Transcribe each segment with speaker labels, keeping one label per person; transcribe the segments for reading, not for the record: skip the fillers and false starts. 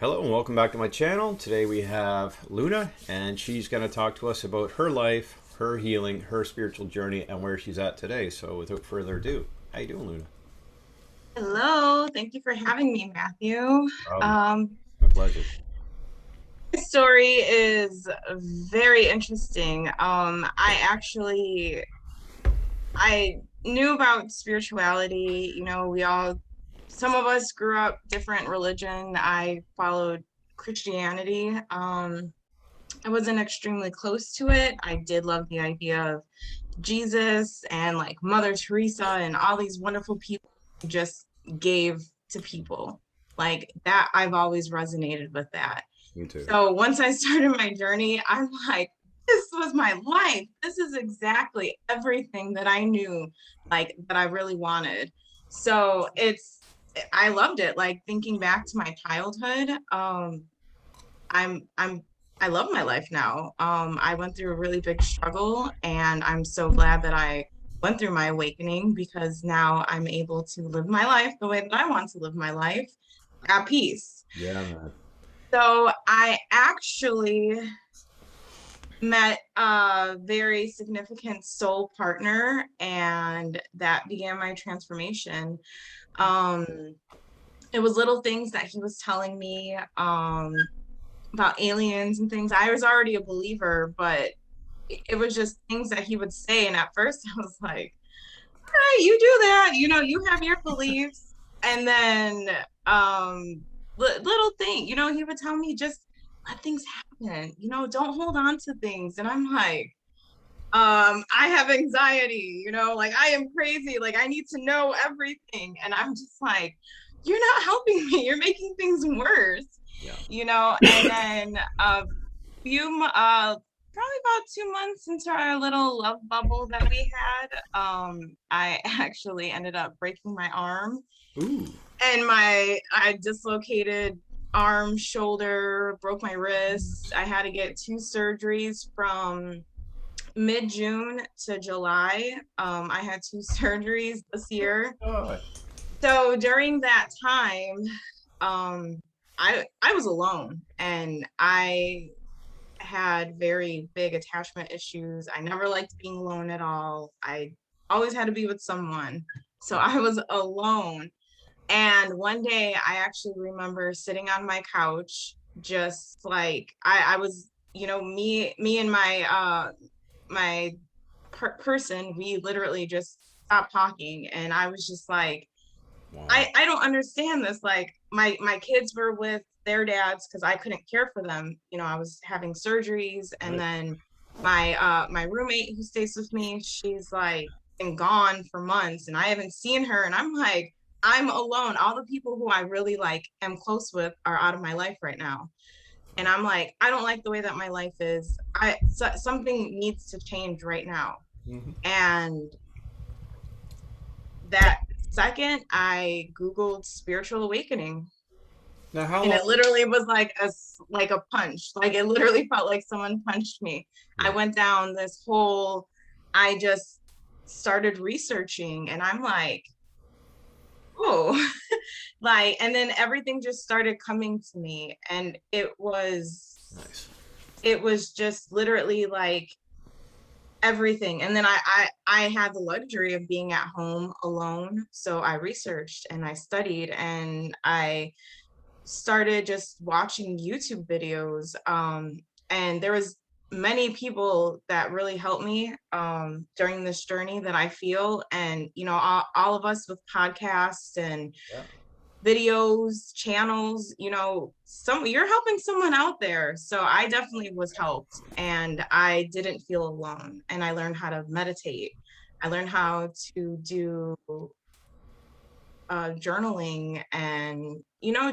Speaker 1: Hello and welcome back to my channel. Today we have Luna and she's going to talk to us about her life, her healing, her spiritual journey, and where she's at today. So without further ado, how you doing, Luna?
Speaker 2: Hello, thank you for having me, Matthew.
Speaker 1: Um,
Speaker 2: Um,
Speaker 1: my pleasure.
Speaker 2: this story is very interesting. I knew about spirituality. Some of us grew up different religion. I followed Christianity. I wasn't extremely close to it. I did love the idea of Jesus and like Mother Teresa and all these wonderful people who just gave to people. Like that, I've always resonated with that.
Speaker 1: Me too.
Speaker 2: So once I started my journey, I'm like, this was my life. This is exactly everything that I knew, like that I really wanted. So I loved it. Like thinking back to my childhood, I'm I love my life now. I went through a really big struggle and I'm so glad that I went through my awakening because now I'm able to live my life the way that I want to live my life at peace.
Speaker 1: Yeah, man.
Speaker 2: So I actually met a very significant soul partner and that began my transformation. Um, it was little things that he was telling me. About aliens and things. I was already a believer, but it was just things that he would say. And at first I was like, all right, you do that, you have your beliefs. And then little thing, he would tell me just let things happen, don't hold on to things. And I'm like, I have anxiety, like I am crazy, like I need to know everything. And I'm just like, you're not helping me, you're making things worse.
Speaker 1: Yeah.
Speaker 2: And then probably about 2 months into our little love bubble that we had, I actually ended up breaking my arm
Speaker 1: Ooh.
Speaker 2: and I dislocated arm, shoulder, broke my wrist. I had to get two surgeries from mid-June to July. I had two surgeries this year.
Speaker 1: God.
Speaker 2: So during that time, um, I was alone and I had very big attachment issues. I never liked being alone at all. I always had to be with someone. So I was alone. And one day I actually remember sitting on my couch, just like I was, me and my person, we literally just stopped talking. And I was just like,
Speaker 1: Wow.
Speaker 2: I don't understand this. Like my kids were with their dads because I couldn't care for them. I was having surgeries, and
Speaker 1: Right.
Speaker 2: then my roommate who stays with me, she's like been gone for months, and I haven't seen her. And I'm like, I'm alone. All the people who I really like am close with are out of my life right now. And I'm like, I don't like the way that my life is. Something needs to change right now.
Speaker 1: Hmm.
Speaker 2: And that second, I Googled spiritual awakening,
Speaker 1: Now, how
Speaker 2: and
Speaker 1: long?
Speaker 2: it literally was like a punch. Like it literally felt like someone punched me. I
Speaker 1: Yeah.
Speaker 2: went down this whole, I just started researching, and I'm like, oh, like, and then everything just started coming to me, and
Speaker 1: Nice.
Speaker 2: it was just literally like everything. And then I had the luxury of being at home alone, so I researched and I studied and I started just watching YouTube videos. And there was many people that really helped me during this journey that I feel. And all of us with podcasts and
Speaker 1: Yeah.
Speaker 2: videos, channels, some you're helping someone out there. So I definitely was helped and I didn't feel alone. And I learned how to meditate. I learned how to do journaling, and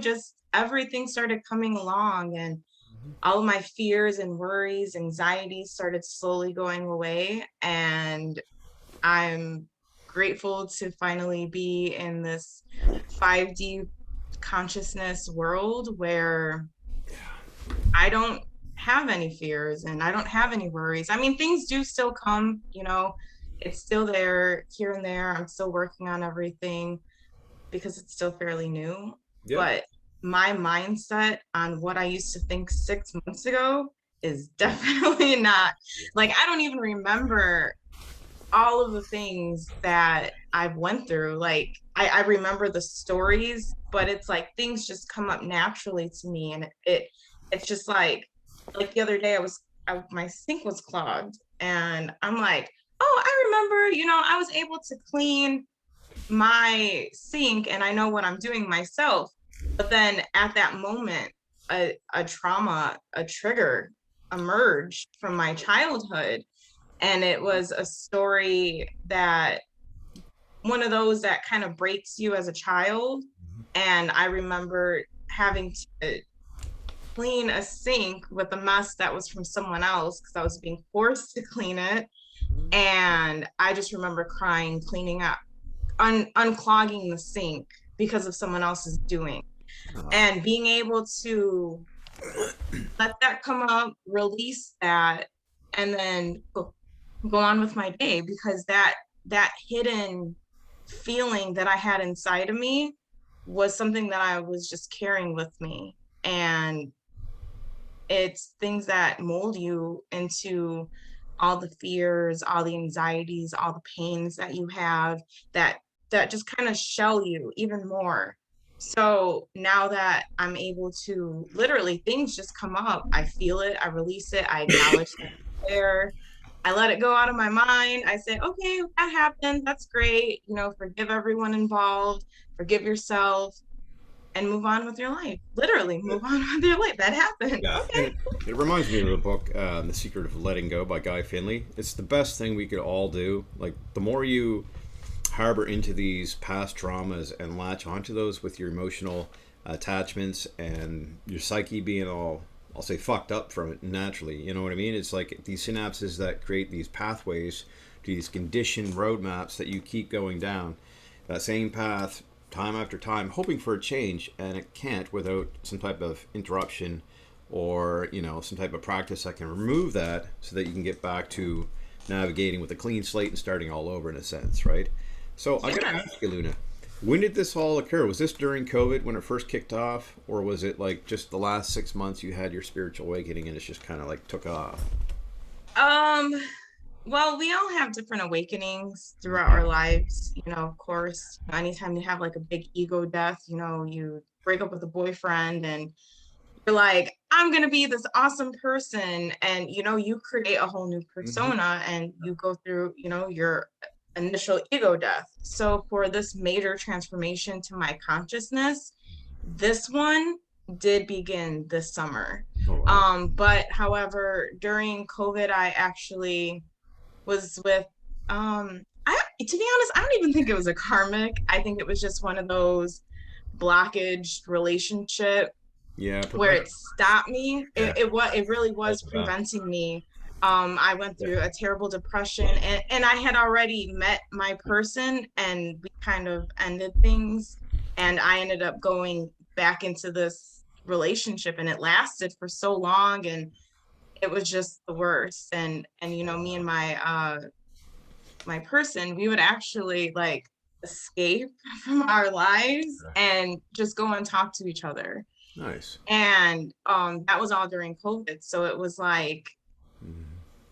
Speaker 2: just everything started coming along, and
Speaker 1: Mhm.
Speaker 2: all of my fears and worries, anxieties started slowly going away. And I'm grateful to finally be in this 5D consciousness world where I don't have any fears and I don't have any worries. I mean, things do still come, it's still there here and there. I'm still working on everything because it's still fairly new.
Speaker 1: Yeah.
Speaker 2: But my mindset on what I used to think 6 months ago is definitely not, like, I don't even remember all of the things that I've went through. Like, I remember the stories, but it's like things just come up naturally to me, and it's just like the other day my sink was clogged, and I'm like, oh, I remember, I was able to clean my sink and I know what I'm doing myself. But then at that moment, a trauma, a trigger emerged from my childhood. And it was a story that one of those that kind of breaks you as a child. And I remember having to clean a sink with a mess that was from someone else because I was being forced to clean it. And I just remember crying, cleaning up, unclogging the sink because of someone else's doing, and being able to let that come up, release that, and then go on with my day, because that hidden feeling that I had inside of me was something that I was just carrying with me. And it's things that mold you into all the fears, all the anxieties, all the pains that you have, that just kind of shell you even more. So now that I'm able to, literally, things just come up, I feel it, I release it, I acknowledge that it's there, I let it go out of my mind. I say, okay, that happened, that's great, forgive everyone involved, forgive yourself, and move on with your life. Literally, move on with your life. That happened.
Speaker 1: Yeah,
Speaker 2: Okay.
Speaker 1: and it reminds me of a book, The Secret of Letting Go by Guy Finley. It's the best thing we could all do. Like, the more you harbor into these past traumas and latch onto those with your emotional attachments and your psyche being all, I'll say, fucked up from it naturally. You know what I mean? It's like these synapses that create these pathways to these conditioned roadmaps that you keep going down that same path time after time, hoping for a change, and it can't without some type of interruption or some type of practice that can remove that so that you can get back to navigating with a clean slate and starting all over in a sense, right? So I gotta
Speaker 2: Yes.
Speaker 1: ask you, Luna, when did this all occur? Was this during COVID when it first kicked off, or was it like just the last 6 months you had your spiritual awakening and it's just kind of like took off?
Speaker 2: Um, well, we all have different awakenings throughout our lives, of course. Anytime you have like a big ego death, you break up with a boyfriend and you're like, I'm gonna be this awesome person. And you create a whole new
Speaker 1: Mm-hmm.
Speaker 2: persona and you go through, your initial ego death. So for this major transformation to my consciousness, this one did begin this summer.
Speaker 1: Oh wow.
Speaker 2: But however, during COVID, I actually was with to be honest, I don't even think it was a karmic. I think it was just one of those blockage relationship
Speaker 1: Yeah,
Speaker 2: where
Speaker 1: perfect.
Speaker 2: it stopped me.
Speaker 1: Yeah,
Speaker 2: It really was
Speaker 1: that's about.
Speaker 2: preventing me. I went
Speaker 1: Yeah.
Speaker 2: through a terrible depression, and I had already met my person and we kind of ended things, and I ended up going back into this relationship, and it lasted for so long, and it was just the worst. And me and my person, we would actually like escape from our lives and just go and talk to each other.
Speaker 1: Nice.
Speaker 2: And that was all during COVID. So it was like,
Speaker 1: Mhm.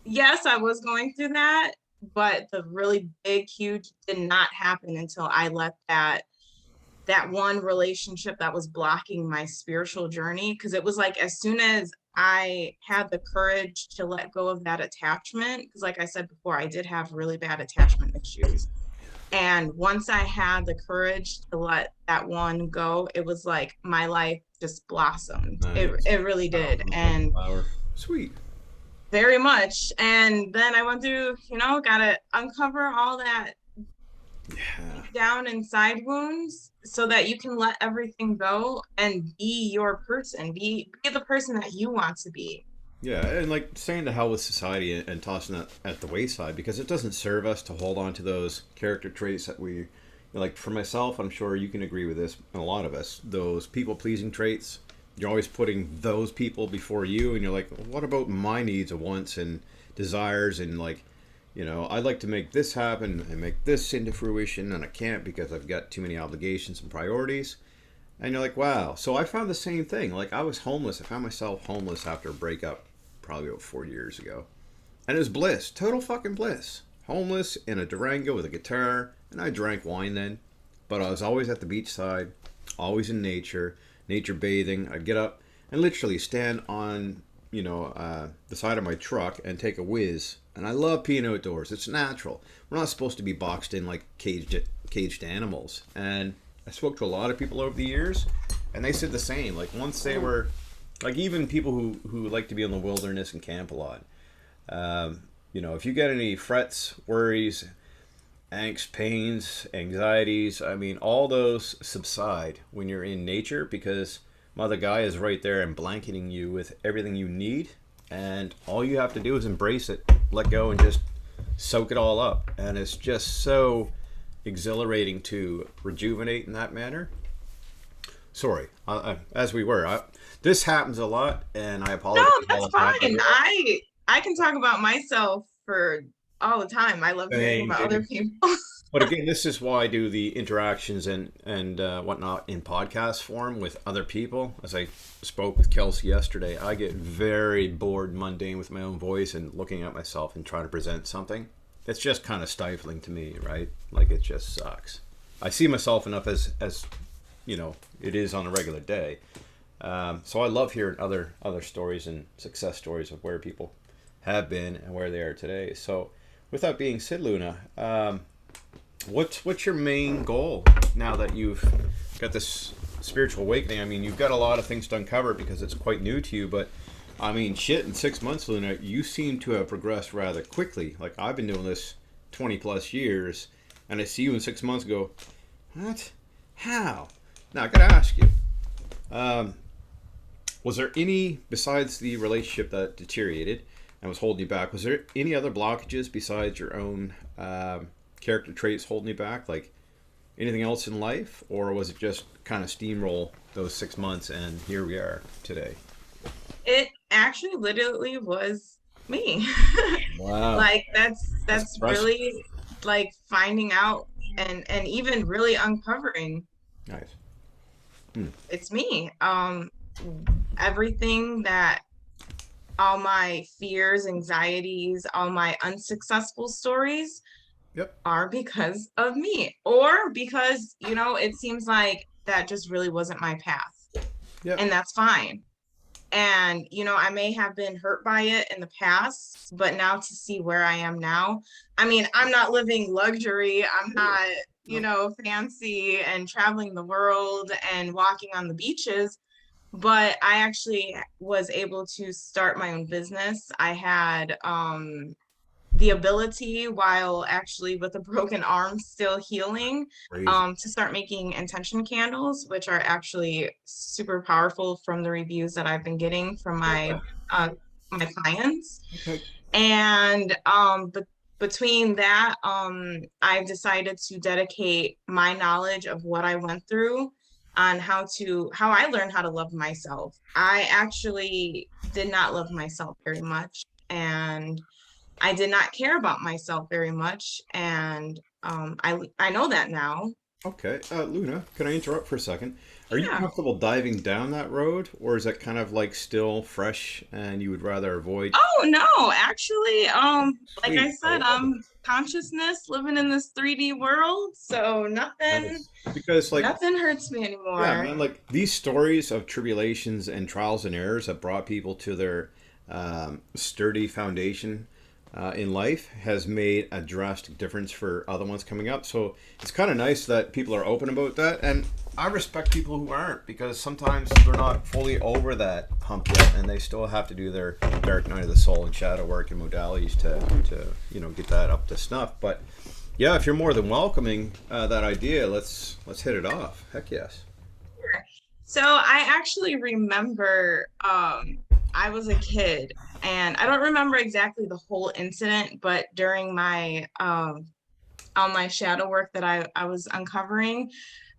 Speaker 2: yes, I was going through that, but the really big, huge did not happen until I let that one relationship that was blocking my spiritual journey. Because it was like, as soon as I had the courage to let go of that attachment, because like I said before, I did have really bad attachment issues. And once I had the courage to let that one go, it was like my life just blossomed. It
Speaker 1: Nice.
Speaker 2: it really did.
Speaker 1: Sounds like
Speaker 2: And
Speaker 1: a flower. Sweet.
Speaker 2: very much. And then I went through, gotta uncover all that
Speaker 1: Yeah.
Speaker 2: deep down inside wounds so that you can let everything go and be your person, be the person that you want to be.
Speaker 1: Yeah, and like saying to hell with society and tossing that at the wayside because it doesn't serve us to hold on to those character traits that we like. For myself, I'm sure you can agree with this, and a lot of us, those people pleasing traits. You're always putting those people before you, and you're like, what about my needs of wants and desires, and like, I'd like to make this happen and make this into fruition, and I can't because I've got too many obligations and priorities. And you're like, wow. So I found the same thing. Like I was homeless. I found myself homeless after a breakup probably about 4 years ago. And it was bliss. Total fucking bliss. Homeless in a Durango with a guitar. And I drank wine then. But I was always at the beach side, always in nature, nature bathing. I'd get up and literally stand on, the side of my truck and take a whiz. And I love being outdoors. It's natural. We're not supposed to be boxed in like caged animals. And I spoke to a lot of people over the years, and they said the same. Like once they were, like even people who like to be in the wilderness and camp a lot. If you get any frets, worries, angst, pains, anxieties, I mean, all those subside when you're in nature because Mother Gaia is right there and blanketing you with everything you need. And all you have to do is embrace it, let go, and just soak it all up. And it's just so exhilarating to rejuvenate in that manner. Sorry, as we were. This happens a lot, and I
Speaker 2: No,
Speaker 1: apologize
Speaker 2: that's
Speaker 1: all the time.
Speaker 2: fine. I can talk about myself for all the time. I love hearing
Speaker 1: Same,
Speaker 2: about other
Speaker 1: dude.
Speaker 2: people.
Speaker 1: But again, this is why I do the interactions and whatnot in podcast form with other people. As I spoke with Kelsey yesterday, I get very bored, mundane with my own voice and looking at myself and trying to present something. It's just kind of stifling to me, right? Like it just sucks. I see myself enough as it is on a regular day. So I love hearing other stories and success stories of where people have been and where they are today. So, with that being said, Luna, what's your main goal now that you've got this spiritual awakening? I mean, you've got a lot of things to uncover because it's quite new to you, but I mean, shit, in 6 months, Luna, you seem to have progressed rather quickly. Like I've been doing this 20 plus years, and I see you in 6 months go, what? How? Now I gotta ask you. Um, was there any, besides the relationship that deteriorated and was holding you back, was there any other blockages besides your own character traits holding you back? Like anything else in life? Or was it just kind of steamroll those 6 months and here we are today?
Speaker 2: It actually literally was me.
Speaker 1: Wow.
Speaker 2: Like
Speaker 1: That's
Speaker 2: that's
Speaker 1: impressive.
Speaker 2: really like finding out and even really uncovering
Speaker 1: Nice. Hmm.
Speaker 2: it's me. Everything that all my fears, anxieties, all my unsuccessful stories
Speaker 1: Yep.
Speaker 2: are because of me, or because, it seems like that just really wasn't my path.
Speaker 1: Yep.
Speaker 2: And that's fine. And, I may have been hurt by it in the past, but now to see where I am now, I mean, I'm not living luxury. I'm not,
Speaker 1: No.
Speaker 2: fancy and traveling the world and walking on the beaches, but I actually was able to start my own business. I had the ability, while actually with a broken arm still healing,
Speaker 1: Crazy.
Speaker 2: to start making intention candles, which are actually super powerful from the reviews that I've been getting from uh, my clients.
Speaker 1: Okay.
Speaker 2: And but between that, I've decided to dedicate my knowledge of what I went through on how I learned how to love myself. I actually did not love myself very much, and I did not care about myself very much, and I know that now.
Speaker 1: Okay. Luna, can I interrupt for a second? Are you
Speaker 2: Yeah.
Speaker 1: comfortable diving down that road, or is that kind of like still fresh and you would rather avoid?
Speaker 2: Oh no, actually, like I
Speaker 1: Sweet. I
Speaker 2: said,
Speaker 1: love it.
Speaker 2: I'm consciousness living in this 3D world, so nothing
Speaker 1: Nice. Because, like,
Speaker 2: nothing hurts me
Speaker 1: yeah,
Speaker 2: anymore.
Speaker 1: man, like these stories of tribulations and trials and errors that brought people to their sturdy foundation in life has made a drastic difference for other ones coming up. So it's kind of nice that people are open about that. And I respect people who aren't because sometimes they're not fully over that hump yet and they still have to do their dark night of the soul and shadow work and modalities to get that up to snuff. But yeah, if you're more than welcoming that idea, let's hit it off. Heck yes.
Speaker 2: So I actually remember I was a kid, and I don't remember exactly the whole incident, but during my on my shadow work that I was uncovering,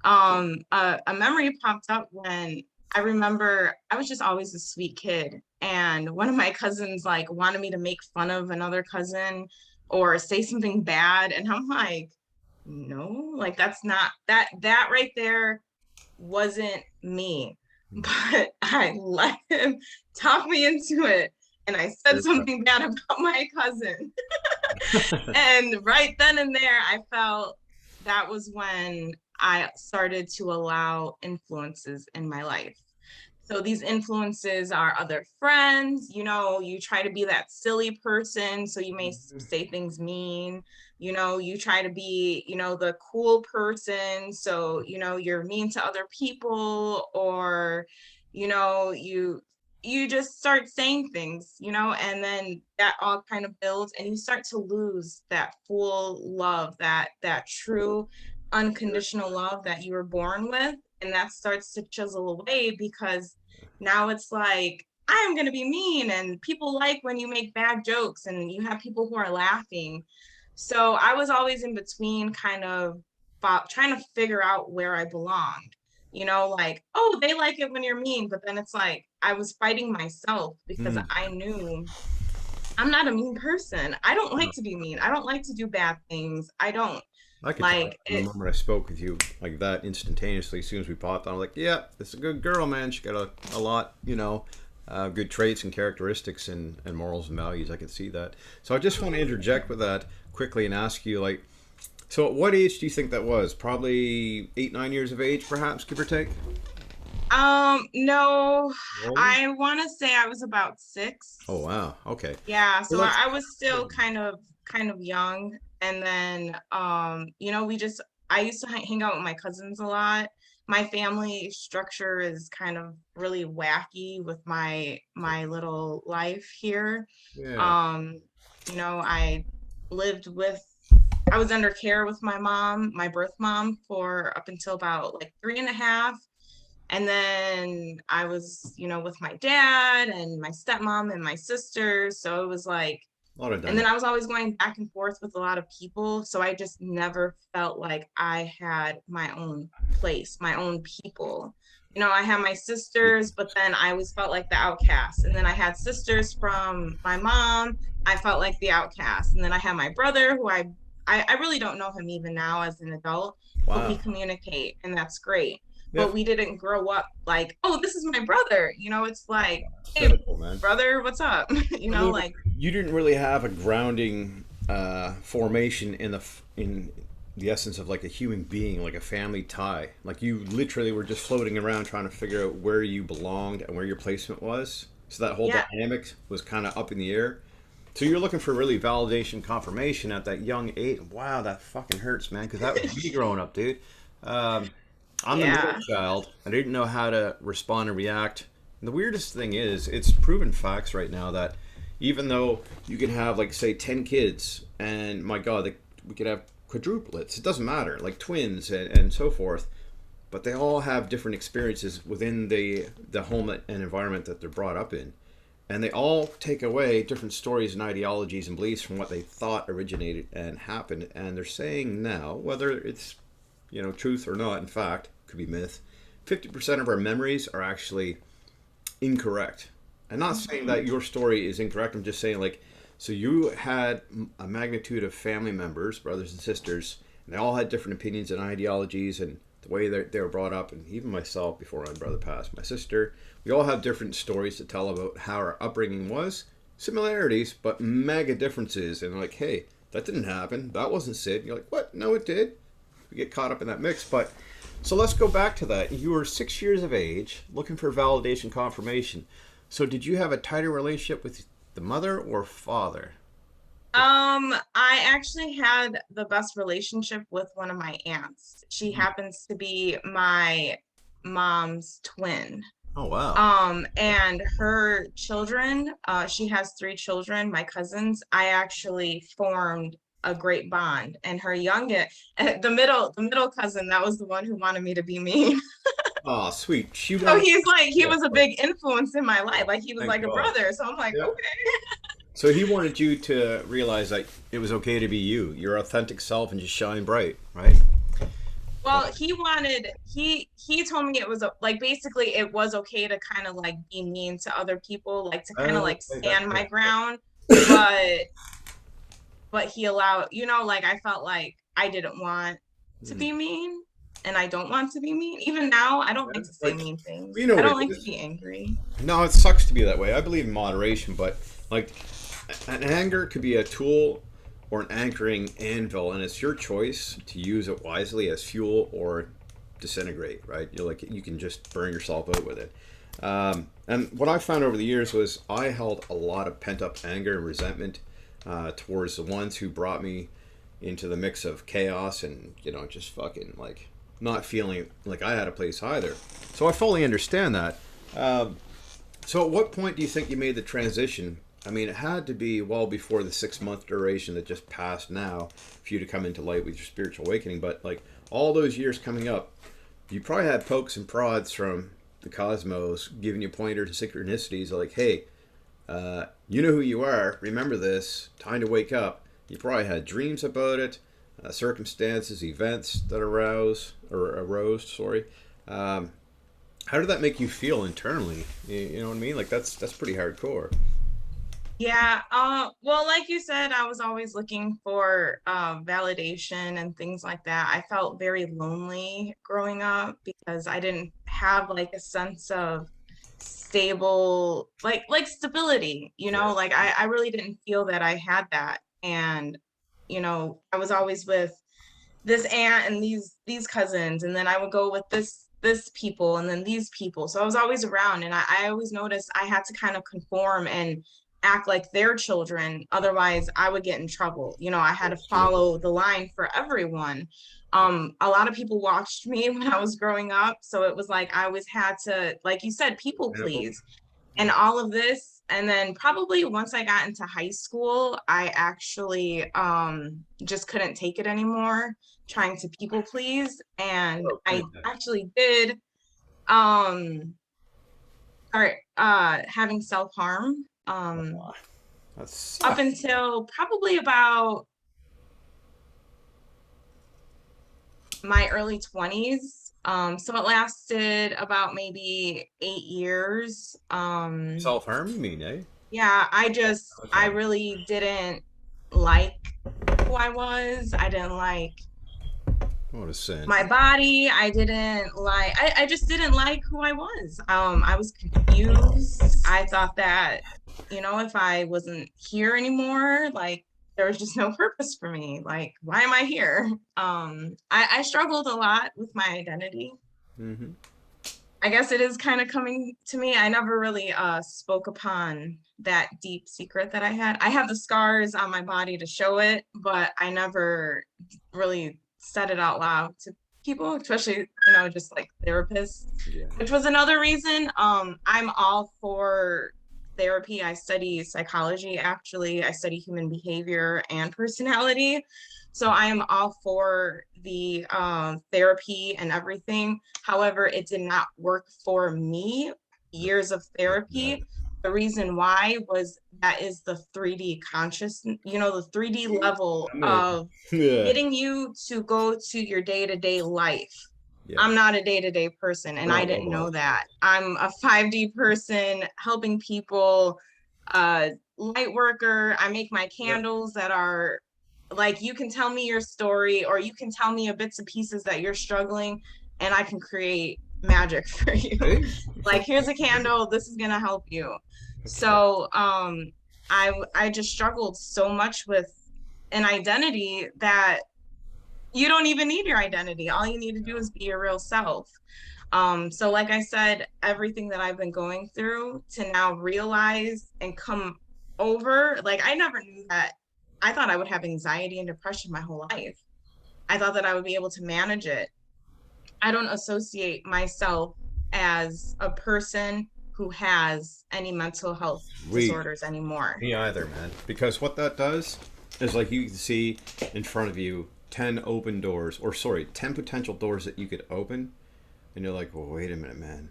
Speaker 2: a memory popped up when I remember I was just always a sweet kid. And one of my cousins like wanted me to make fun of another cousin or say something bad. And I'm like, no, like that's not that right there. wasn't me,
Speaker 1: Hmm.
Speaker 2: but I let him talk me into it. And I said
Speaker 1: There you
Speaker 2: something bad about my cousin.
Speaker 1: go.
Speaker 2: And right then and there, I felt that was when I started to allow influences in my life. So these influences are other friends, you try to be that silly person, so you may say things mean, you try to be, the cool person, so, you're mean to other people, or, you just start saying things, and then that all kind of builds and you start to lose that full love, that true unconditional love that you were born with, and that starts to chisel away because now it's like I am going to be mean and people like when you make bad jokes and you have people who are laughing. So I was always in between, kind of trying to figure out where I belonged. Like, oh, they like it when you're mean, but then it's like I was fighting myself because
Speaker 1: Hmm.
Speaker 2: I knew I'm not a mean person. I don't like to be mean. I don't like to do bad things. I don't
Speaker 1: I could tell
Speaker 2: like
Speaker 1: from the
Speaker 2: it.
Speaker 1: moment I spoke with you like that instantaneously. As soon as we popped on, I'm like, yeah, this is a good girl, man. She got a lot, good traits and characteristics and morals and values. I could see that. So I just want to interject with that quickly and ask you, like, so at what age do you think that was? Probably 8, 9 years of age, perhaps, give or take.
Speaker 2: No,
Speaker 1: Older?
Speaker 2: I want to say I was about
Speaker 1: Oh
Speaker 2: 6.
Speaker 1: wow. Okay.
Speaker 2: Yeah,
Speaker 1: Well,
Speaker 2: so
Speaker 1: that's
Speaker 2: I was still kind of young. And then we just I used to hang out with my cousins a lot. My family structure is kind of really wacky with my little life here.
Speaker 1: yeah.
Speaker 2: Um, I lived with I was under care with my mom, my birth mom, for up until about like 3.5. And then I was, with my dad and my stepmom and my sisters. So it was like,
Speaker 1: A lot of
Speaker 2: and then
Speaker 1: dynamic.
Speaker 2: I was always going back and forth with a lot of people. So I just never felt like I had my own place, my own people. I had my sisters, but then I always felt like the outcast. And then I had sisters from my mom. I felt like the outcast. And then I had my brother, who I really don't know him even now as an adult, but we
Speaker 1: Wow.
Speaker 2: communicate, and that's great. But
Speaker 1: Yep.
Speaker 2: we didn't grow up like, oh, this is my brother. It's like, hey,
Speaker 1: Cynical, man.
Speaker 2: brother, what's up?
Speaker 1: So
Speaker 2: Like,
Speaker 1: you didn't really have a grounding formation in the essence of like a human being, like a family tie. Like you literally were just floating around trying to figure out where you belonged and where your placement was. So that whole
Speaker 2: yeah,
Speaker 1: dynamic was kind of up in the air. So you're looking for really validation, confirmation at that young age. Wow, that fucking hurts, man. Because that was me growing up, dude. Um, I'm the middle
Speaker 2: yeah,
Speaker 1: child. I didn't know how to respond and react. And the weirdest thing is, it's proven facts right now that even though you can have, like, say, 10 kids, and my God, we could have quadruplets. It doesn't matter, like twins and so forth. But they all have different experiences within the home and environment that they're brought up in. And they all take away different stories and ideologies and beliefs from what they thought originated and happened. And they're saying now, whether it's truth or not, in fact, could be myth. 50% of our memories are actually incorrect. I'm not saying
Speaker 2: mhm,
Speaker 1: that your story is incorrect. I'm just saying, like, so you had a magnitude of family members, brothers and sisters, and they all had different opinions and ideologies and the way they were brought up. And even myself, before my brother passed, my sister, we all have different stories to tell about how our upbringing was. Similarities, but mega differences. And like, hey, that didn't happen. That wasn't Sid. And you're like, what? No, it did. We get caught up in that mix. But so let's go back to that. You were 6 years of age, looking for validation, confirmation. So did you have a tighter relationship with the mother or father?
Speaker 2: I actually had the best relationship with one of my aunts. She happens to be my mom's twin.
Speaker 1: Oh wow.
Speaker 2: And her children, she has 3 children, my cousins. I actually formed a great bond. And her youngest, the middle cousin, that was the one who wanted me to be mean.
Speaker 1: Oh sweet. She
Speaker 2: So
Speaker 1: wanted.
Speaker 2: he's like, he
Speaker 1: Yeah.
Speaker 2: was a big influence in my life.
Speaker 1: Oh,
Speaker 2: Like he was
Speaker 1: thank
Speaker 2: like a
Speaker 1: God.
Speaker 2: brother. So I'm like,
Speaker 1: Yeah.
Speaker 2: okay.
Speaker 1: So he wanted you to realize that it was okay to be you, your authentic self, and just shine bright, right?
Speaker 2: Well, he told me it was like basically it was okay to kind of like be mean to other people, like to kind of like
Speaker 1: Okay, that,
Speaker 2: stand my
Speaker 1: yeah.
Speaker 2: ground, but he allowed, like I felt like I didn't want to
Speaker 1: Hmm.
Speaker 2: be mean. and I don't want to be mean. Even now, I don't
Speaker 1: Yeah.
Speaker 2: like to say
Speaker 1: Like,
Speaker 2: mean
Speaker 1: you
Speaker 2: things.
Speaker 1: know
Speaker 2: I
Speaker 1: what it
Speaker 2: don't like to
Speaker 1: is.
Speaker 2: be angry.
Speaker 1: No, it sucks to be that way. I believe in moderation, but like an anger could be a tool or an anchoring anvil, and it's your choice to use it wisely as fuel or disintegrate. Right? You're like you can just burn yourself out with it. And what I found over the years was I held a lot of pent up anger and resentment towards the ones who brought me into the mix of chaos and just fucking like not feeling like I had a place either. So I fully understand that. Um, so, at what point do you think you made the transition? I mean, it had to be well before the 6 month duration that just passed now for you to come into light with your spiritual awakening. But, like, all those years coming up, you probably had pokes and prods from the cosmos giving you pointers and synchronicities like, hey, you know who you are. Remember this. Time to wake up. You probably had dreams about it, circumstances, events that arose. Sorry. Um, how did that make you feel internally? You know what I mean? Like that's pretty hardcore.
Speaker 2: Yeah, well, like you said, I was always looking for validation and things like that. I felt very lonely growing up because I didn't have like a sense of stable, like stability, like I really didn't feel that I had that. And, I was always with this aunt and these cousins, and then I would go with this people and then these people. So I was always around, and I always noticed I had to kind of conform and act like their children, otherwise I would get in trouble. I had to follow the line for everyone. A lot of people watched me when I was growing up, so it was like I always had to, like you said, people
Speaker 1: Example?
Speaker 2: please and all of this. And then probably once I got into high school, I actually just couldn't take it anymore, trying to people please. And
Speaker 1: Oh,
Speaker 2: I
Speaker 1: yeah.
Speaker 2: actually did um start having self-harm
Speaker 1: That
Speaker 2: up
Speaker 1: sucks.
Speaker 2: until probably about my early 20s. So it lasted about maybe 8 years.
Speaker 1: Self harm, you mean, eh?
Speaker 2: Yeah, I
Speaker 1: Okay.
Speaker 2: really didn't like who I was. I didn't like
Speaker 1: What a sin.
Speaker 2: my body. I just didn't like who I was. I was confused. I thought that, if I wasn't here anymore, like there was just no purpose for me. Like, why am I here? I struggled a lot with my identity.
Speaker 1: Mm-hmm.
Speaker 2: I guess it is kind of coming to me. I never really spoke upon that deep secret that I had. I have the scars on my body to show it, but I never really said it out loud to people, especially, just like therapists,
Speaker 1: Yeah.
Speaker 2: which was another reason. I'm all for therapy. I study psychology, actually. I study human behavior and personality. So I am all for the therapy and everything. However, it did not work for me. Years of
Speaker 1: Yeah.
Speaker 2: therapy. The reason why was that is the 3D consciousness, the 3D level
Speaker 1: I'm in.
Speaker 2: of
Speaker 1: Yeah.
Speaker 2: getting you to go to your day-to-day life.
Speaker 1: Yeah.
Speaker 2: I'm not a day-to-day person, and I
Speaker 1: No,
Speaker 2: didn't know
Speaker 1: well,
Speaker 2: that. I'm a 5D person helping people, light worker. I make my
Speaker 1: yeah.
Speaker 2: candles that are like, you can tell me your story, or you can tell me a bits and pieces that you're struggling, and I can create magic for you.
Speaker 1: Hey,
Speaker 2: Like,
Speaker 1: so
Speaker 2: here's a candle, this is gonna help you.
Speaker 1: that's fuck.
Speaker 2: So I just struggled so much with an identity that you don't even need your identity. All you need to do is be your real self. So like I said, everything that I've been going through to now realize and come over, like I never knew that. I thought I would have anxiety and depression my whole life. I thought that I would be able to manage it. I don't associate myself as a person who has any mental health
Speaker 1: We,
Speaker 2: disorders anymore.
Speaker 1: me either, man. Because what that does is like you can see in front of you 10 open doors, or sorry, 10 potential doors that you could open, and you're like, well, wait a minute, man.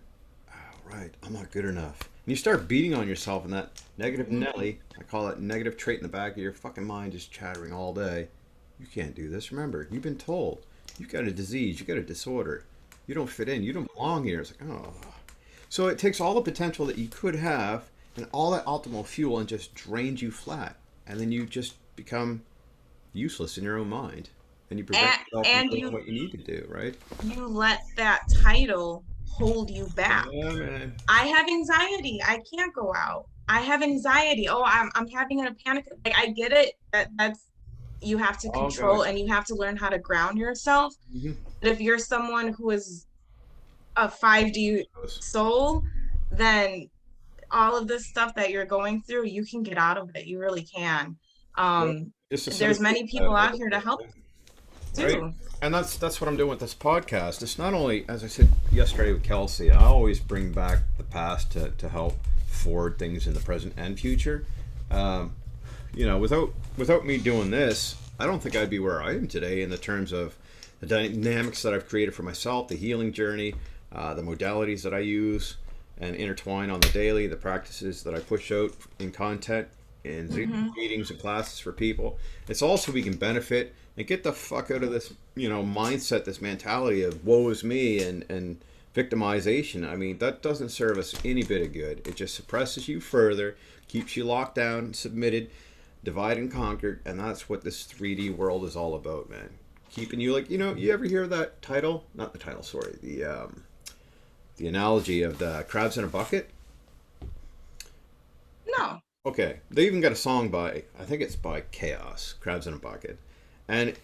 Speaker 1: Oh, right, I'm not good enough. And you start beating on yourself, and that negative Nelly, I call it negative trait in the back of your fucking mind, just chattering all day. You can't do this. Remember, you've been told. You've got a disease. You've got a disorder. You don't fit in. You don't belong here. It's like, oh. So it takes all the potential that you could have and all that optimal fuel and just drains you flat. And then you just become useless in your own mind. and you prevent
Speaker 2: and
Speaker 1: yourself from
Speaker 2: and
Speaker 1: doing
Speaker 2: you
Speaker 1: what you need to do, right?
Speaker 2: you let that title hold you back.
Speaker 1: Yeah, man.
Speaker 2: I have anxiety. I can't go out. I have anxiety. Oh, I'm having a panic. Like I get it. That's you have to
Speaker 1: Oh God.
Speaker 2: control and you have to learn how to ground yourself.
Speaker 1: Hmm.
Speaker 2: But if you're someone who is a 5D soul, then all of this stuff that you're going through, you can get out of it. You really can.
Speaker 1: Yeah. Just
Speaker 2: There's
Speaker 1: associate
Speaker 2: many people
Speaker 1: that a
Speaker 2: out
Speaker 1: little
Speaker 2: here to
Speaker 1: bit,
Speaker 2: help
Speaker 1: yeah. Right?
Speaker 2: too.
Speaker 1: And that's what I'm doing with this podcast. It's not only, as I said yesterday with Kelsey, I always bring back the past to help forward things in the present and future. Um, without me doing this, I don't think I'd be where I am today in the terms of the dynamics that I've created for myself, the healing journey, the modalities that I use and intertwine on the daily, the practices that I push out in content, in Zoom
Speaker 2: Hmm.
Speaker 1: meetings and classes for people. It's also we can benefit and get the fuck out of this, mindset, this mentality of woe is me and victimization. I mean, that doesn't serve us any bit of good. It just suppresses you further, keeps you locked down, submitted, divide and conquered, and that's what this 3D world is all about, man. Keeping you like, you ever hear that title? Not the title, sorry. The analogy of the crabs in a bucket.
Speaker 2: No.
Speaker 1: Okay, they even got a song by, I think it's by Chaos, Crabs in a Bucket. And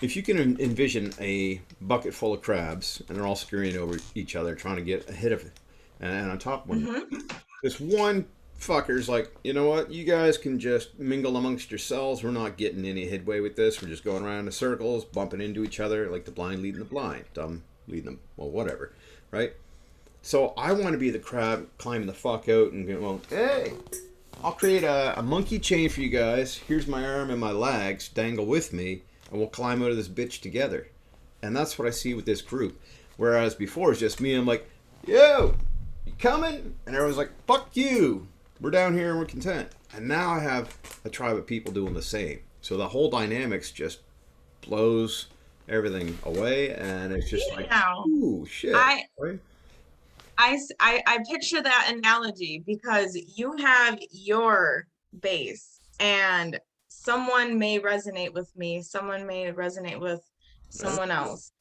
Speaker 1: if you can envision a bucket full of crabs and they're all scurrying over each other trying to get ahead of it, and on top of one,
Speaker 2: Hmm.
Speaker 1: this one fucker's like, you know what, you guys can just mingle amongst yourselves. We're not getting any headway with this. We're just going around in circles, bumping into each other like the blind leading the blind, dumb leading them, well, whatever, right? So I want to be the crab climbing the fuck out and going, well, hey, I'll create a monkey chain for you guys. Here's my arm and my legs. Dangle with me, and we'll climb out of this bitch together. And that's what I see with this group. Whereas before it's just me. I'm like, yo, you coming? And everyone's like, fuck you. We're down here and we're content. And now I have a tribe of people doing the same. So the whole dynamics just blows everything away, and it's just like,
Speaker 2: Now,
Speaker 1: ooh, shit.
Speaker 2: I
Speaker 1: Right?
Speaker 2: I picture that analogy because you have your base and someone may resonate with me, someone may resonate with
Speaker 1: Yeah,
Speaker 2: someone else,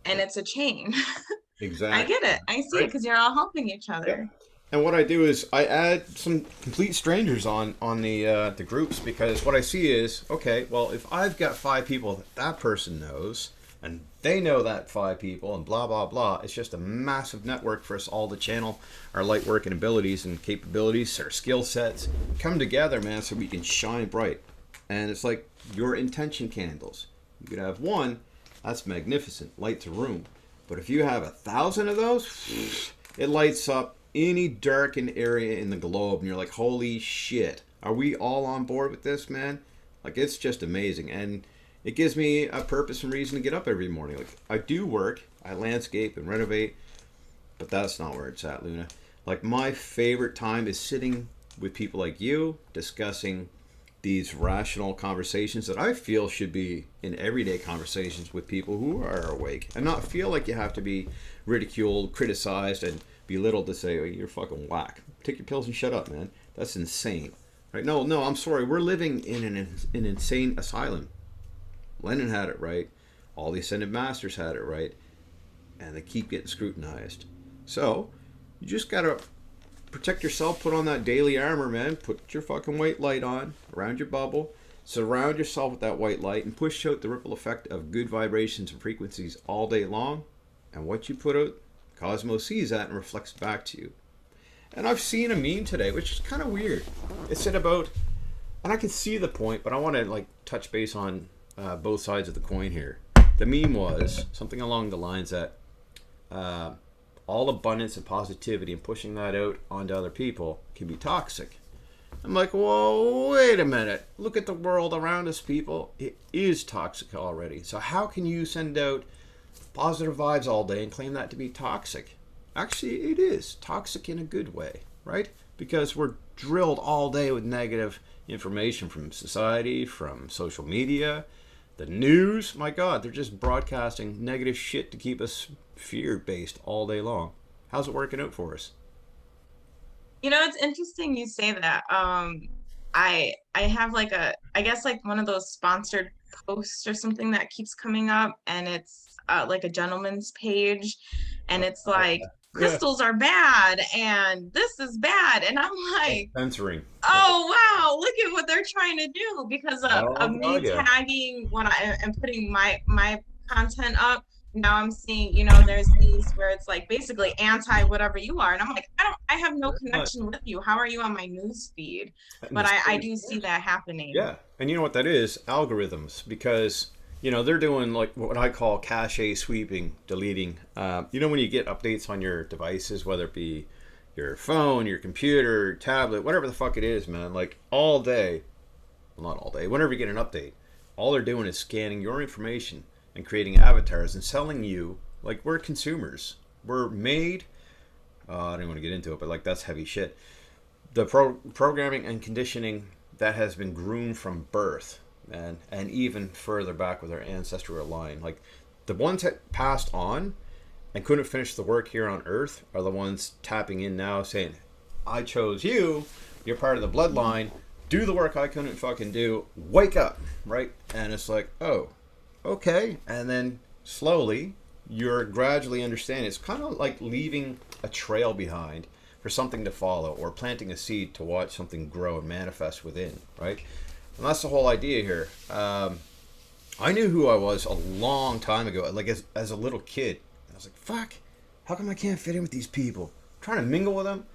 Speaker 2: and it's a chain. I
Speaker 1: exactly.
Speaker 2: get it. I see it
Speaker 1: Right?
Speaker 2: because you're all helping each
Speaker 1: Yep.
Speaker 2: other.
Speaker 1: And what I do is I add some complete strangers on the groups, because what I see is, okay, well, if I've got 5 people that person knows, and they know that 5 people, and blah blah blah, it's just a massive network for us all to channel our light work and abilities and capabilities, our skill sets, come together, man, so we can shine bright. And it's like your intention candles. You could have one, that's magnificent, lights a room. But if you have 1,000 of those, it lights up any darkened area in the globe, and you're like, holy shit, are we all on board with this, man? Like, it's just amazing. And it gives me a purpose and reason to get up every morning. Like, I do work, I landscape and renovate, but that's not where it's at, Luna. Like, my favorite time is sitting with people like you, discussing these rational conversations that I feel should be in everyday conversations with people who are awake, and not feel like you have to be ridiculed, criticized, and belittled to say, oh, you're fucking whack. Take your pills and shut up, man. That's insane. Right? No, no, I'm sorry. We're living in an insane asylum. Lenin had it right. All the ascended masters had it right. And they keep getting scrutinized. So, you just gotta protect yourself, put on that daily armor, man. Put your fucking white light on around your bubble. Surround yourself with that white light and push out the ripple effect of good vibrations and frequencies all day long. And what you put out, Cosmos sees that and reflects back to you. And I've seen a meme today, which is kind of weird. It said about, and I can see the point, but I want to like touch base on both sides of the coin here. The meme was something along the lines that uh, all abundance and positivity and pushing that out onto other people can be toxic. I'm like, whoa, wait a minute. Look at the world around us, people. It is toxic already. So how can you send out positive vibes all day and claim that to be toxic? Actually, it is toxic in a good way, right? Because we're drilled all day with negative information from society, from social media, the news. My God, they're just broadcasting negative shit to keep us fear-based all day long. How's it working out for us?
Speaker 2: You know, it's interesting you say that. I have like I guess like one of those sponsored post or something that keeps coming up, and it's like a gentleman's page, and it's like
Speaker 1: Yeah.
Speaker 2: crystals are bad and this is bad, and I'm
Speaker 1: Oh,
Speaker 2: like,
Speaker 1: censoring.
Speaker 2: oh wow, look at what they're trying to do because
Speaker 1: Oh
Speaker 2: of me
Speaker 1: God, yeah.
Speaker 2: tagging when I am putting my content up. Now I'm seeing, there's these where it's like basically anti whatever you are. And I'm like, I have no
Speaker 1: Very much.
Speaker 2: connection with you. How are you on my news feed?
Speaker 1: And
Speaker 2: But
Speaker 1: the
Speaker 2: I
Speaker 1: same
Speaker 2: do see
Speaker 1: force.
Speaker 2: that happening.
Speaker 1: Yeah, and you know what that is? Algorithms, because they're doing like what I call cache sweeping, deleting. When you get updates on your devices, whether it be your phone, your computer, tablet, whatever the fuck it is, man. Like all day, well, not all day. Whenever you get an update, all they're doing is scanning your information and creating avatars and selling you. Like we're consumers. We're made. I don't want to get into it, but like that's heavy shit. The programming and conditioning that has been groomed from birth, and even further back with our ancestral line, like the ones that passed on and couldn't finish the work here on earth are the ones tapping in now saying, I chose you, you're part of the bloodline, do the work I couldn't fucking do, wake up, right? And it's like, oh, okay. And then slowly you're gradually understanding. It's kind of like leaving a trail behind for something to follow, or planting a seed to watch something grow and manifest within, right? And that's the whole idea here. I knew who I was a long time ago, like as a little kid. I was like, fuck, how come I can't fit in with these people? I'm trying to mingle with them.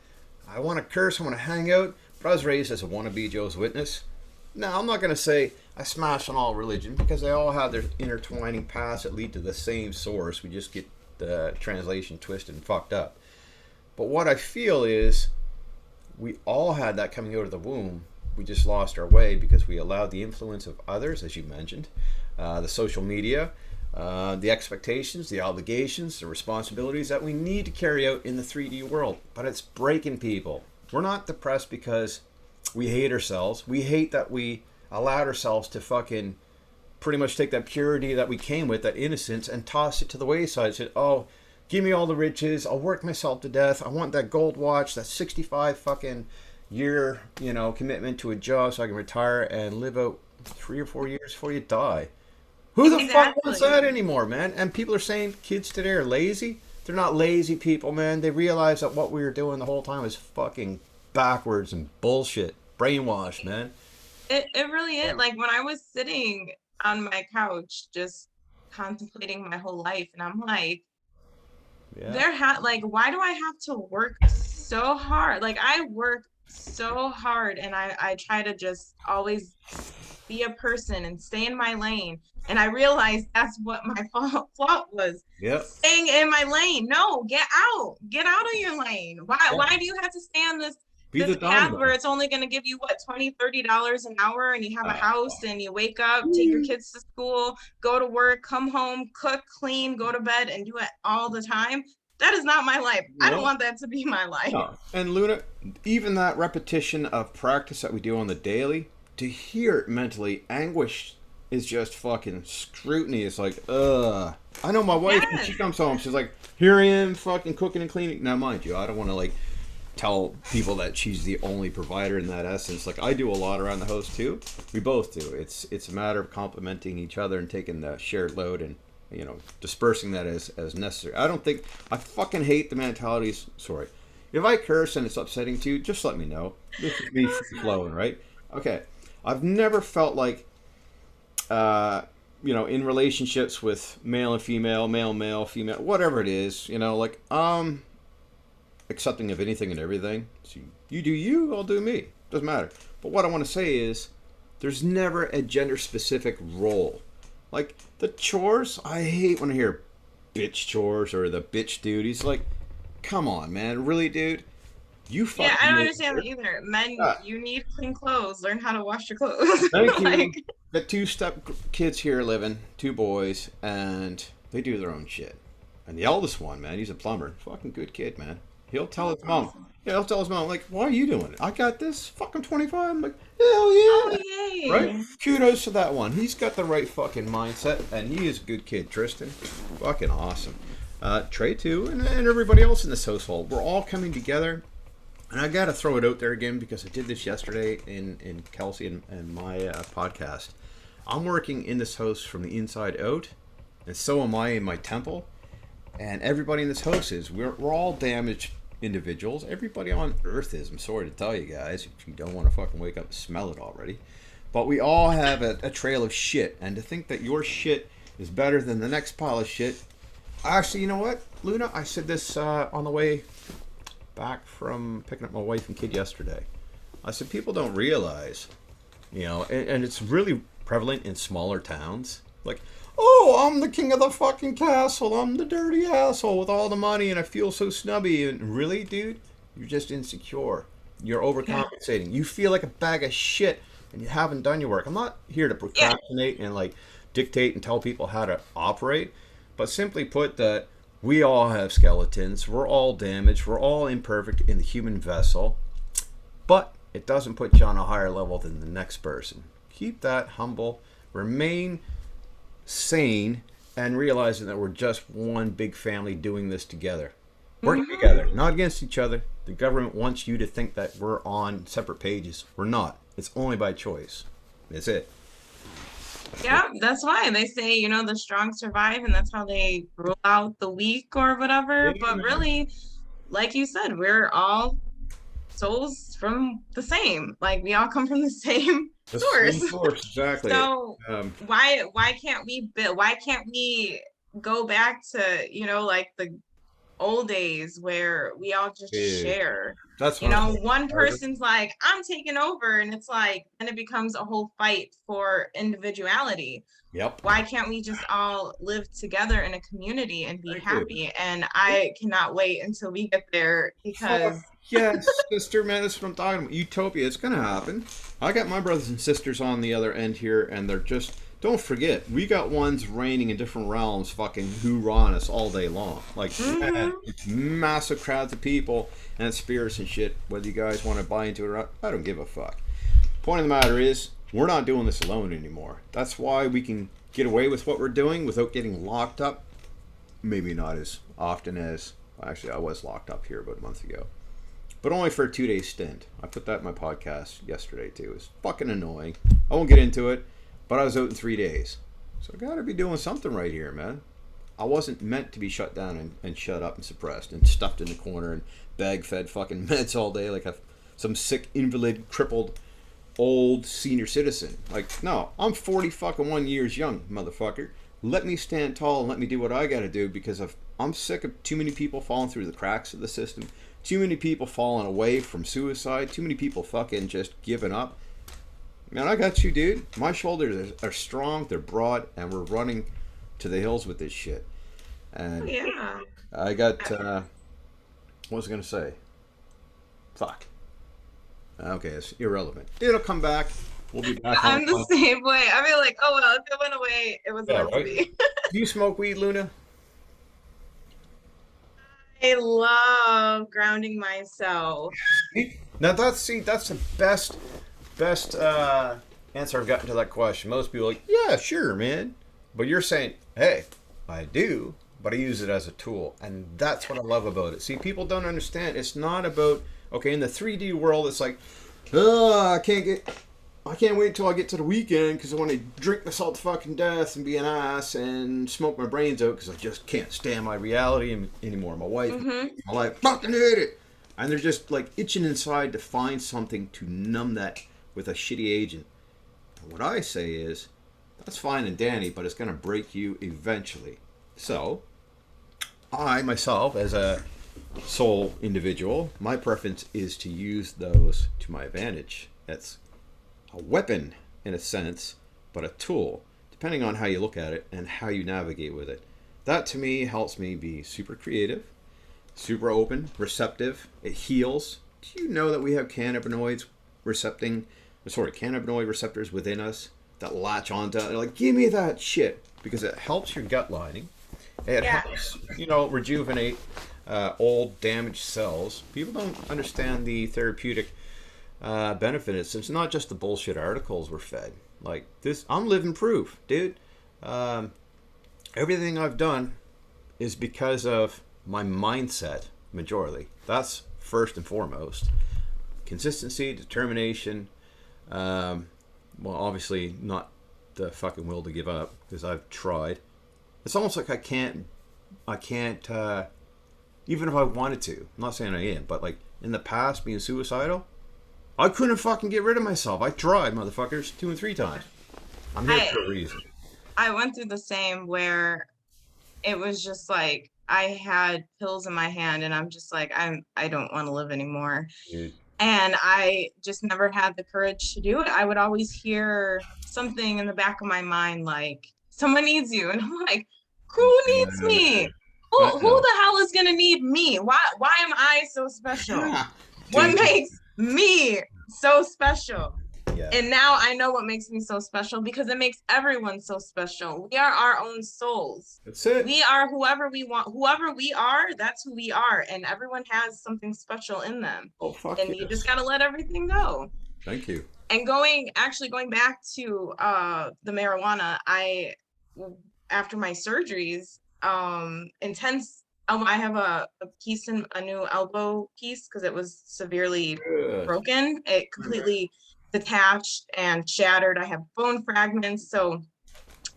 Speaker 1: I want to curse, I want to hang out. But I was raised as a wannabe Jehovah's Witness. Now, I'm not going to say I smash on all religion, because they all have their intertwining paths that lead to the same source. We just get the translation twisted and fucked up. But what I feel is we all had that coming out of the womb. We just lost our way because we allowed the influence of others, as you mentioned, the social media, the expectations, the obligations, the responsibilities that we need to carry out in the 3D world. But it's breaking people. We're not depressed because we hate ourselves. We hate that we allowed ourselves to fucking pretty much take that purity that we came with, that innocence, and toss it to the wayside. Said, oh, give me all the riches. I'll work myself to death. I want that gold watch, that 65 fucking year, commitment to a job so I can retire and live out 3 or 4 years before you die. Who the fuck wants that
Speaker 2: Exactly.
Speaker 1: anymore, man? And people are saying kids today are lazy. They're not lazy people, man. They realize that what we were doing the whole time is fucking backwards and bullshit. Brainwash, man.
Speaker 2: It really is. Like when I was sitting on my couch just contemplating my whole life, and I'm like,
Speaker 1: Yeah.
Speaker 2: like, why do I have to work so hard? Like I work so hard, and I try to just always be a person and stay in my lane. And I realized that's what my fault was.
Speaker 1: Yep.
Speaker 2: Staying in my lane. No, get out of your lane.
Speaker 1: Yeah.
Speaker 2: Why do you have to stay on
Speaker 1: Be
Speaker 2: this
Speaker 1: the
Speaker 2: path where
Speaker 1: dynamo.
Speaker 2: it's only going to give you what, 20, $30 an hour, and you have a
Speaker 1: Ah,
Speaker 2: house
Speaker 1: fuck.
Speaker 2: and you wake up, take your kids to school, go to work, come home, cook, clean, go to bed, and do it all the time? That is not my life. I don't
Speaker 1: No.
Speaker 2: want that to be my life.
Speaker 1: No. And Luna, even that repetition of practice that we do on the daily, to hear it mentally, anguish is just fucking scrutiny. It's like, ugh. I know my wife, when she
Speaker 2: Yes.
Speaker 1: comes home, she's like, here I am, fucking cooking and cleaning. Now, mind you, I don't want to like tell people that she's the only provider in that essence. Like I do a lot around the house too. We both do. It's a matter of complementing each other and taking the shared load and dispersing that as necessary. I fucking hate the mentalities. Sorry, if I curse and it's upsetting to you, just let me know. This is me
Speaker 2: No, it's
Speaker 1: free
Speaker 2: not.
Speaker 1: flowing, right? Okay. I've never felt like uh in relationships with male and female, male, female, whatever it is, like accepting of anything and everything. So you do you, I'll do me. Doesn't matter. But what I want to say is, there's never a gender specific role. Like the chores, I hate when I hear bitch chores or the bitch dude. He's like, come on, man, really, dude? You
Speaker 2: Yeah, I
Speaker 1: fucking
Speaker 2: don't
Speaker 1: made
Speaker 2: understand that
Speaker 1: it.
Speaker 2: either. Men,
Speaker 1: Yeah.
Speaker 2: you need clean clothes. Learn how to wash your clothes.
Speaker 1: Thank
Speaker 2: Like,
Speaker 1: you. The two-step kids here living, two boys, and they do their own shit. And the eldest one, man, he's a plumber. Fucking good kid, man. He'll
Speaker 2: oh,
Speaker 1: tell his
Speaker 2: that's
Speaker 1: mom.
Speaker 2: awesome.
Speaker 1: Yeah, he'll tell his mom, like, why are you doing it? I got this. Fucking 25. I'm like, hell
Speaker 2: Oh,
Speaker 1: yeah. Right?
Speaker 2: yay.
Speaker 1: Kudos to that one. He's got the right fucking mindset, and he is a good kid. Tristan, fucking awesome. Trey, too, and everybody else in this household. We're all coming together. And I got to throw it out there again because I did this yesterday in Kelsey and my podcast. I'm working in this house from the inside out, and so am I in my temple. And everybody in this house is. We're all damaged individuals. Everybody on Earth is. I'm sorry to tell you guys, if you don't want to fucking wake up and smell it already. But we all have a trail of shit. And to think that your shit is better than the next pile of shit. Actually, you know what, Luna? I said this on the way back from picking up my wife and kid yesterday. I said people don't realize, you know, and it's really prevalent in smaller towns. Like, oh, I'm the king of the fucking castle. I'm the dirty asshole with all the money and I feel so snubby. And really, dude, you're just insecure. You're overcompensating. You feel like a bag of shit and you haven't done your work. I'm not here to procrastinate and like dictate and tell people how to operate, but simply put that we all have skeletons. We're all damaged. We're all imperfect in the human vessel. But it doesn't put you on a higher level than the next person. Keep that humble. Remain sane and realizing that we're just one big family doing this together. Working together, not against each other. The government wants you to think that we're on separate pages. We're not. It's only by choice. That's it.
Speaker 2: Yeah, that's why they say, you know, the strong survive, and that's how they rule out the weak or whatever.
Speaker 1: Yeah,
Speaker 2: But
Speaker 1: man.
Speaker 2: really, like you said, we're all souls from the same. Like we all come from the same
Speaker 1: The
Speaker 2: source.
Speaker 1: same source, exactly.
Speaker 2: So
Speaker 1: Um,
Speaker 2: why can't we build? Why can't we go back to, you know, like the old days where we all just
Speaker 1: yeah,
Speaker 2: share?
Speaker 1: that's
Speaker 2: You
Speaker 1: what I'm
Speaker 2: know,
Speaker 1: saying.
Speaker 2: one
Speaker 1: Harder.
Speaker 2: person's like, I'm taking over, and it's like, then it becomes a whole fight for individuality.
Speaker 1: Yep.
Speaker 2: Why can't we just all live together in a community and be
Speaker 1: Thank you.
Speaker 2: happy? And I cannot wait until we get there
Speaker 1: Fuck
Speaker 2: because
Speaker 1: yes, sister, man. That's what I'm talking about. Utopia. It's gonna happen. I got my brothers and sisters on the other end here, and they're just. Don't forget, we got ones reigning in different realms, fucking hoorah on us all day long. Like, man,
Speaker 2: mhm.
Speaker 1: it's massive crowds of people and spirits and shit. Whether you guys want to buy into it or not, I don't give a fuck. Point of the matter is, we're not doing this alone anymore. That's why we can get away with what we're doing without getting locked up. Maybe not as often as. Actually, I was locked up here about a month ago. But only for a 2-day stint. I put that in my podcast yesterday too. It was fucking annoying. I won't get into it, but I was out in 3 days. So I gotta be doing something right here, man. I wasn't meant to be shut down and shut up and suppressed and stuffed in the corner and bag fed fucking meds all day like some sick invalid, crippled, old senior citizen. Like, no, I'm 40 fucking 1 years young, motherfucker. Let me stand tall and let me do what I gotta do because I'm sick of too many people falling through the cracks of the system. Too many people falling away from suicide. Too many people fucking just giving up. Man, I got you, dude. My shoulders are strong, they're broad, and we're running to the hills with this shit.
Speaker 2: Oh,
Speaker 1: And
Speaker 2: yeah.
Speaker 1: I got, what was I going to say? Fuck. Okay, it's irrelevant. It'll come back. We'll be back on.
Speaker 2: I'm the same way. I mean, like, oh well, if it went away, it was
Speaker 1: Yeah,
Speaker 2: meant to
Speaker 1: right?
Speaker 2: be.
Speaker 1: Do you smoke weed, Luna?
Speaker 2: I love grounding myself.
Speaker 1: Now that's the best answer I've gotten to that question. Most people are like, yeah, sure, man. But you're saying, hey, I do, but I use it as a tool. And that's what I love about it. See, people don't understand. It's not about, okay, in the 3D world, it's like, oh, I can't wait until I get to the weekend because I want to drink myself to fucking death and be an ass and smoke my brains out because I just can't stand my reality anymore. My wife,
Speaker 2: Hmm.
Speaker 1: my life, fucking hate it. And they're just like itching inside to find something to numb that with a shitty agent. And what I say is, that's fine and dandy, but it's going to break you eventually. So, I myself, as a sole individual, my preference is to use those to my advantage. That's a weapon in a sense, but a tool, depending on how you look at it and how you navigate with it. That to me helps me be super creative, super open, receptive. It heals. Do you know that we have cannabinoid receptors within us that latch onto? Like, give me that shit because it helps your gut lining. It
Speaker 2: Yeah.
Speaker 1: helps, rejuvenate old damaged cells. People don't understand the therapeutic benefits. It's not just the bullshit articles we're fed. Like this, I'm living proof, dude. Um, Everything I've done is because of my mindset, majorly. That's first and foremost. Consistency, determination. Well, obviously not the fucking will to give up because I've tried. It's almost like I can't, even if I wanted to. I'm not saying I am, but like in the past, being suicidal, I couldn't fucking get rid of myself. I tried, motherfuckers, 2 and 3 times. I'm here for a reason.
Speaker 2: I went through the same where it was just like I had pills in my hand and I'm just like I don't want to live anymore.
Speaker 1: Dude.
Speaker 2: And I just never had the courage to do it. I would always hear something in the back of my mind like someone needs you and I'm like who needs me?
Speaker 1: I
Speaker 2: Who
Speaker 1: know.
Speaker 2: the hell is going to need me? Why am I so special? What
Speaker 1: Dude.
Speaker 2: makes me so special?
Speaker 1: Yeah.
Speaker 2: And now I know what makes me so special because it makes everyone so special. We are our own souls.
Speaker 1: That's it.
Speaker 2: We are whoever we want. Whoever we are, that's who we are. And everyone has something special in them.
Speaker 1: Oh, fuck
Speaker 2: And
Speaker 1: yes.
Speaker 2: you just got to let everything go.
Speaker 1: Thank you.
Speaker 2: And going back to the marijuana, after my surgeries, intense. I have a piece in a new elbow piece because it was severely broken. It completely detached and shattered. I have bone fragments, so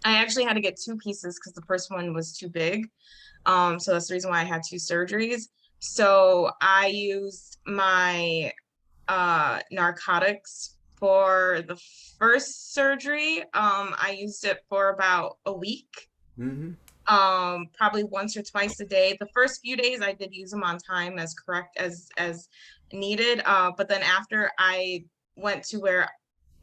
Speaker 2: I actually had to get 2 pieces because the first one was too big. So that's the reason why I had 2 surgeries. So I used my narcotics for the first surgery. I used it for about a week.
Speaker 1: Mm-hmm.
Speaker 2: Probably once or twice a day. The first few days I did use them on time as correct as needed. But then after I went to where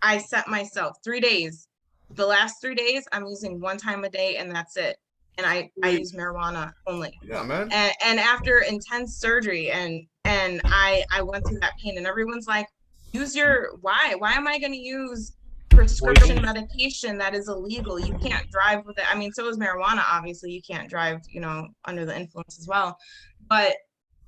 Speaker 2: I set myself 3 days. The last 3 days I'm using 1 time a day and that's it. And I use marijuana only.
Speaker 1: Yeah, man.
Speaker 2: And after intense surgery and I went through that pain and everyone's like, use your why am I going to use prescription medication that is illegal? You can't drive with it. I mean, so is marijuana, obviously. You can't drive, under the influence as well. But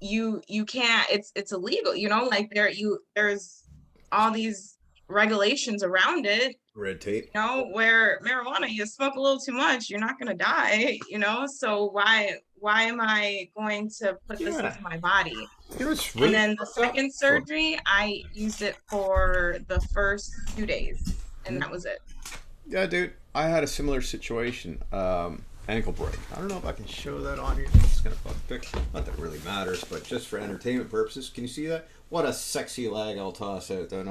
Speaker 2: you can't, it's illegal, like there's all these regulations around it.
Speaker 1: Red tape.
Speaker 2: Where marijuana, you smoke a little too much, you're not going to die, so why am I going to put this into my body?
Speaker 1: Really,
Speaker 2: and then the second surgery, I used it for the first 2 days, and that was it.
Speaker 1: Yeah, dude, I had a similar situation. Ankle break. I don't know if I can show that on here. I'm just gonna fuck fix. Not that it really matters, but just for entertainment purposes, can you see that? What a sexy leg I'll toss out there.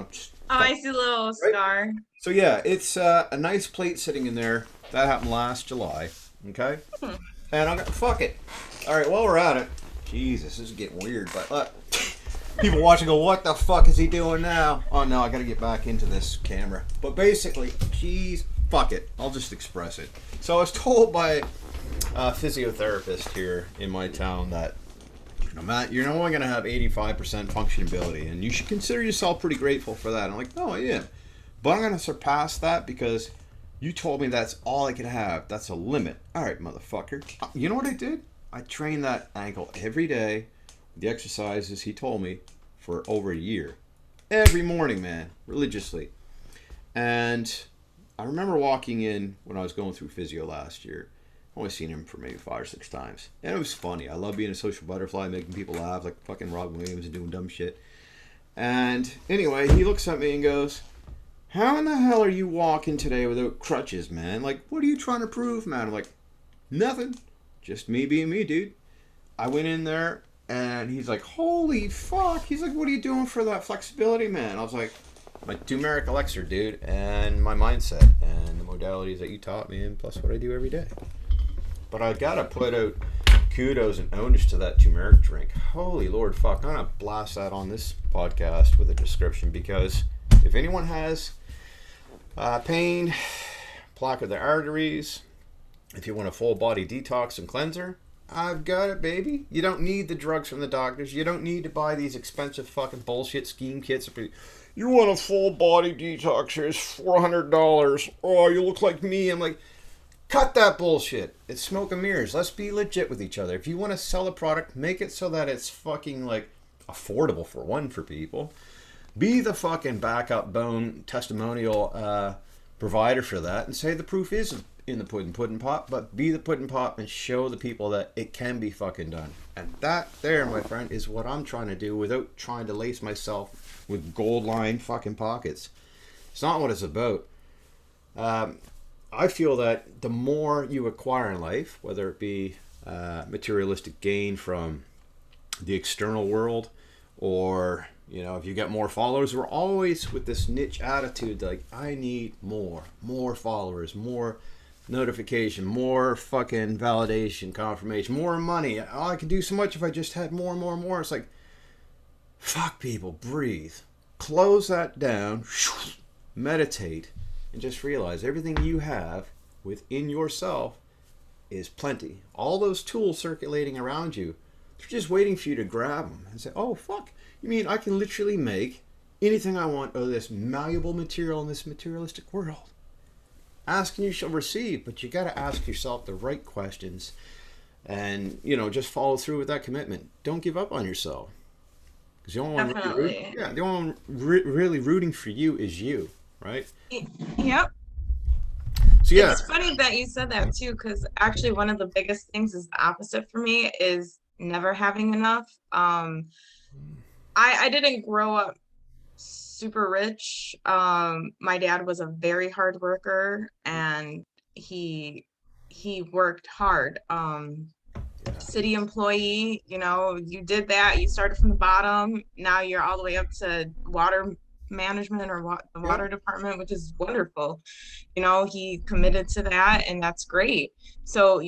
Speaker 2: I see a little scar.
Speaker 1: So yeah, it's a nice plate sitting in there. That happened last July. Okay. And I'm gonna fuck it. All right, while we're at it, Jesus, this is getting weird. But look, people watching go, what the fuck is he doing now? Oh no, I gotta get back into this camera. But basically, geez, fuck it. I'll just express it. So I was told by a physiotherapist here in my town that, Matt, you're only going to have 85% functionability, and you should consider yourself pretty grateful for that. I'm like, no, I am. But I'm going to surpass that because you told me that's all I could have. That's a limit. All right, motherfucker. You know what I did? I trained that ankle every day, the exercises he told me, for over a year. Every morning, man, religiously. And I remember walking in when I was going through physio last year. I've only seen him for maybe 5 or 6 times. And it was funny. I love being a social butterfly, making people laugh like fucking Rob Williams and doing dumb shit. And anyway, he looks at me and goes, how in the hell are you walking today without crutches, man? Like, what are you trying to prove, man? I'm like, nothing. Just me being me, dude. I went in there and he's like, holy fuck. He's like, what are you doing for that flexibility, man? I was like, my turmeric elixir, dude, and my mindset and the modalities that you taught me, and plus what I do every day. But I gotta put out kudos and onus to that turmeric drink. Holy Lord, fuck. I'm gonna blast that on this podcast with a description because if anyone has pain, plaque of the arteries, if you want a full body detox and cleanser, I've got it, baby. You don't need the drugs from the doctors. You don't need to buy these expensive fucking bullshit scheme kits. You want a full body detox? Here's $400. Oh, you look like me. I'm like, cut that bullshit. It's smoke and mirrors. Let's be legit with each other. If you want to sell a product, make it so that it's fucking like affordable for people. Be the fucking backup bone testimonial provider for that and say the proof is in the pudding pot, but be the pudding pot and show the people that it can be fucking done. And that there, my friend, is what I'm trying to do without trying to lace myself with gold lined fucking pockets. It's not what it's about. I feel that the more you acquire in life, whether it be materialistic gain from the external world, or if you get more followers, we're always with this niche attitude like, I need more followers, more notification, more fucking validation, confirmation, more money. Oh, I can do so much if I just had more and more and more. It's like, fuck people, breathe, close that down, meditate, and just realize everything you have within yourself is plenty. All those tools circulating around you, they're just waiting for you to grab them and say, oh, fuck. You mean I can literally make anything I want out of this malleable material in this materialistic world? Ask and you shall receive, but you got to ask yourself the right questions and, just follow through with that commitment. Don't give up on yourself. Because the only one
Speaker 2: Definitely.
Speaker 1: the only one really rooting for you is you, right?
Speaker 2: Yep.
Speaker 1: So yeah.
Speaker 2: It's funny that you said that too, because actually one of the biggest things is the opposite for me is never having enough. I didn't grow up super rich. My dad was a very hard worker and he worked hard. City employee, you did that, you started from the bottom, now you're all the way up to water management or the water department, which is wonderful. He committed to that and that's great. So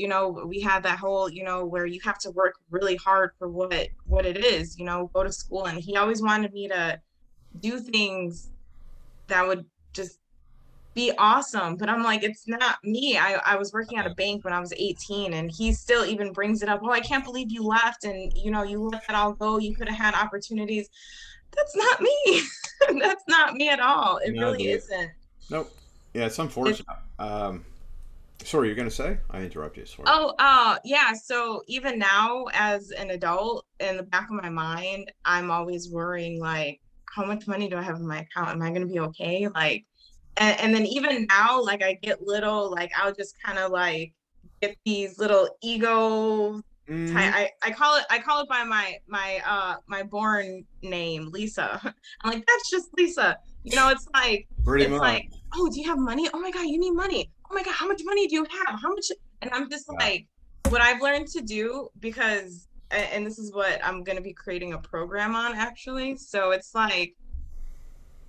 Speaker 2: we had that whole where you have to work really hard for what it is, go to school, and he always wanted me to do things that would just be awesome. But I'm like, it's not me. I was working at a bank when I was 18 and he still even brings it up. Oh, I can't believe you left and you let that all go. You could have had opportunities. That's not me. That's not me at all. It
Speaker 1: No,
Speaker 2: really
Speaker 1: dude.
Speaker 2: isn't.
Speaker 1: Nope. Yeah, it's unfortunate. Sorry, you're gonna say? I interrupted you. Sorry.
Speaker 2: Oh, yeah. So even now, as an adult, in the back of my mind, I'm always worrying, like, how much money do I have in my account? Am I going to be okay? Like, and then even now, like, I get little, like, I'll just kind of like get these little ego
Speaker 1: Mm-hmm.
Speaker 2: I call it by my born name, Lisa. I'm like, that's just Lisa. It's like
Speaker 1: Pretty
Speaker 2: it's
Speaker 1: much.
Speaker 2: like, oh, do you have money? Oh my God, you need money. Oh my God, how much money do you have? How much? And I'm just
Speaker 1: Yeah.
Speaker 2: like, what I've learned to do, because, and this is what I'm going to be creating a program on actually. So it's like,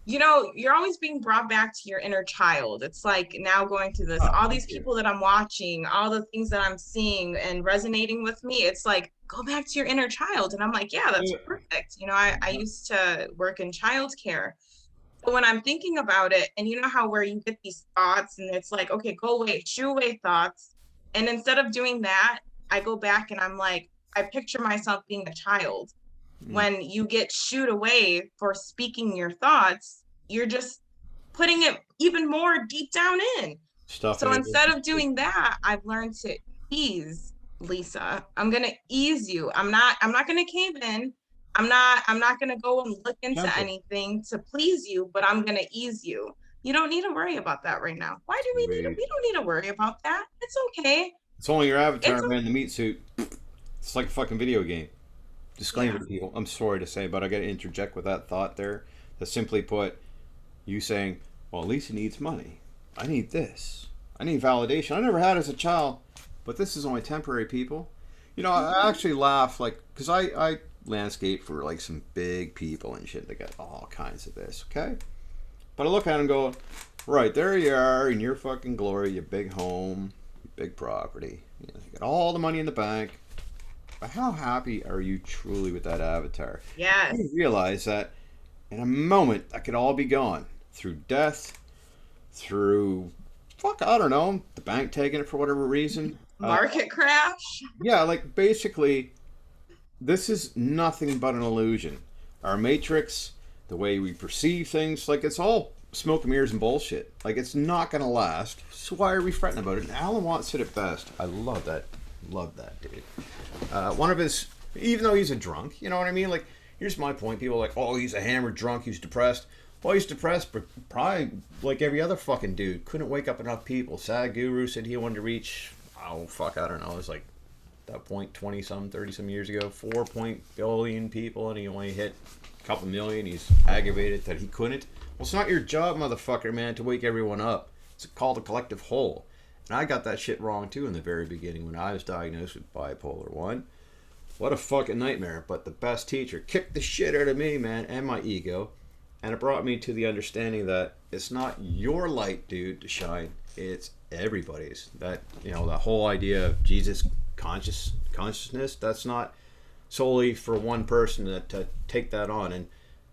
Speaker 2: you're always being brought back to your inner child. It's like now going through this,
Speaker 1: Oh,
Speaker 2: all
Speaker 1: thank
Speaker 2: these
Speaker 1: you.
Speaker 2: people that I'm watching, all the things that I'm seeing and resonating with me. It's like, go back to your inner child. And I'm like, yeah, that's
Speaker 1: Yeah.
Speaker 2: perfect. I used to work in childcare. So when I'm thinking about it, and you know how where you get these thoughts and it's like, okay, go away, shoo away thoughts. And instead of doing that, I go back and I'm like, I picture myself being a child.
Speaker 1: Mm.
Speaker 2: When you get shooed away for speaking your thoughts, you're just putting it even more deep down in.
Speaker 1: Stuffing
Speaker 2: So
Speaker 1: it
Speaker 2: instead of
Speaker 1: with.
Speaker 2: doing that, I've learned to ease, Lisa. I'm gonna ease you. I'm not gonna cave in. I'm not gonna go and look into
Speaker 1: Gentle.
Speaker 2: anything to please you, but I'm gonna ease you. You don't need to worry about that right now. Why do we need to
Speaker 1: Sweet.
Speaker 2: we don't need to worry about that. It's okay.
Speaker 1: It's only your
Speaker 2: It's
Speaker 1: avatar, man, in the meat suit. It's like a fucking video game. Disclaimer
Speaker 2: yeah.
Speaker 1: to people. I'm sorry to say, but I got to interject with that thought there. That simply put, you saying, well, Lisa needs money. I need this. I need validation. I never had it as a child, but this is only temporary, people. I
Speaker 2: Mhm.
Speaker 1: actually laugh, like, because I landscape for, like, some big people and shit. They got all kinds of this, okay? But I look at them and go, right, there you are in your fucking glory, your big home, your big property. You got all the money in the bank. But how happy are you truly with that avatar? You
Speaker 2: Yes.
Speaker 1: realize that in a moment that could all be gone through death, through fuck, I don't know, the bank taking it for whatever reason.
Speaker 2: Market crash.
Speaker 1: Yeah, like basically, this is nothing but an illusion. Our matrix, the way we perceive things, like it's all smoke and mirrors and bullshit. Like it's not gonna last. So why are we fretting about it? And Alan Watts said it best. I love that. Love that, dude. One of his, even though he's a drunk, you know what I mean? Like, here's my point. People are like, oh, he's a hammered drunk, he's depressed. Well, he's depressed, but probably like every other fucking dude. Couldn't wake up enough people. Sad Guru said he wanted to reach, oh, fuck, I don't know. It was like that point 20 some, 30 some years ago, 4 billion people, and he only hit a couple million. He's aggravated that he couldn't. Well, it's not your job, motherfucker, man, to wake everyone up. It's called a collective whole. And I got that shit wrong too in the very beginning when I was diagnosed with bipolar 1. What a fucking nightmare. But the best teacher kicked the shit out of me, man, and my ego. And it brought me to the understanding that it's not your light, dude, to shine. It's everybody's. That, you know, the whole idea of Jesus consciousness, that's not solely for one person to take that on. And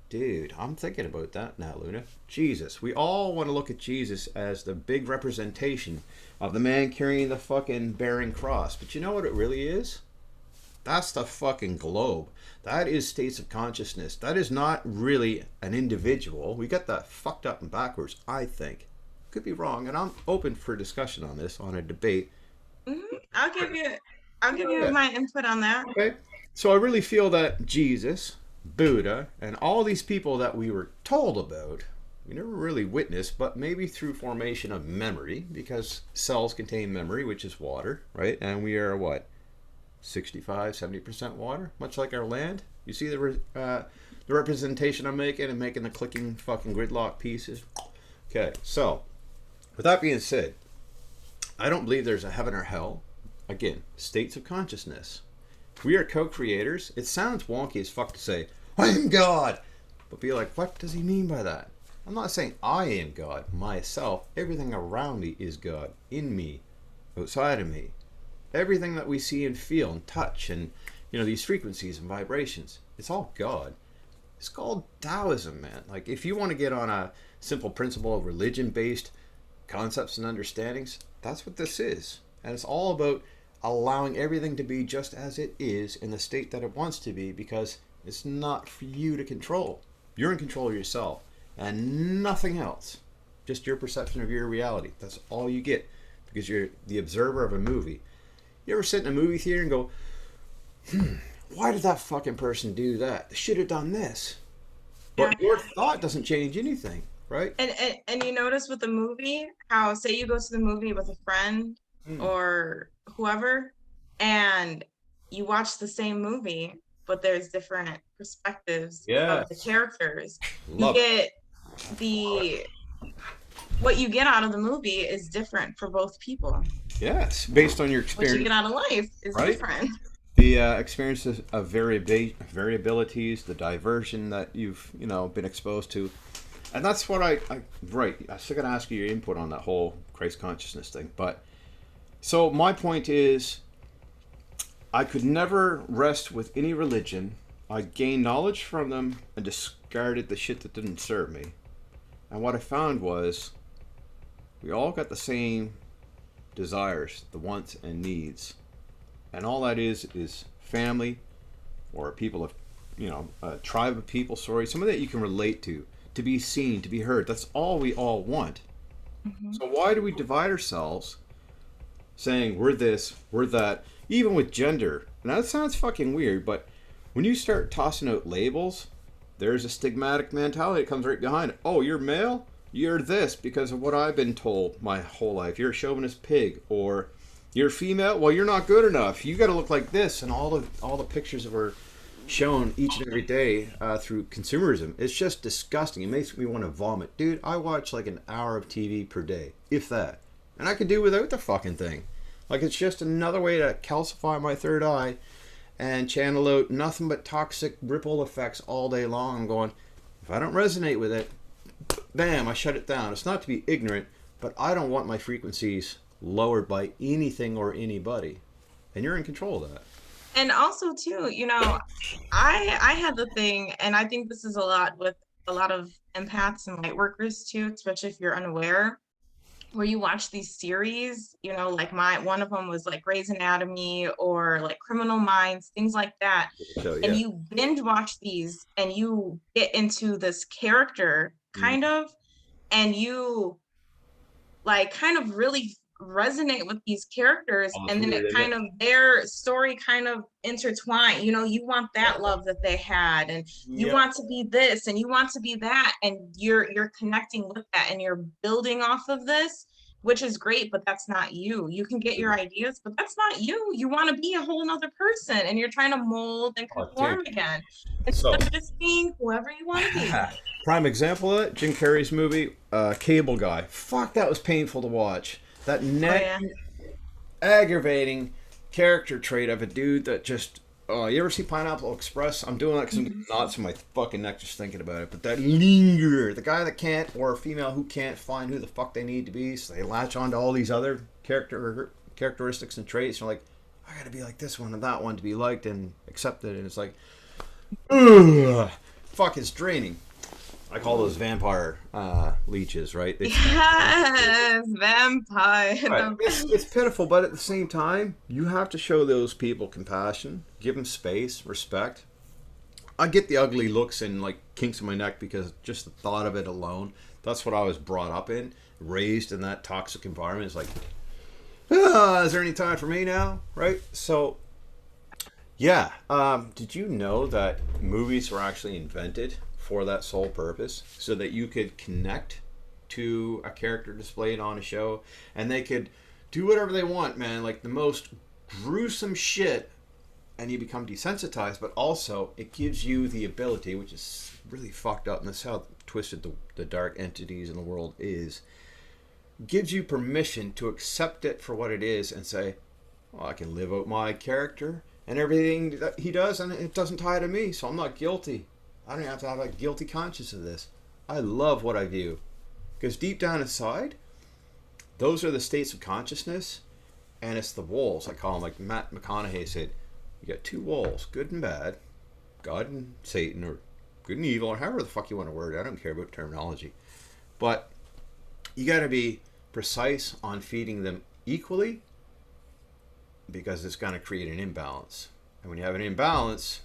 Speaker 1: dude, I'm thinking about that now, Luna. Jesus. We all want to look at Jesus as the big representation of the man carrying the fucking bearing cross. But you know what it really is? That's the fucking globe. That is states of consciousness. That is not really an individual. We got that fucked up and backwards, I think. Could be wrong, and I'm open for discussion on this, on a debate.
Speaker 2: I'll give you
Speaker 1: Yeah.
Speaker 2: my input on that.
Speaker 1: Okay. So I really feel that Jesus, Buddha, and all these people that we were told about, we never really witnessed, but maybe through formation of memory, because cells contain memory, which is water, right? And we are what? 65, 70% water, much like our land. You see the representation I'm making and making the clicking fucking gridlock pieces? Okay, so with that being said, I don't believe there's a heaven or hell. Again, states of consciousness. We are co-creators. It sounds wonky as fuck to say, I am God. But be like, what does he mean by that? I'm not saying I am God, myself. Everything around me is God. In me, outside of me. Everything that we see and feel and touch and, you know, these frequencies and vibrations, it's all God. It's called Taoism, man. Like, if you want to get on a simple principle of religion-based concepts and understandings, that's what this is. And it's all about allowing everything to be just as it is in the state that it wants to be, because it's not for you to control. You're in control of yourself and nothing else. Just your perception of your reality. That's all you get, because you're the observer of a movie. You ever sit in a movie theater and go, why did that fucking person do that? They should have done this. But
Speaker 2: Yeah.
Speaker 1: your thought doesn't change anything, right?
Speaker 2: And you notice with the movie how, say you go to the movie with a friend
Speaker 1: Mm.
Speaker 2: or whoever, and you watch the same movie, but there's different perspectives of the
Speaker 1: Yes.
Speaker 2: characters. You
Speaker 1: Love it.
Speaker 2: get the what you get out of the movie is different for both people.
Speaker 1: Yes. Based on your
Speaker 2: What you get
Speaker 1: experience,
Speaker 2: out of life is
Speaker 1: right?
Speaker 2: different.
Speaker 1: The experiences of variabilities, the diversion that you've, you know, been exposed to. And that's what right. I still got to ask you your input on that whole Christ consciousness thing. But so my point is, I could never rest with any religion. I gained knowledge from them and discarded the shit that didn't serve me. And what I found was, we all got the same desires, the wants and needs. And all that is family, or people of, you know, a tribe of people, sorry, somebody that you can relate to be seen, to be heard. That's all we all want.
Speaker 2: Mhm.
Speaker 1: So why do we divide ourselves saying we're this, we're that, even with gender? Now that sounds fucking weird, but when you start tossing out labels, there's a stigmatic mentality that comes right behind it. Oh, you're male? You're this because of what I've been told my whole life. You're a chauvinist pig. Or you're female? Well, you're not good enough. You got to look like this. And all the pictures that were shown each and every day through consumerism. It's just disgusting. It makes me want to vomit. Dude, I watch like an hour of TV per day, if that. And I could do without the fucking thing. Like, it's just another way to calcify my third eye and channel out nothing but toxic ripple effects all day long. I'm going, if I don't resonate with it, bam, I shut it down. It's not to be ignorant, but I don't want my frequencies lowered by anything or anybody. And you're in control of that.
Speaker 2: And also too, you know, I had the thing, and I think this is a lot with a lot of empaths and light workers too, especially if you're unaware, where you watch these series, you know, like one of them was like Grey's Anatomy or like Criminal Minds, things like that.
Speaker 1: So,
Speaker 2: And
Speaker 1: yeah.
Speaker 2: you binge watch these and you get into this character
Speaker 1: Mm.
Speaker 2: kind of, and you like kind of really resonate with these characters,
Speaker 1: Oh, it's
Speaker 2: and then it
Speaker 1: weird, isn't
Speaker 2: kind
Speaker 1: it?
Speaker 2: of their story kind of intertwine. You know, you want that love that they had, and you
Speaker 1: Yeah.
Speaker 2: want to be this and you want to be that, and you're connecting with that and you're building off of this, which is great, but that's not you. You can get your ideas, but that's not you. You want to be a whole nother person and you're trying to mold and
Speaker 1: Oh, dude.
Speaker 2: conform again
Speaker 1: So,
Speaker 2: instead of just being whoever you want to be.
Speaker 1: prime example of it, Jim Carrey's movie, Cable Guy. Fuck, that was painful to watch. That
Speaker 2: Oh yeah.
Speaker 1: aggravating character trait of a dude that just. Oh, you ever see Pineapple Express? I'm doing that because I'm getting knots in my fucking neck just thinking about it. But that linger, the guy that can't, or a female who can't find who the fuck they need to be, so they latch on to all these other characteristics and traits. And they're like, I gotta be like this one and that one to be liked and accepted. And it's like, ugh, fuck, it's draining. I call those vampire leeches, right?
Speaker 2: Yes, vampire.
Speaker 1: Right. It's pitiful, but at the same time, you have to show those people compassion, give them space, respect. I get the ugly looks and like kinks in my neck because just the thought of it alone, that's what I was brought up in, raised in that toxic environment. It's like, is there any time for me now? Right? So, yeah. Did you know that movies were actually invented for that sole purpose so that you could connect to a character displayed on a show and they could do whatever they want, man, like the most gruesome shit, and you become desensitized, but also it gives you the ability, which is really fucked up, and that's how twisted the dark entities in the world is, gives you permission to accept it for what it is and say, well, I can live out my character and everything that he does, and it doesn't tie to me, so I'm not guilty. I don't have to have a guilty conscience of this. I love what I view. Because deep down inside, those are the states of consciousness, and it's the walls, I call them, like Matt McConaughey said, you got two walls, good and bad, God and Satan, or good and evil, or however the fuck you want to word it. I don't care about terminology. But you got to be precise on feeding them equally, because it's going to create an imbalance. And when you have an imbalance,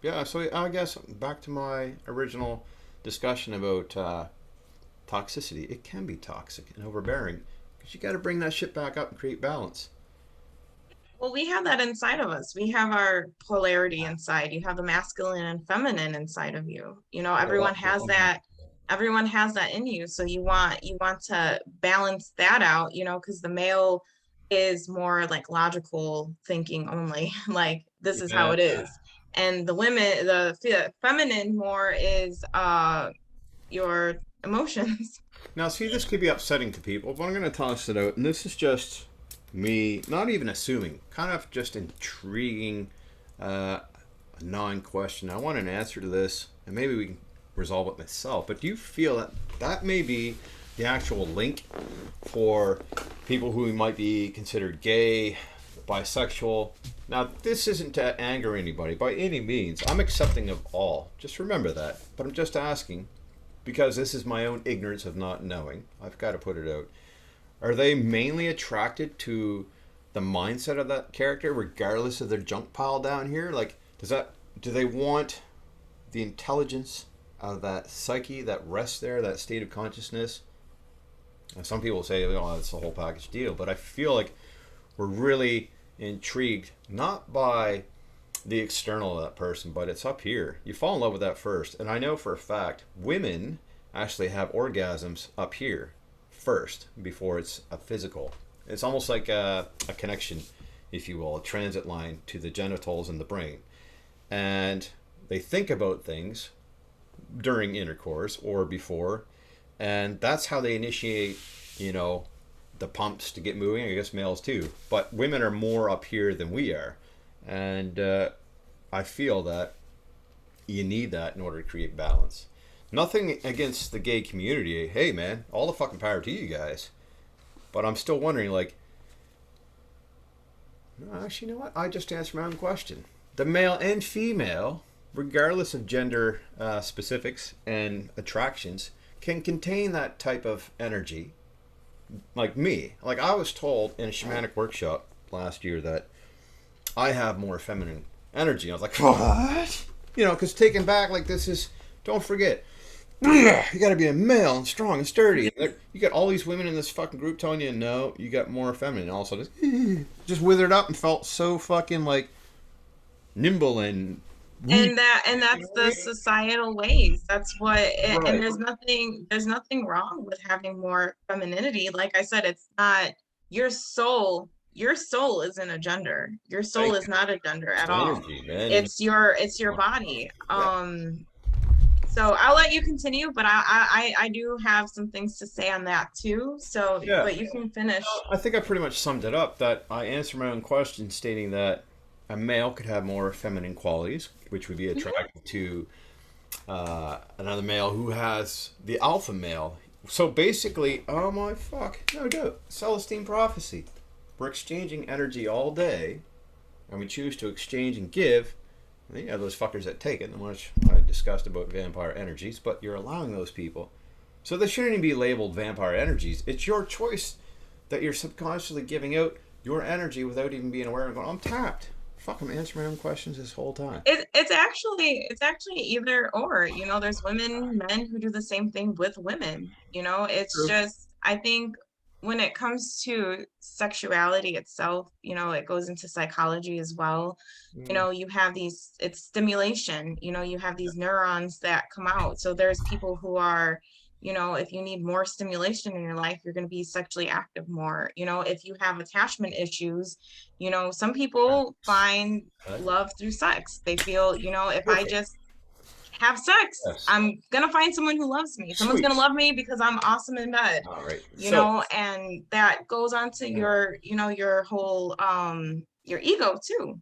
Speaker 1: yeah, so I guess back to my original discussion about toxicity. It can be toxic and overbearing because you got to bring that shit back up and create balance.
Speaker 2: Well, we have that inside of us. We have our polarity inside. You have the masculine and feminine inside of you. You know, everyone has that. Everyone has that in you. So you want to balance that out, you know, because the male is more like logical thinking only, like this is how
Speaker 1: Yeah.
Speaker 2: it is. And the women, the feminine more is your emotions.
Speaker 1: Now, see, this could be upsetting to people, but I'm going to toss it out, and this is just me, not even assuming, kind of just intriguing, a non-question. I want an answer to this, and maybe we can resolve it myself. But do you feel that that may be the actual link for people who might be considered gay, bisexual? Now, this isn't to anger anybody by any means. I'm accepting of all. Just remember that. But I'm just asking, because this is my own ignorance of not knowing. I've got to put it out. Are they mainly attracted to the mindset of that character, regardless of their junk pile down here? Like, do they want the intelligence of that psyche that rests there, that state of consciousness? And some people say, oh, that's the whole package deal. But I feel like we're really intrigued, not by the external of that person, but it's up here. You fall in love with that first. And I know for a fact, women actually have orgasms up here first before it's a physical. It's almost like a connection, if you will, a transit line to the genitals and the brain. And they think about things during intercourse or before, and that's how they initiate, you know, the pumps to get moving. I guess males too, but women are more up here than we are. And I feel that you need that in order to create balance. Nothing against the gay community. Hey, man, all the fucking power to you guys. But I'm still wondering, like, no, actually, you know what? I just answered my own question. The male and female, regardless of gender specifics and attractions, can contain that type of energy. Like me. Like, I was told in a shamanic workshop last year that I have more feminine energy. I was like, what? You know, because taken back, like, this is, don't forget, you got to be a male and strong and sturdy. You got all these women in this fucking group telling you, no, you got more feminine. And all of a sudden, just withered up and felt so fucking, like, nimble and
Speaker 2: And that's the societal ways. That's what, and
Speaker 1: Right.
Speaker 2: there's nothing wrong with having more femininity. Like I said, it's not your soul isn't a gender. Your soul
Speaker 1: Thank
Speaker 2: is
Speaker 1: you.
Speaker 2: not a gender
Speaker 1: It's
Speaker 2: at all.
Speaker 1: energy, man. And
Speaker 2: It's your body.
Speaker 1: yeah.
Speaker 2: So I'll let you continue, but I do have some things to say on that too. So,
Speaker 1: Yeah.
Speaker 2: but you can finish.
Speaker 1: I think I pretty much summed it up. That I answered my own question, stating that a male could have more feminine qualities, which would be
Speaker 2: Mhm.
Speaker 1: attractive to another male who has the alpha male. So basically, oh my fuck, no doubt, Celestine prophecy. We're exchanging energy all day, and we choose to exchange and give. And then you have those fuckers that take it, which I discussed about vampire energies, but you're allowing those people. So they shouldn't even be labeled vampire energies. It's your choice that you're subconsciously giving out your energy without even being aware and going, I'm tapped. Fuck, I'm answering my own questions this whole time.
Speaker 2: It's actually either or. There's men who do the same thing with women. It's
Speaker 1: True.
Speaker 2: just, I think when it comes to sexuality itself, it goes into psychology as well.
Speaker 1: Mm,
Speaker 2: You have it's stimulation. You have these neurons that come out. So there's people who are, if you need more stimulation in your life, you're going to be sexually active more. If you have attachment issues, some people find
Speaker 1: okay.
Speaker 2: love through sex. They feel, if I
Speaker 1: Perfect.
Speaker 2: just have sex,
Speaker 1: Yes.
Speaker 2: I'm gonna find someone who loves me. Someone's
Speaker 1: Sweet.
Speaker 2: gonna love me because I'm awesome in bed,
Speaker 1: All right. So,
Speaker 2: and that goes on to your whole your ego too.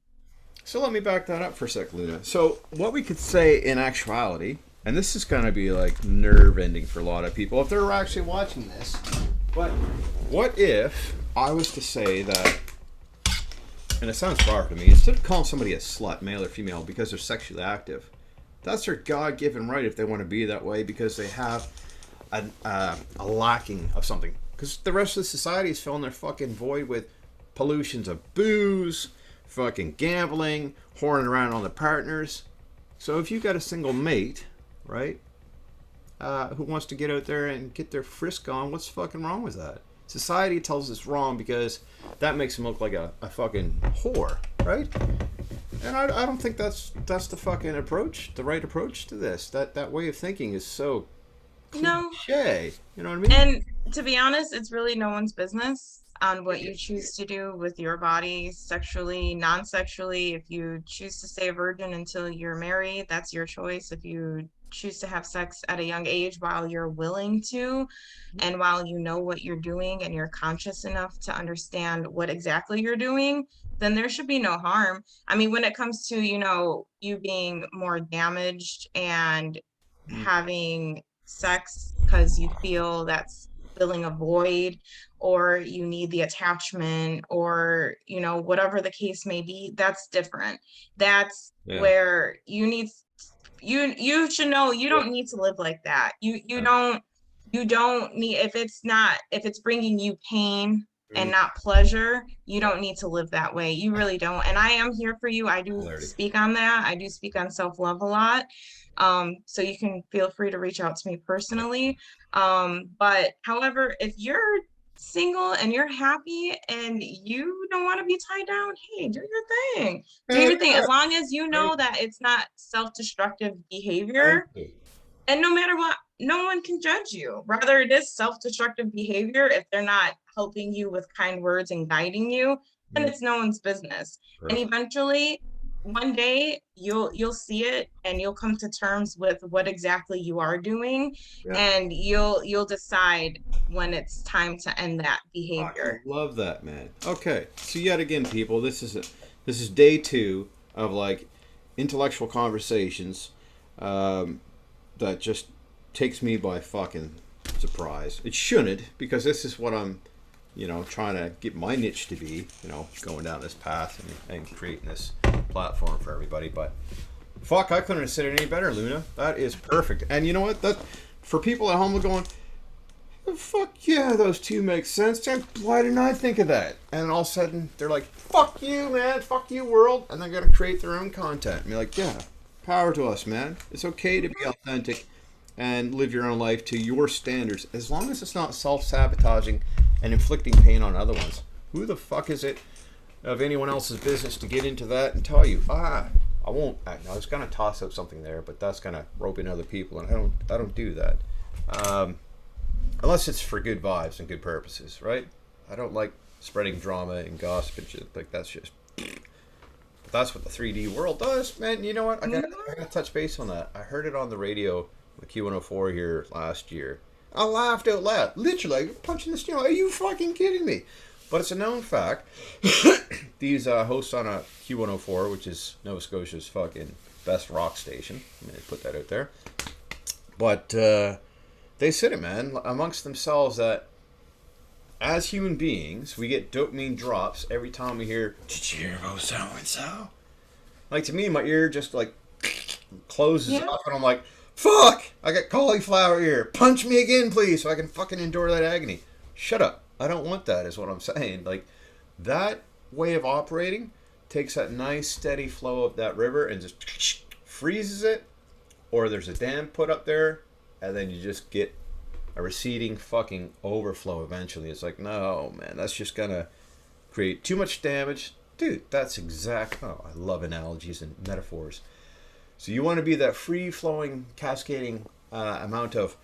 Speaker 1: so let me back that up for a sec, Luna. So, what we could say in actuality, and this is going to be like nerve ending for a lot of people if they're actually watching this, but what if I was to say that, and it sounds far to me, instead of calling somebody a slut, male or female, because they're sexually active, that's their God given right if they want to be that way because they have a lacking of something. Because the rest of the society is filling their fucking void with pollutions of booze, fucking gambling, whoring around on the partners. So if you got a single mate, right, who wants to get out there and get their frisk on, what's fucking wrong with that? Society tells us wrong because that makes them look like a fucking whore, right? And I don't think that's the fucking approach, the right approach to this. That way of thinking is so
Speaker 2: No,
Speaker 1: cliche. You know what I mean?
Speaker 2: and to be honest, it's really no one's business on what you choose to do with your body, sexually, non-sexually. If you choose to stay a virgin until you're married, that's your choice. If you choose to have sex at a young age while you're willing to, and while you know what you're doing and you're conscious enough to understand what exactly you're doing, then there should be no harm. I mean, when it comes to, you being more damaged and
Speaker 1: Mm,
Speaker 2: having sex because you feel that's filling a void, or you need the attachment, or whatever the case may be, that's different. That's
Speaker 1: yeah.
Speaker 2: where you should know you don't need to live like that. You don't need, if it's bringing you pain and
Speaker 1: Mm,
Speaker 2: not pleasure, you don't need to live that way. You really don't. And I am here for you. I do
Speaker 1: polarity.
Speaker 2: speak on that. I do speak on self-love a lot. So you can feel free to reach out to me personally. But however, if you're single and you're happy and you don't want to be tied down, hey, do your thing. Do
Speaker 1: Hell
Speaker 2: your thing.
Speaker 1: yeah.
Speaker 2: As long as you
Speaker 1: Thank,
Speaker 2: know that it's not self-destructive
Speaker 1: thank
Speaker 2: behavior,
Speaker 1: you.
Speaker 2: and no matter what, no one can judge you. Rather, it is self-destructive behavior if they're not helping you with kind words and guiding you, then
Speaker 1: Mm,
Speaker 2: it's no one's business. And
Speaker 1: perfect.
Speaker 2: eventually, one day you'll see it and you'll come to terms with what exactly you are doing,
Speaker 1: Yeah.
Speaker 2: and you'll decide when it's time to end that
Speaker 1: Fucking
Speaker 2: behavior.
Speaker 1: love that, man. Okay, so yet again, people, this is day two of like intellectual conversations that just takes me by fucking surprise. It shouldn't because this is what I'm, trying to get my niche to be, going down this path and creating this platform for everybody. But fuck, I couldn't have said it any better, Luna. That is perfect. And you know what? That for people at home are going, fuck yeah, those two make sense. Why didn't I think of that? And all of a sudden, they're like, fuck you, man. Fuck you, world. And they're going to create their own content. And be like, yeah, power to us, man. It's okay to be authentic and live your own life to your standards as long as it's not self-sabotaging and inflicting pain on other ones. Who the fuck is it of anyone else's business to get into that and tell you, I won't. I was gonna toss out something there, but that's gonna rope in other people, and I don't do that, unless it's for good vibes and good purposes, right? I don't like spreading drama and gossip and shit. Like that's just. But that's what the 3D world does, man. You know what? I gotta touch base on that. I heard it on the radio, the Q104 here last year. I laughed out loud, literally punching the steel. Are you fucking kidding me? But it's a known fact. These hosts on a Q104, which is Nova Scotia's fucking best rock station. I'm gonna put that out there. But they said it, man, amongst themselves that as human beings, we get dopamine drops every time we hear, "Did you hear about so and so?" Like to me, my ear just like closes up, and I'm like, "Fuck! I got cauliflower ear. Punch me again, please, so I can fucking endure that agony." Shut up. I don't want that, is what I'm saying. Like, that way of operating takes that nice, steady flow of that river and just freezes it, or there's a dam put up there, and then you just get a receding fucking overflow eventually. It's like, no, man, that's just gonna create too much damage. Dude, that's exact. Oh, I love analogies and metaphors. So you want to be that free-flowing, cascading amount of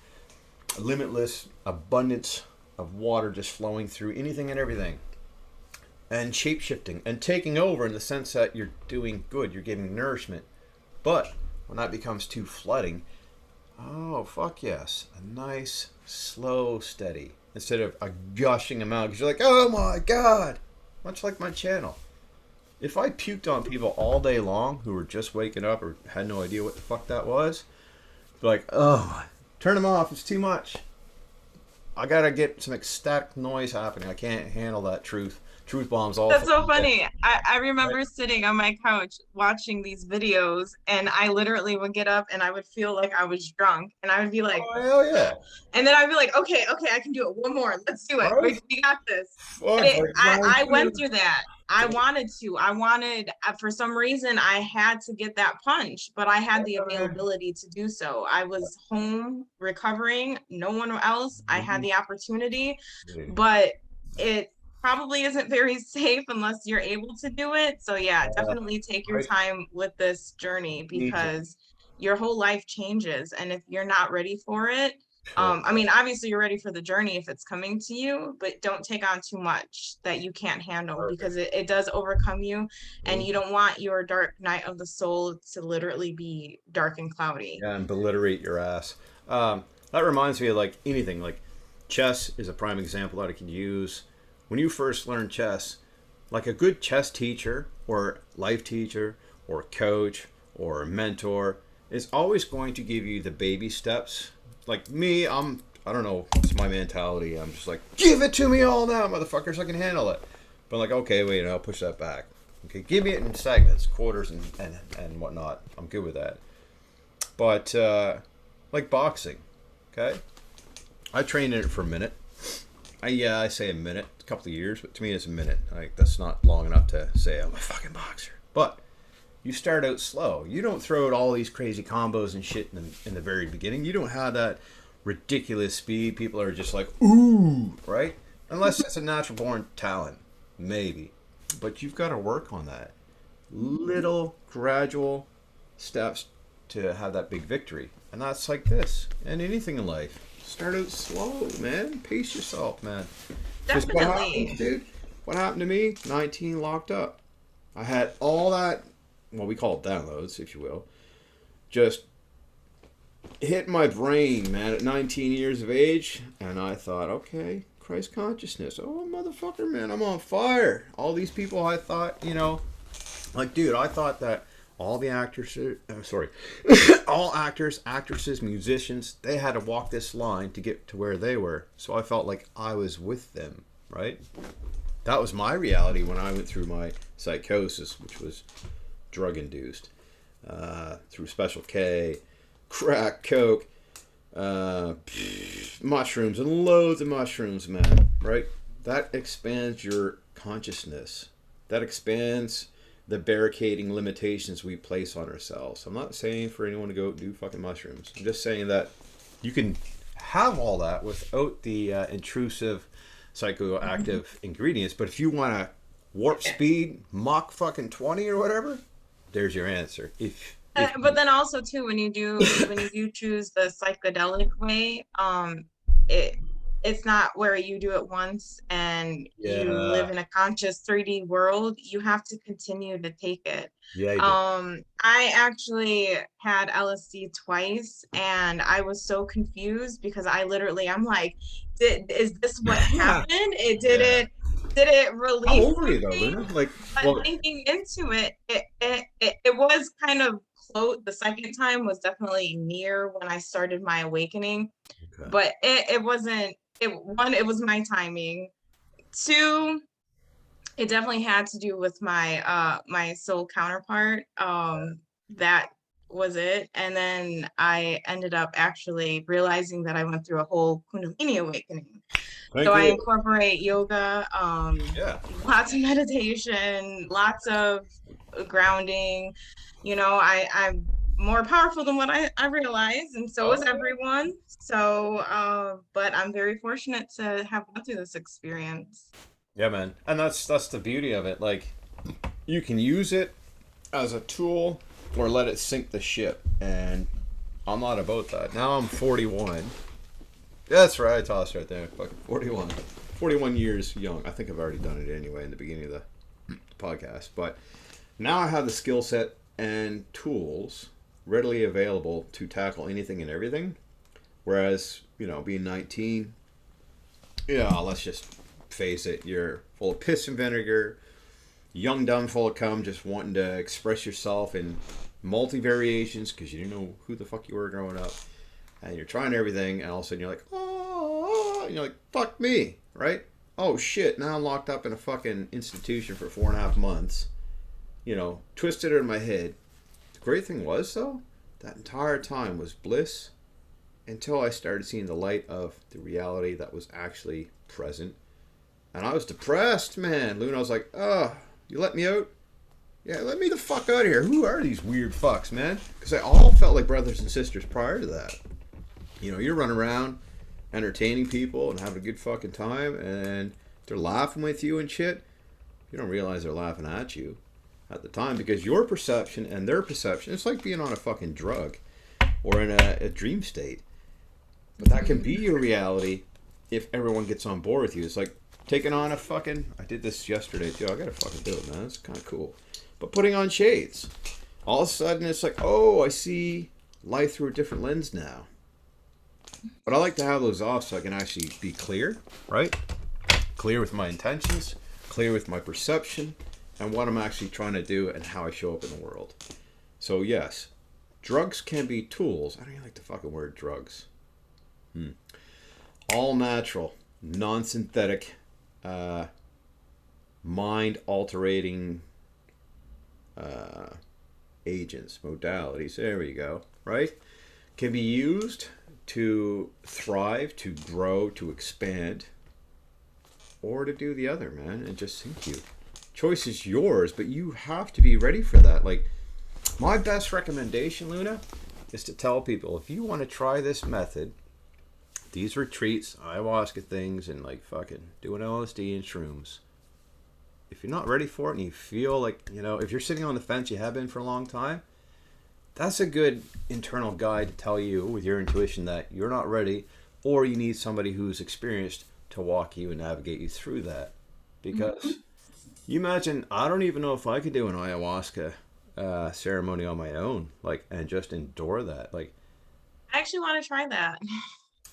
Speaker 1: limitless abundance of water just flowing through anything and everything, and shape-shifting and taking over in the sense that you're doing good, you're giving nourishment. But when that becomes too flooding, oh fuck yes, a nice slow steady instead of a gushing amount, because you're like, oh my god, much like my channel. If I puked on people all day long who were just waking up or had no idea what the fuck that was, be like, oh, turn them off, it's too much. I gotta get some ecstatic noise happening. I can't handle that truth bombs all.
Speaker 2: That's so funny.
Speaker 1: Day.
Speaker 2: I
Speaker 1: Right?
Speaker 2: remember sitting on my couch watching these videos, and I literally would get up and I would feel like I was drunk, and I would be like,
Speaker 1: Oh hell yeah!
Speaker 2: and then I'd be like, okay, I can do it. One more. Let's do it.
Speaker 1: Right?
Speaker 2: We got this. And
Speaker 1: Fuck, like,
Speaker 2: I went through that. I wanted to. I wanted, for some reason, I had to get that punch, but I had the availability to do so. I was home recovering, no one else. I had the opportunity, but it probably isn't very safe unless you're able to do it. So yeah, definitely take your time with this journey, because your whole life changes. And if you're not ready for it, I mean, obviously you're ready for the journey if it's coming to you, but don't take on too much that you can't handle, because it does overcome you, and you don't want your dark night of the soul to literally be dark and cloudy.
Speaker 1: Yeah, and obliterate your ass. That reminds me of like anything. Like chess is a prime example that I can use. When you first learn chess, like a good chess teacher or life teacher or coach or mentor is always going to give you the baby steps. Like me, I don't know, it's my mentality. I'm just like, give it to me all now, motherfuckers, I can handle it. But I'm like, okay, wait, I'll push that back. Okay, give me it in segments, quarters and whatnot. I'm good with that. But like boxing, okay? I trained in it for a minute. I say a minute, a couple of years, but to me it's a minute. Like that's not long enough to say I'm a fucking boxer. But you start out slow. You don't throw out all these crazy combos and shit in the very beginning. You don't have that ridiculous speed. People are just like, ooh, right? Unless it's a natural born talent, maybe. But you've got to work on that. Little gradual steps to have that big victory. And that's like this. And anything in life. Start out slow, man. Pace yourself, man.
Speaker 2: Definitely.
Speaker 1: What happened, dude? What happened to me? 19 locked up. I had all that, well, we call it downloads, if you will, just hit my brain, man, at 19 years of age. And I thought, okay, Christ consciousness. Oh, motherfucker, man, I'm on fire. All these people I thought, you know, like, dude, I thought that all the actors, all actors, actresses, musicians, they had to walk this line to get to where they were. So I felt like I was with them, right? That was my reality when I went through my psychosis, which was drug-induced, through Special K, crack, coke, mushrooms, and loads of mushrooms, man, right? That expands your consciousness. That expands the barricading limitations we place on ourselves. I'm not saying for anyone to go do fucking mushrooms. I'm just saying that you can have all that without the intrusive psychoactive ingredients. But if you want to warp speed, Mach fucking 20 or whatever, there's your answer. If
Speaker 2: But then also too, when you do choose the psychedelic way, it it's not where you do it once and you live
Speaker 1: yeah,
Speaker 2: in a conscious 3D world. You have to continue to take it.
Speaker 1: yeah, I do.
Speaker 2: I actually had LSD twice, and I was so confused because I'm like, is this what happened? It
Speaker 1: Yeah.
Speaker 2: did it
Speaker 1: How
Speaker 2: release
Speaker 1: old were you though,
Speaker 2: something?
Speaker 1: Luna? Like,
Speaker 2: But
Speaker 1: well,
Speaker 2: thinking into it, it was kind of close. The second time was definitely near when I started my awakening,
Speaker 1: okay.
Speaker 2: but it wasn't. It was my timing. Two, it definitely had to do with my soul counterpart. That was it. And then I ended up actually realizing that I went through a whole Kundalini awakening. So
Speaker 1: Thank
Speaker 2: I
Speaker 1: you.
Speaker 2: incorporate yoga,
Speaker 1: Yeah.
Speaker 2: lots of meditation, lots of grounding. I'm more powerful than what I realize, and so is
Speaker 1: Oh,
Speaker 2: everyone. So, but I'm very fortunate to have gone through this experience.
Speaker 1: yeah, man. And that's the beauty of it. Like, you can use it as a tool or let it sink the ship. And I'm not about that. Now I'm 41. That's right, I tossed right there. Fucking 41. 41 years young. I think I've already done it anyway in the beginning of the podcast. But now I have the skill set and tools readily available to tackle anything and everything. Whereas, being 19, yeah, let's just face it, you're full of piss and vinegar, young, dumb, full of cum, just wanting to express yourself in multi variations because you didn't know who the fuck you were growing up. And you're trying everything, and all of a sudden you're like, oh, and you're like, fuck me, right? Oh shit, now I'm locked up in a fucking institution for 4.5 months. Twisted it in my head. The great thing was, though, that entire time was bliss until I started seeing the light of the reality that was actually present. And I was depressed, man. Luna was like, oh, you let me out? Yeah, let me the fuck out of here. Who are these weird fucks, man? Because they all felt like brothers and sisters prior to that. You're running around entertaining people and having a good fucking time, and they're laughing with you and shit. You don't realize they're laughing at you at the time because your perception and their perception, it's like being on a fucking drug or in a dream state. But that can be your reality if everyone gets on board with you. It's like taking on a fucking. I did this yesterday too. I gotta fucking do it, man. It's kind of cool. But putting on shades, all of a sudden it's like, oh, I see life through a different lens now. But I like to have those off so I can actually be clear, right? Clear with my intentions, clear with my perception, and what I'm actually trying to do and how I show up in the world. So yes, drugs can be tools. I don't even like the fucking word drugs. All natural, non-synthetic, mind-altering agents, modalities. There we go. Right? Can be used to thrive, to grow, to expand, or to do the other, man, and just sink you. Choice is yours, but you have to be ready for that. Like, my best recommendation, Luna, is to tell people if you want to try this method, these retreats, ayahuasca things, and like fucking doing LSD and shrooms. If you're not ready for it and you feel like, if you're sitting on the fence, you have been for a long time, that's a good internal guide to tell you with your intuition that you're not ready, or you need somebody who's experienced to walk you and navigate you through that. Because you imagine, I don't even know if I could do an ayahuasca ceremony on my own, like, and just endure that. Like,
Speaker 2: I actually want to try that.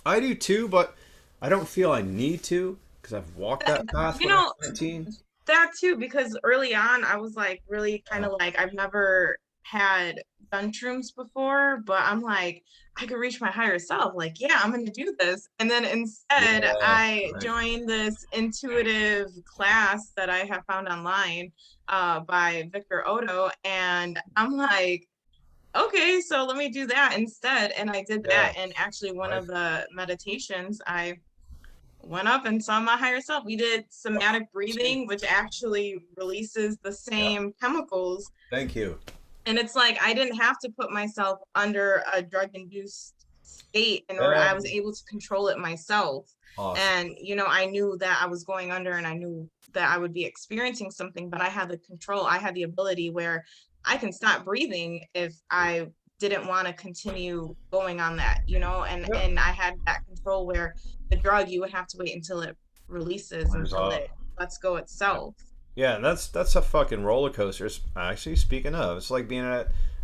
Speaker 1: I do too, but I don't feel I need to because I've walked that path
Speaker 2: You
Speaker 1: when I was
Speaker 2: know,
Speaker 1: 19.
Speaker 2: that too, because early on I was like really kind of like I've never had done shrooms before, but I'm like, I could reach my higher self. Like, yeah, I'm gonna do this. And then instead
Speaker 1: Yeah,
Speaker 2: I
Speaker 1: right.
Speaker 2: joined this intuitive class that I have found online by Victor Odo. And I'm like, okay, so let me do that instead. And I did
Speaker 1: Yeah,
Speaker 2: that. And actually one
Speaker 1: right.
Speaker 2: of the meditations I went up and saw my higher self. We did somatic breathing, which actually releases the
Speaker 1: Yeah.
Speaker 2: same chemicals.
Speaker 1: Thank you.
Speaker 2: And it's like I didn't have to put myself under a drug induced state in order,
Speaker 1: Yeah.
Speaker 2: I was able to control it myself.
Speaker 1: Awesome.
Speaker 2: And, I knew that I was going under and I knew that I would be experiencing something, but I had the control, I had the ability where I can stop breathing if I didn't want to continue going on that, you know,
Speaker 1: Yep.
Speaker 2: and I had that control where the drug you would have to wait until it releases,
Speaker 1: Wears
Speaker 2: until
Speaker 1: off.
Speaker 2: it lets go itself.
Speaker 1: Yeah, that's a fucking roller coaster. Actually, speaking of, it's like being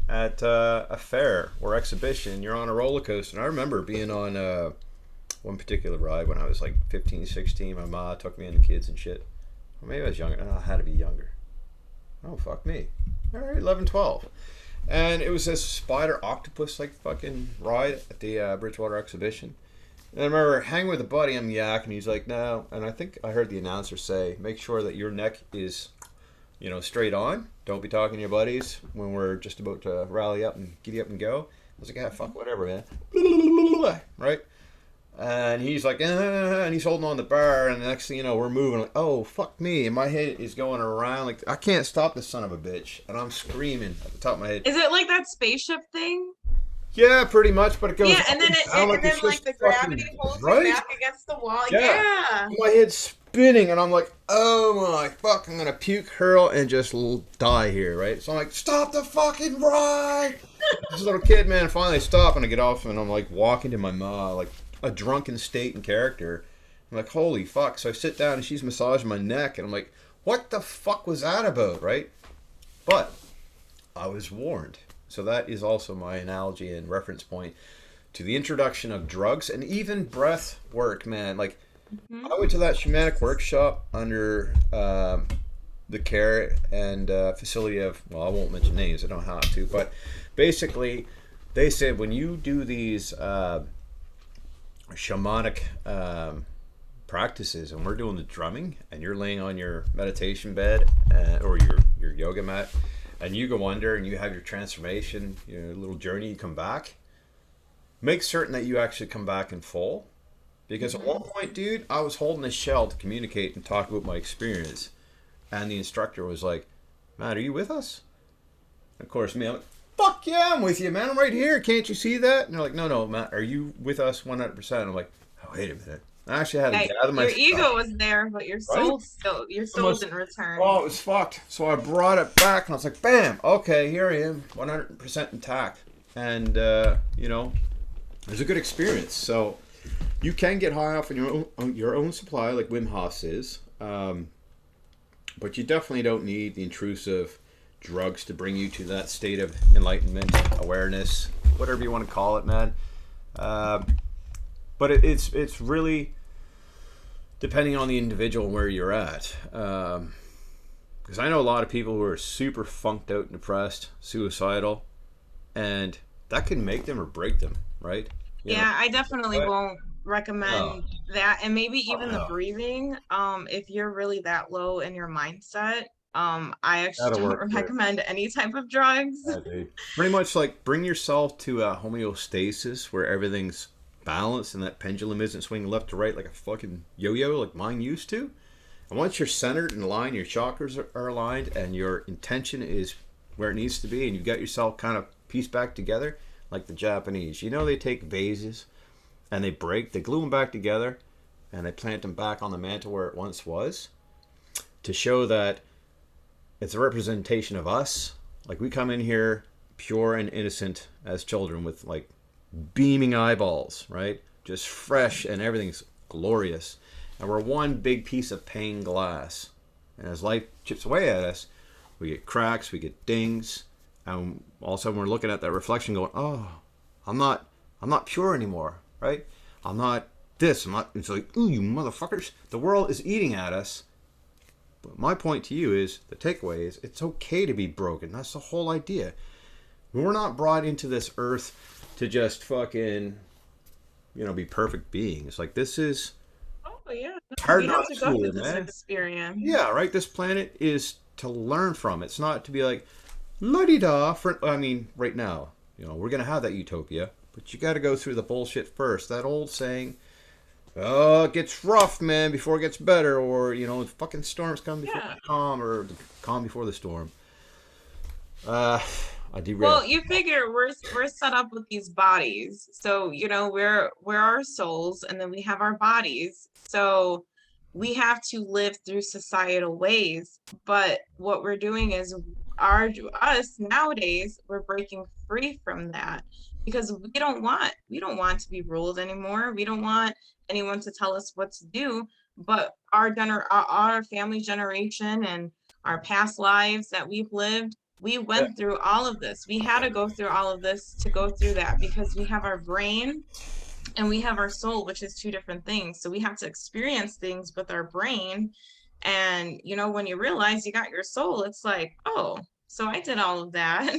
Speaker 1: at a fair or exhibition. You're on a roller coaster. And I remember being on one particular ride when I was like 15, 16. My mom took me and the kids and shit. Or maybe I was younger. I had to be younger. Oh, fuck me. All right, 11, 12. And it was this spider octopus like fucking ride at the Bridgewater exhibition. And I remember hanging with a buddy, I'm yakking, he's like, no. And I think I heard the announcer say, make sure that your neck is, straight on. Don't be talking to your buddies when we're just about to rally up and giddy up and go. I was like, yeah, fuck, whatever, man. Right? And he's like, and he's holding on the bar, and the next thing you know, we're moving. Like, oh, fuck me. And my head is going around. Like, I can't stop this son of a bitch. And I'm screaming at the top of my head.
Speaker 2: Is it like that spaceship thing?
Speaker 1: Yeah, pretty much, but it goes
Speaker 2: Yeah,
Speaker 1: up
Speaker 2: and then
Speaker 1: and
Speaker 2: it,
Speaker 1: down
Speaker 2: and
Speaker 1: like
Speaker 2: then
Speaker 1: it's
Speaker 2: like
Speaker 1: just
Speaker 2: the
Speaker 1: fucking,
Speaker 2: gravity holds you
Speaker 1: right?
Speaker 2: back against the wall.
Speaker 1: Yeah.
Speaker 2: Yeah.
Speaker 1: My head's spinning, and I'm like, oh my fuck, I'm gonna puke, hurl, and just die here, right? So I'm like, stop the fucking ride! This little kid, man, finally stop, and I get off, and I'm like walking to my ma, like a drunken state and character. I'm like, holy fuck. So I sit down, and she's massaging my neck, and I'm like, what the fuck was that about, right? But I was warned. So that is also my analogy and reference point to the introduction of drugs and even breath work, man. Like,
Speaker 2: Mhm.
Speaker 1: I went to that shamanic workshop under the care and facility of, well, I won't mention names, I don't have to, but basically, they said when you do these shamanic practices, and we're doing the drumming, and you're laying on your meditation bed or your yoga mat, and you go under and you have your transformation, your little journey, you come back, make certain that you actually come back in full. Because at one point, dude, I was holding a shell to communicate and talk about my experience. And the instructor was like, Matt, are you with us? Of course, me, I'm like, fuck yeah, I'm with you, man. I'm right here. Can't you see that? And they're like, no, Matt, are you with us 100%? I'm like, oh, wait a minute. I actually had to
Speaker 2: Hey,
Speaker 1: gather
Speaker 2: your
Speaker 1: myself.
Speaker 2: ego was there, but
Speaker 1: Right?
Speaker 2: your
Speaker 1: I
Speaker 2: soul
Speaker 1: must,
Speaker 2: didn't return.
Speaker 1: oh, it was fucked. So I brought it back and I was like, bam, okay, here I am, 100% intact. And, it was a good experience. So you can get high off your own supply, like Wim Hof says, but you definitely don't need the intrusive drugs to bring you to that state of enlightenment, awareness, whatever you want to call it, man. But it's really depending on the individual and where you're at. Because I know a lot of people who are super funked out and depressed, suicidal, and that can make them or break them, right?
Speaker 2: Yeah, I definitely
Speaker 1: But
Speaker 2: won't
Speaker 1: no,
Speaker 2: recommend that. And maybe
Speaker 1: oh,
Speaker 2: even the
Speaker 1: no,
Speaker 2: breathing, if you're really that low in your mindset, I actually
Speaker 1: that'll work
Speaker 2: don't
Speaker 1: too.
Speaker 2: recommend any type of drugs.
Speaker 1: Yeah, dude. Pretty much like bring yourself to a homeostasis where everything's balanced and that pendulum isn't swinging left to right like a fucking yo-yo like mine used to. And once you're centered and aligned, your chakras are aligned, and your intention is where it needs to be, and you've got yourself kind of pieced back together, like the Japanese. They take vases and they break, they glue them back together, and they plant them back on the mantle where it once was to show that it's a representation of us. Like we come in here pure and innocent as children with like beaming eyeballs, right? Just fresh and everything's glorious. And we're one big piece of pane glass. And as life chips away at us, we get cracks, we get dings, and all of a sudden we're looking at that reflection going, oh, I'm not pure anymore, right? I'm not this, I'm not, it's like, ooh, you motherfuckers. The world is eating at us. But my point to you is, the takeaway is, it's okay to be broken. That's the whole idea. We're not brought into this earth to just fucking, be perfect beings. Like, this is
Speaker 2: Oh yeah, no,
Speaker 1: hard
Speaker 2: we have
Speaker 1: knock
Speaker 2: to go
Speaker 1: school,
Speaker 2: through this
Speaker 1: man.
Speaker 2: experience.
Speaker 1: Yeah, right? This planet is to learn from. It's not to be like, la-di-da. Right now, we're going to have that utopia. But you got to go through the bullshit first. That old saying, oh, it gets rough, man, before it gets better. Or, fucking storms come before
Speaker 2: Yeah.
Speaker 1: the calm, or the calm before the storm. I derailed.
Speaker 2: Well, you figure we're set up with these bodies. So, we're our souls and then we have our bodies. So we have to live through societal ways. But what we're doing is our us nowadays, we're breaking free from that because we don't want to be ruled anymore. We don't want anyone to tell us what to do. But our family generation and our past lives that we've lived, we
Speaker 1: Yeah.
Speaker 2: went through all of this. We had to go through all of this to go through that because we have our brain and we have our soul, which is two different things. So we have to experience things with our brain. And when you realize you got your soul, it's like, oh, so I did all of that.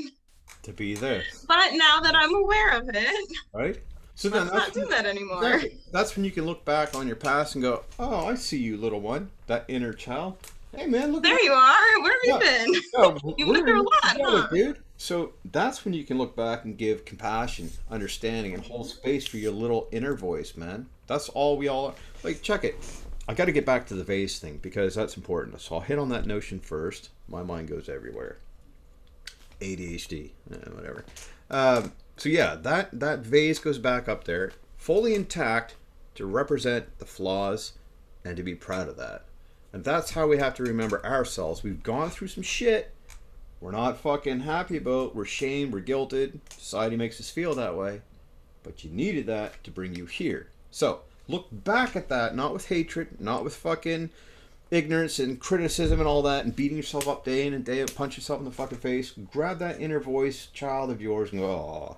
Speaker 1: To be this,
Speaker 2: But now that I'm aware of it,
Speaker 1: right? So then
Speaker 2: let's not do that anymore.
Speaker 1: exactly, that's when you can look back on your past and go, "Oh, I see you, little one, that inner child. Hey, man, look at
Speaker 2: There you are. Where have you
Speaker 1: yeah,
Speaker 2: been?
Speaker 1: yeah,
Speaker 2: You've been
Speaker 1: we're in
Speaker 2: through a
Speaker 1: this
Speaker 2: lot,
Speaker 1: together,
Speaker 2: huh?
Speaker 1: dude." So that's when you can look back and give compassion, understanding, and hold space for your little inner voice, man. That's all we all are. Like, check it. I got to get back to the vase thing because that's important. So I'll hit on that notion first. My mind goes everywhere. ADHD, whatever. So yeah, that vase goes back up there, fully intact, to represent the flaws and to be proud of that. And that's how we have to remember ourselves. We've gone through some shit we're not fucking happy about. We're shamed, we're guilted. Society makes us feel that way. But you needed that to bring you here. So look back at that, not with hatred, not with fucking ignorance and criticism and all that, and beating yourself up day in and day out, punch yourself in the fucking face. Grab that inner voice child of yours and go, oh.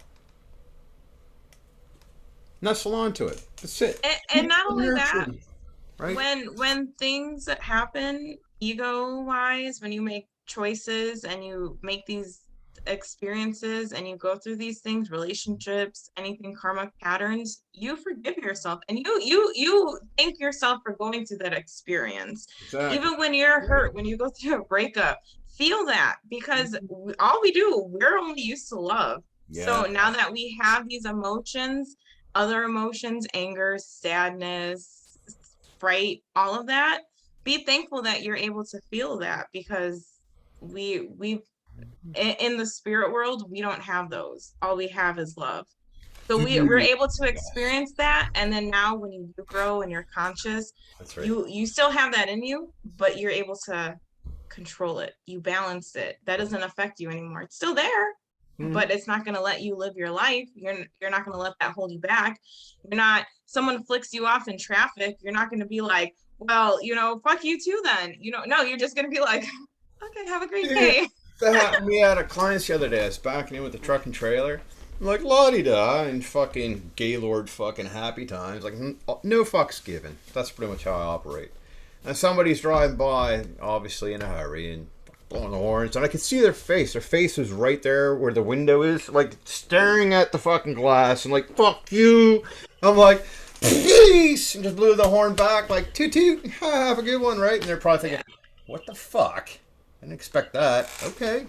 Speaker 1: Nestle onto it. That's it.
Speaker 2: And not only that,
Speaker 1: Nurture, right?
Speaker 2: when things happen ego wise, when you make choices and you make these experiences and you go through these things, relationships, anything, karmic patterns, you forgive yourself and you thank yourself for going through that experience.
Speaker 1: Exactly.
Speaker 2: Even when you're hurt, when you go through a breakup, feel that because all we do, we're only used to love.
Speaker 1: Yeah.
Speaker 2: So now that we have these emotions, other emotions, anger, sadness, fright, all of that, be thankful that you're able to feel that because we in the spirit world, we don't have those. All we have is love. So we're
Speaker 1: Dude.
Speaker 2: able to
Speaker 1: Yes.
Speaker 2: experience that. And then now when you do grow and you're conscious,
Speaker 1: That's right.
Speaker 2: you still have that in you, but you're able to control it. You balance it. That doesn't affect you anymore. It's still there,
Speaker 1: Mm-hmm.
Speaker 2: but it's not going to let you live your life. You're not going to let that hold you back. You're not, someone flicks you off in traffic, you're not going to be like, well, fuck you too then. No, you're just going to be like, okay, have a great
Speaker 1: Dude,
Speaker 2: day.
Speaker 1: that happened to me at a client's the other day. I was backing in with the truck and trailer. I'm like, la-di-da, and fucking Gaylord fucking happy times. Like, no fucks given. That's pretty much how I operate. And somebody's driving by, obviously in a hurry, and blowing the horns, and I could see their face. Their face was right there where the window is, like, staring at the fucking glass, and like, fuck you. I'm like, peace! And just blew the horn back, like, toot toot, have a good one, right? And they're probably
Speaker 2: Yeah.
Speaker 1: thinking, what the fuck? I didn't expect that. Okay.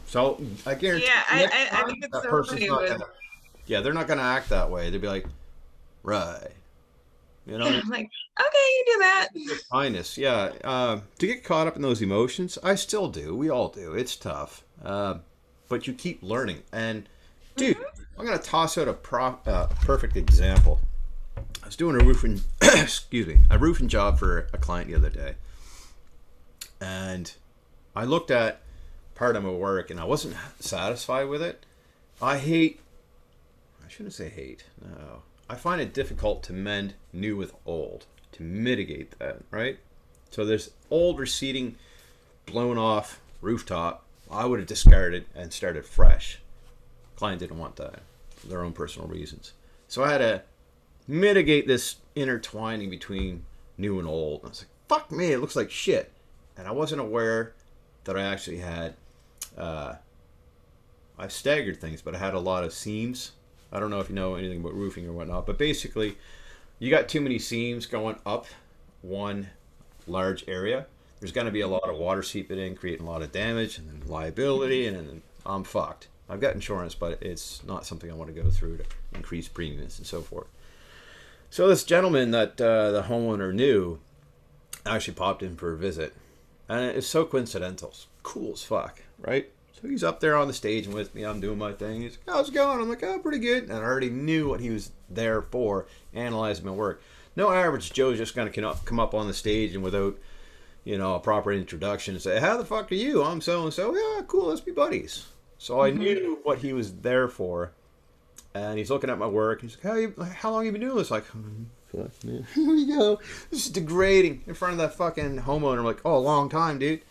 Speaker 1: So I guarantee
Speaker 2: Yeah,
Speaker 1: next
Speaker 2: I
Speaker 1: time
Speaker 2: think it's
Speaker 1: that
Speaker 2: so
Speaker 1: person's
Speaker 2: funny
Speaker 1: not
Speaker 2: with
Speaker 1: gonna. Yeah, they're not gonna act that way. They'd be like, right, you know,
Speaker 2: like, okay, you do that.
Speaker 1: kindness. Yeah. To get caught up in those emotions, I still do. We all do. It's tough. But you keep learning. And dude,
Speaker 2: Hmm.
Speaker 1: I'm gonna toss out a perfect example. I was doing a roofing, excuse me, a roofing job for a client the other day, and I looked at part of my work and I wasn't satisfied with it. I hate, I shouldn't say hate, no. I find it difficult to mend new with old, to mitigate that, right? So there's old receding, blown off rooftop. I would have discarded and started fresh. Client didn't want that for their own personal reasons. So I had to mitigate this intertwining between new and old. And I was like, fuck me, it looks like shit. And I wasn't aware that I actually had, uh, I staggered things, but I had a lot of seams. I don't know if you know anything about roofing or whatnot, but basically, you got too many seams going up one large area. There's going to be a lot of water seeping in, creating a lot of damage and then liability, and then I'm fucked. I've got insurance, but it's not something I want to go through to increase premiums and so forth. So this gentleman that the homeowner knew actually popped in for a visit, and it's so coincidental. It's cool as fuck, right? So he's up there on the stage and with me. I'm doing my thing. He's like, how's it going? I'm like, oh, pretty good. And I already knew what he was there for, analyzing my work. No average Joe's just going to come up on the stage and without, a proper introduction and say, "How the fuck are you? I'm so and so." Yeah, cool. Let's be buddies. So I
Speaker 2: Hmm.
Speaker 1: knew what he was there for, and he's looking at my work. He's like, how long have you been doing this?" Like, fuck, man. Here we go. This is degrading in front of that fucking homeowner. I'm like, "Oh, a long time, dude.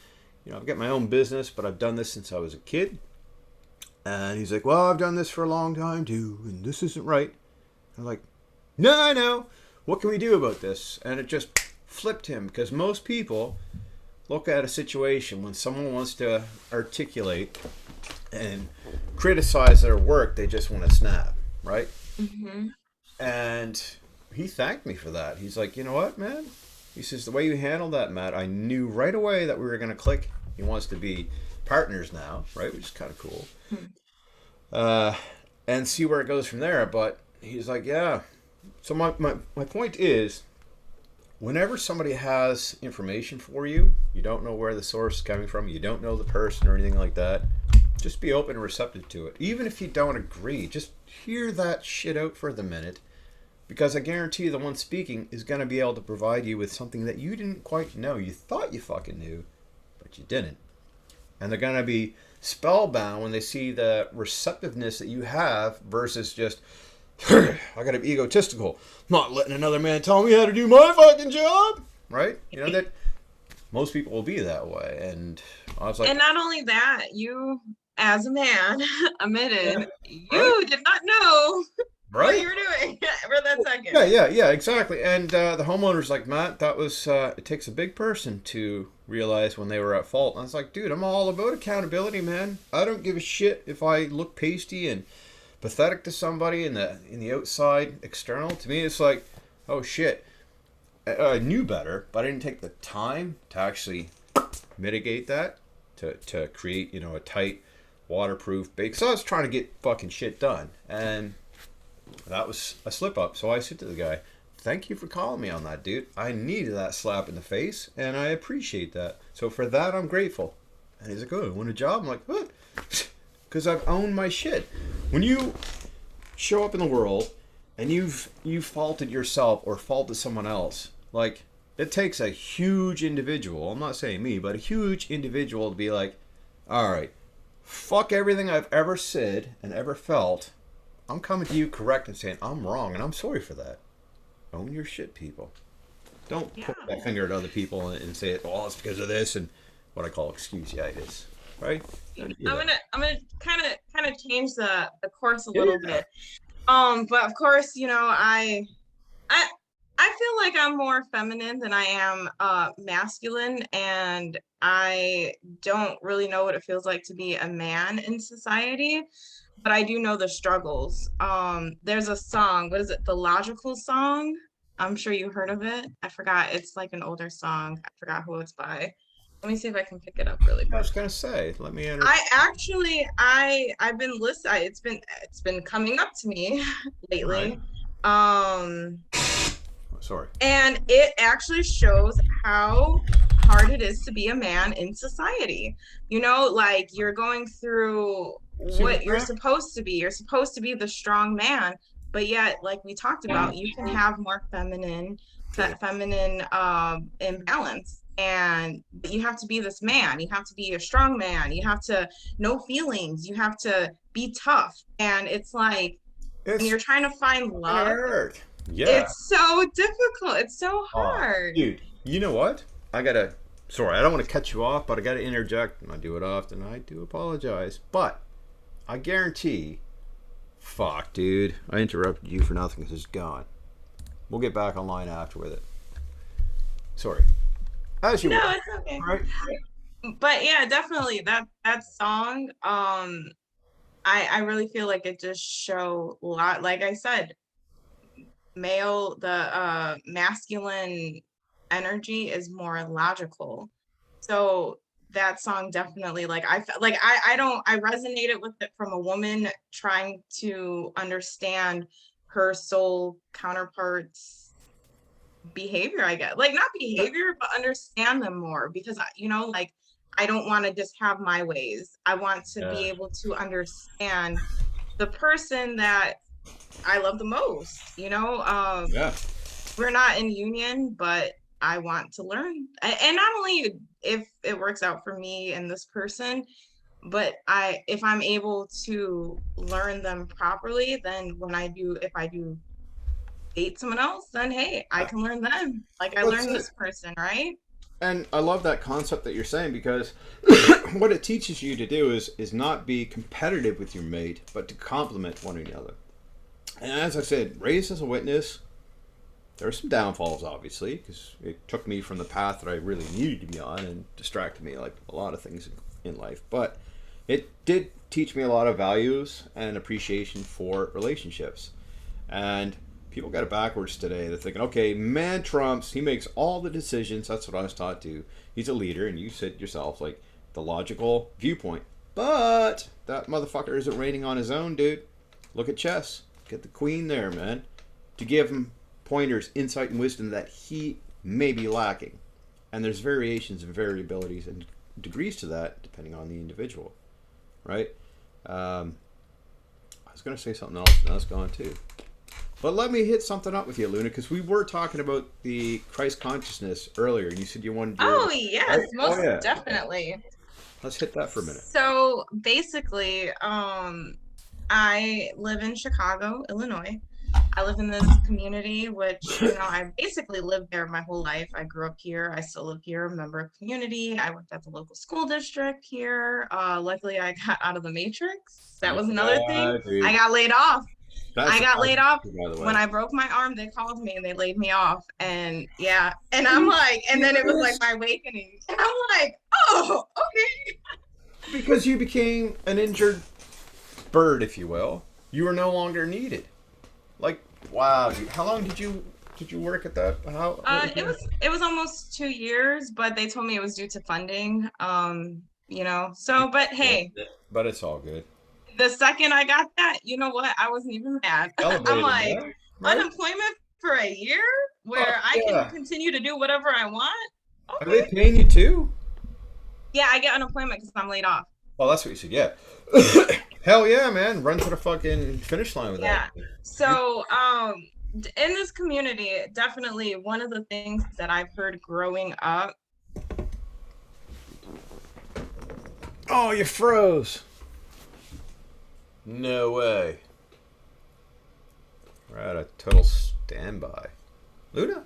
Speaker 1: I've got my own business, but I've done this since I was a kid." And he's like, "Well, I've done this for a long time too, and this isn't right." I'm like, "No, I know. What can we do about this?" And it just flipped him, because most people look at a situation when someone wants to articulate and criticize their work, they just want to snap, right?
Speaker 2: Hmm.
Speaker 1: And he thanked me for that. He's like, "You know what, man?" He says, "The way you handled that, Matt, I knew right away that we were going to click." He wants to be partners now, right? Which is kind of cool. Uh, and see where it goes from there. But he's like, "Yeah." So my point is, whenever somebody has information for you, you don't know where the source is coming from, you don't know the person or anything like that, just be open and receptive to it. Even if you don't agree, just hear that shit out for the minute, because I guarantee the one speaking is going to be able to provide you with something that you didn't quite know. You thought you fucking knew, but you didn't. And they're going to be spellbound when they see the receptiveness that you have versus just, "I gotta be egotistical. I'm not letting another man tell me how to do my fucking job." Right? That most people will be that way. And I was like,
Speaker 2: And not only that, you, as a man,
Speaker 1: yeah,
Speaker 2: admitted
Speaker 1: right?
Speaker 2: you did not know what
Speaker 1: Right?
Speaker 2: you were doing for that second.
Speaker 1: Yeah, exactly. And the homeowner's like, "Matt, that was, it takes a big person to realize when they were at fault." And I was like, "Dude, I'm all about accountability, man. I don't give a shit if I look pasty and pathetic to somebody in the outside external. To me, it's like, oh shit, I knew better, but I didn't take the time to actually mitigate that, to create a tight, waterproof base. So I was trying to get fucking shit done, and that was a slip up. So I said to the guy, "Thank you for calling me on that, dude. I needed that slap in the face, and I appreciate that. So for that, I'm grateful." And he's like, "Oh, I want a job?" I'm like, "What?" Because I've owned my shit. When you show up in the world and you've faulted yourself or faulted someone else, like, it takes a huge individual, I'm not saying me, but a huge individual to be like, "All right, fuck everything I've ever said and ever felt. I'm coming to you correct and saying I'm wrong, and I'm sorry for that." Own your shit, people. Don't
Speaker 2: Yeah.
Speaker 1: point that finger at other people and say, "Oh, it's because of this," and what I call excuseitis, right? Don't do that.
Speaker 2: I'm gonna kind of change the course a
Speaker 1: Yeah,
Speaker 2: little
Speaker 1: yeah.
Speaker 2: bit. But of course, I I feel like I'm more feminine than I am masculine, and I don't really know what it feels like to be a man in society, but I do know the struggles. There's a song, what is it, the Logical song? I'm sure you heard of it. I forgot. It's like an older song. I forgot who it's by. Let me see if I can pick it up really
Speaker 1: I
Speaker 2: quick.
Speaker 1: was gonna say, let me enter.
Speaker 2: I actually I've been listening. It's been coming up to me
Speaker 1: Right.
Speaker 2: lately. Um
Speaker 1: Sorry.
Speaker 2: and it actually shows how hard it is to be a man in society. Like you're going through
Speaker 1: See what
Speaker 2: what you're
Speaker 1: that?
Speaker 2: supposed to be. You're supposed to be the strong man, but yet, like we talked about, you can have more
Speaker 1: Okay.
Speaker 2: feminine imbalance. And you have to be this man. You have to be a strong man. You have to know feelings. You have to be tough. And it's like when
Speaker 1: It's
Speaker 2: you're trying to find
Speaker 1: fucking
Speaker 2: love,
Speaker 1: hard. Yeah.
Speaker 2: it's so difficult. It's so
Speaker 1: Oh,
Speaker 2: hard.
Speaker 1: dude. You know what? I gotta. Sorry, I don't want to cut you off, but I gotta interject, and I do it often. I do apologize, but I guarantee. Fuck, dude. I interrupted you for nothing because it's gone. We'll get back online after with it. Sorry. As you
Speaker 2: No,
Speaker 1: were.
Speaker 2: it's okay.
Speaker 1: All right.
Speaker 2: But yeah, definitely that song, I really feel like it just show a lot. Like I said, the masculine energy is more logical. So that song definitely, like I felt like I don't I resonated with it from a woman trying to understand her soul counterparts behavior, I guess. Like not behavior, but understand them more because like I don't want to just have my ways. I want to
Speaker 1: Yeah.
Speaker 2: be able to understand the person that I love the most.
Speaker 1: Yeah.
Speaker 2: We're not in union, but I want to learn. And not only if it works out for me and this person, but if I'm able to learn them properly, then if I do date someone else, then hey, I can learn them like I
Speaker 1: That's
Speaker 2: learned
Speaker 1: it.
Speaker 2: this person, right?
Speaker 1: And I love that concept that you're saying because what it teaches you to do is not be competitive with your mate, but to complement one another. And as I said, raised as a witness, there are some downfalls, obviously, because it took me from the path that I really needed to be on and distracted me like a lot of things in life. But it did teach me a lot of values and appreciation for relationships. And people got it backwards today. They're thinking, okay, man trumps. He makes all the decisions. That's what I was taught to. He's a leader, and you said yourself, like, the logical viewpoint. But that motherfucker isn't reigning on his own, dude. Look at chess. Get the queen there, man. To give him pointers, insight, and wisdom that he may be lacking. And there's variations and variabilities and degrees to that depending on the individual, right? I was going to say something else, and that's gone too. But let me hit something up with you, Luna, because we were talking about the Christ consciousness earlier, and you said you wanted to
Speaker 2: Oh,
Speaker 1: do
Speaker 2: yes,
Speaker 1: right? Oh
Speaker 2: most
Speaker 1: yeah.
Speaker 2: definitely.
Speaker 1: Let's hit that for a minute.
Speaker 2: So basically, I live in Chicago, Illinois. I live in this community, which, I basically lived there my whole life. I grew up here. I still live here, a member of the community. I worked at the local school district here. Luckily, I got out of the matrix. That was another thing.
Speaker 1: Yeah,
Speaker 2: I
Speaker 1: dude.
Speaker 2: got laid off.
Speaker 1: That's
Speaker 2: I got laid off
Speaker 1: by the
Speaker 2: when
Speaker 1: way.
Speaker 2: I broke my arm. They called me and they laid me off. And yeah, and I'm like, and then it was like my awakening. And I'm like, oh, okay.
Speaker 1: Because you became an injured bird, if you will. You were no longer needed. Like, wow, dude. How long did you work at that? How? What was
Speaker 2: It
Speaker 1: your...
Speaker 2: was almost 2 years, but they told me it was due to funding. So but hey,
Speaker 1: But it's all good.
Speaker 2: the second I got that, you know what? I wasn't even mad. I'm
Speaker 1: Elevated,
Speaker 2: like,
Speaker 1: man. Right?
Speaker 2: unemployment for a year where
Speaker 1: Fuck
Speaker 2: I can
Speaker 1: yeah.
Speaker 2: continue to do whatever I want.
Speaker 1: Are they
Speaker 2: Okay.
Speaker 1: paying you too?
Speaker 2: Yeah, I get unemployment because I'm laid off.
Speaker 1: Oh, that's what you said. Yeah. Hell yeah, man! Run to the fucking finish line with that.
Speaker 2: Yeah.
Speaker 1: You...
Speaker 2: So, in this community, definitely one of the things that I've heard growing up.
Speaker 1: Oh, you froze. No way. We're at a total standby. Luna?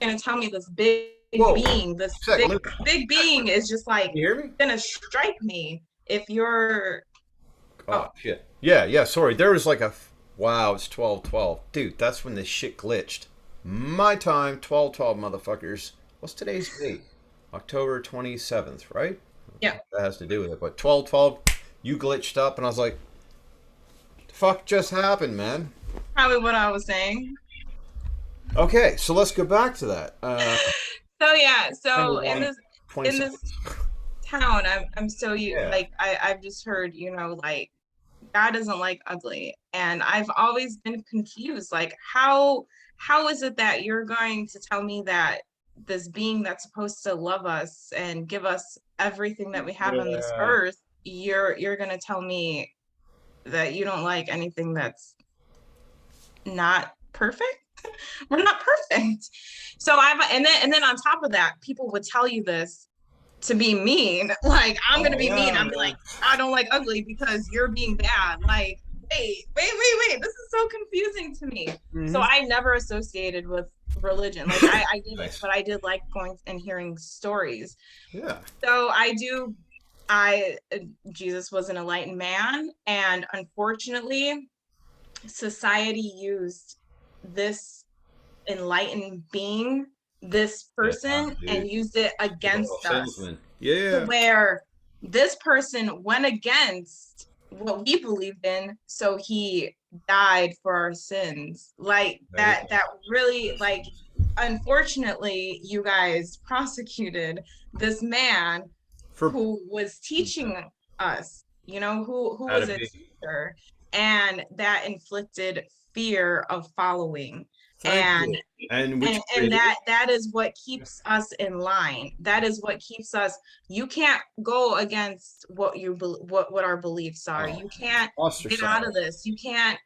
Speaker 2: Gonna tell me this big
Speaker 1: Whoa.
Speaker 2: being, this
Speaker 1: Second,
Speaker 2: big
Speaker 1: Luna.
Speaker 2: big being is just like
Speaker 1: Can you hear me?
Speaker 2: gonna strike me if you're
Speaker 1: Oh
Speaker 2: oh
Speaker 1: shit. Yeah, yeah. Sorry. There was like a. Wow, it's 12:12, dude. That's when this shit glitched. My time, 12:12, motherfuckers. What's today's date? October 27th, right?
Speaker 2: yeah,
Speaker 1: That has to do with it. But 12:12, you glitched up, and I was like, "The fuck just happened, man?"
Speaker 2: probably what I was saying.
Speaker 1: Okay, so let's go back to that.
Speaker 2: So yeah,
Speaker 1: Number
Speaker 2: so in
Speaker 1: one,
Speaker 2: this
Speaker 1: 20
Speaker 2: in this
Speaker 1: seconds.
Speaker 2: town, I'm so you
Speaker 1: Yeah.
Speaker 2: like I've just heard, like God doesn't like ugly. And I've always been confused. Like how is it that you're going to tell me that this being that's supposed to love us and give us everything that we have on this
Speaker 1: Yeah.
Speaker 2: earth, you're gonna tell me that you don't like anything that's not perfect? We're not perfect. So and then on top of that, people would tell you this to be mean. Like, I'm gonna
Speaker 1: Oh
Speaker 2: be mean.
Speaker 1: yeah,
Speaker 2: I'm be like,
Speaker 1: man.
Speaker 2: I don't like ugly because you're being bad. Like, wait. This is so confusing to me. So
Speaker 1: Hmm.
Speaker 2: I never associated with religion. Like I didn't,
Speaker 1: Nice.
Speaker 2: but I did like going and hearing stories.
Speaker 1: Yeah.
Speaker 2: So I Jesus was an enlightened man, and unfortunately, society used this enlightened being, this
Speaker 1: Yeah,
Speaker 2: person, and
Speaker 1: dude.
Speaker 2: used it
Speaker 1: Like a little
Speaker 2: against us
Speaker 1: salesman.
Speaker 2: to
Speaker 1: Yeah.
Speaker 2: where this person went against what we believed in, so he died for our sins. Like
Speaker 1: That is
Speaker 2: that really, like, unfortunately, you guys prosecuted this man
Speaker 1: for
Speaker 2: who was teaching us, who
Speaker 1: how to
Speaker 2: was a
Speaker 1: be.
Speaker 2: teacher, and that inflicted fear of following.
Speaker 1: Thank
Speaker 2: and
Speaker 1: you. And
Speaker 2: and
Speaker 1: which
Speaker 2: and
Speaker 1: created
Speaker 2: that is what keeps us in line. That is what keeps us. You can't go against what our beliefs are.
Speaker 1: oh,
Speaker 2: You can't get out of
Speaker 1: ostracized.
Speaker 2: this. You can't.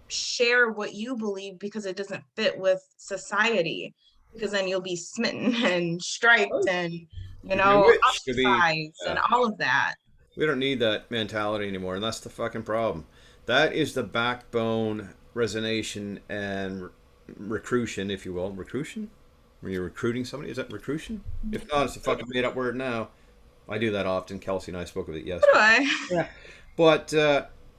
Speaker 2: share what you believe because it doesn't fit with society, because then you'll be smitten and striped and,
Speaker 1: You'd be a witch to be.
Speaker 2: ostracized and all of that.
Speaker 1: We don't need that mentality anymore, and that's the fucking problem. That is the backbone, resonation, and recruition, if you will. Recruition? When you're recruiting somebody, is that recruition? If not, it's a fucking made up word now. I do that often. Kelsey and I spoke of it yesterday.
Speaker 2: Anyway,
Speaker 1: Yeah. But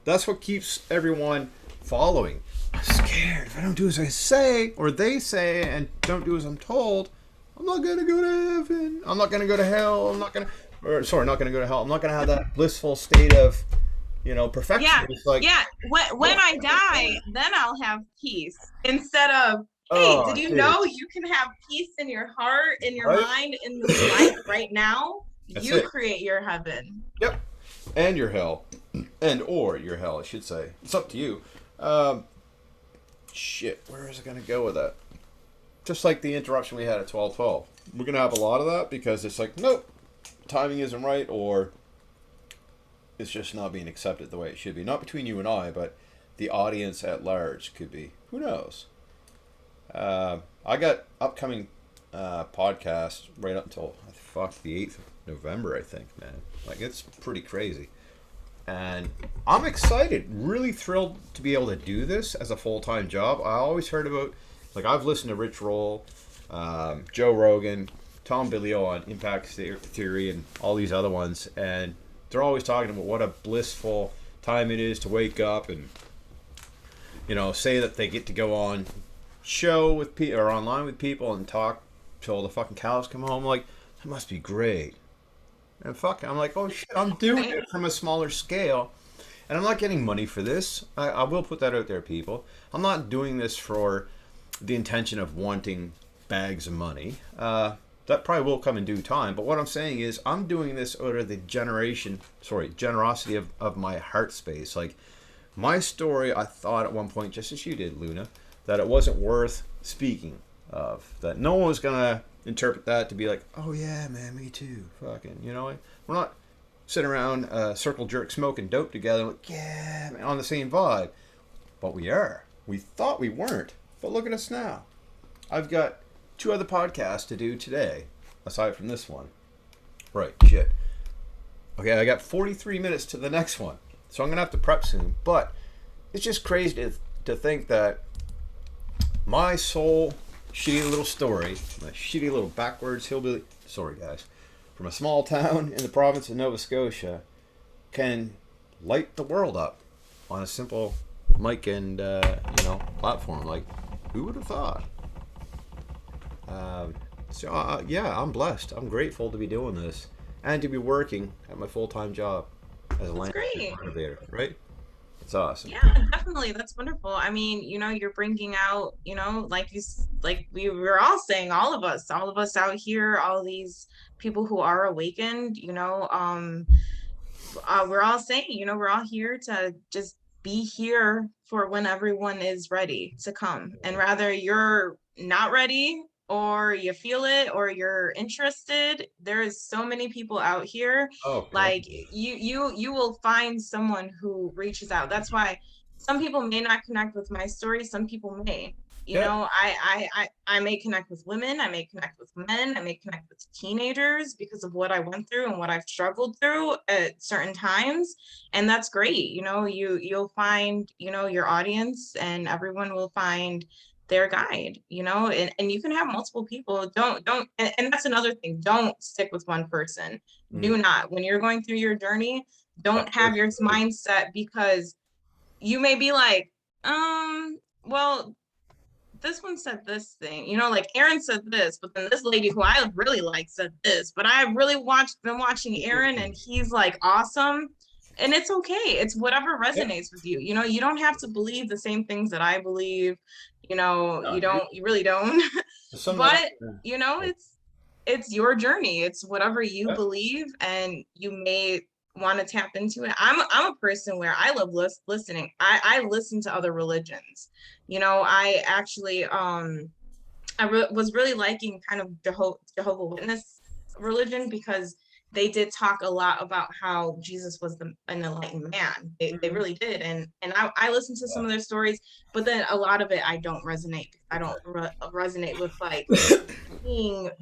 Speaker 1: that's what keeps everyone following. I'm scared. If I don't do as I say, or they say, and don't do as I'm told, I'm not going to go to heaven. I'm not going to go to hell. I'm not going to. Or, sorry, not going to go to hell. I'm not going to have that blissful state of, perfection.
Speaker 2: yeah,
Speaker 1: It's like,
Speaker 2: yeah. When I die, then I'll have peace. Instead of, hey,
Speaker 1: oh,
Speaker 2: did you
Speaker 1: dude.
Speaker 2: know you can have peace in your heart, in your
Speaker 1: Right?
Speaker 2: mind, in this life right now?
Speaker 1: That's
Speaker 2: You
Speaker 1: it.
Speaker 2: create your heaven.
Speaker 1: Yep. And your hell. And or your hell, I should say. It's up to you. Shit, where is it going to go with that? Just like the interruption we had at 12:12. We're going to have a lot of that because it's like, nope, timing isn't right, or it's just not being accepted the way it should be. Not between you and I, but the audience at large could be. Who knows? I got upcoming podcasts right up until, the 8th of November, I think, man. Like, it's pretty crazy. And I'm excited, really thrilled to be able to do this as a full-time job. I always heard about, like, I've listened to Rich Roll, Joe Rogan, Tom Billio on Impact Theory, and all these other ones, and they're always talking about what a blissful time it is to wake up and, say that they get to go on show with people or online with people and talk till the fucking cows come home. Like, that must be great. And fuck, I'm like, oh shit, I'm doing it from a smaller scale. And I'm not getting money for this. I will put that out there, people. I'm not doing this for the intention of wanting bags of money. That probably will come in due time. But what I'm saying is, I'm doing this out of the generosity of my heart space. Like, my story, I thought at one point, just as you did, Luna, that it wasn't worth speaking of. That no one was going to interpret that to be like, oh yeah, man, me too. Fucking, we're not sitting around circle jerk smoking dope together like, yeah, man, on the same vibe. But we are. We thought we weren't. But look at us now. I've got 2 other podcasts to do today, aside from this one. Right, shit. Okay, I got 43 minutes to the next one. So I'm going to have to prep soon. But it's just crazy to think that my soul shitty little story, my shitty little backwards hillbilly, sorry guys, from a small town in the province of Nova Scotia, can light the world up on a simple mic and platform. Like, who would have thought? Yeah, I'm blessed. I'm grateful to be doing this and to be working at my full-time job as a
Speaker 2: That's
Speaker 1: landscape
Speaker 2: great.
Speaker 1: renovator. Right? It's awesome.
Speaker 2: Yeah, definitely. That's wonderful. I mean, you're bringing out, like we were all saying, all of us out here, all these people who are awakened, we're all saying, we're all here to just be here for when everyone is ready to come. And rather you're not ready or you feel it or you're interested, there is so many people out here.
Speaker 1: Oh, God.
Speaker 2: Like you will find someone who reaches out. That's why some people may not connect with my story, some people may.
Speaker 1: Yeah.
Speaker 2: I may connect with women, I may connect with men, I may connect with teenagers because of what I went through and what I've struggled through at certain times. And that's great. You'll find, your audience, and everyone will find their guide, and you can have multiple people. Don't and that's another thing. Don't stick with one person.
Speaker 1: Mm.
Speaker 2: Do not. When you're going through your journey,
Speaker 1: That
Speaker 2: don't have
Speaker 1: was
Speaker 2: your
Speaker 1: good.
Speaker 2: mindset, because you may be like, well, this one said this thing, like Aaron said this, but then this lady who I really like said this, but I really been watching Aaron and he's like awesome. And it's okay. It's whatever
Speaker 1: Yeah.
Speaker 2: resonates with you. You don't have to believe the same things that I believe.
Speaker 1: No,
Speaker 2: You really don't.
Speaker 1: to sum that up.
Speaker 2: But, it's your journey. It's whatever you
Speaker 1: Yeah.
Speaker 2: believe, and you may want to tap into it. I'm a person where I love listening. I listen to other religions. I actually was really liking kind of Jehovah Witness religion, because they did talk a lot about how Jesus was an enlightened man. They
Speaker 1: Mhm.
Speaker 2: really did, and I listened to some of their stories, but then a lot of it I don't resonate. I don't resonate with like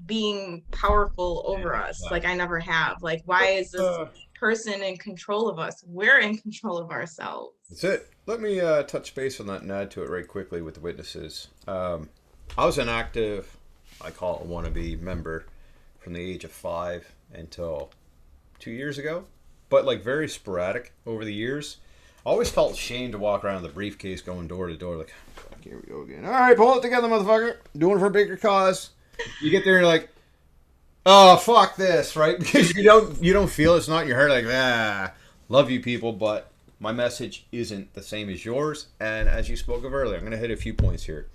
Speaker 2: being powerful over us.
Speaker 1: Yeah.
Speaker 2: Like I never have. Like why is this person in control of us? We're in control of ourselves.
Speaker 1: That's it. Let me touch base on that and add to it right quickly with the witnesses. I was an active, I call it a wannabe member from the age of 5 until 2 years ago, but like very sporadic over the years. I always felt ashamed to walk around with a briefcase going door to door, like, fuck, here we go again. All right, pull it together, motherfucker. Doing it for a bigger cause. You get there and you're like, oh, fuck this, right? Because you don't feel it's not in your heart, like, love you people, but my message isn't the same as yours. And as you spoke of earlier, I'm going to hit a few points here.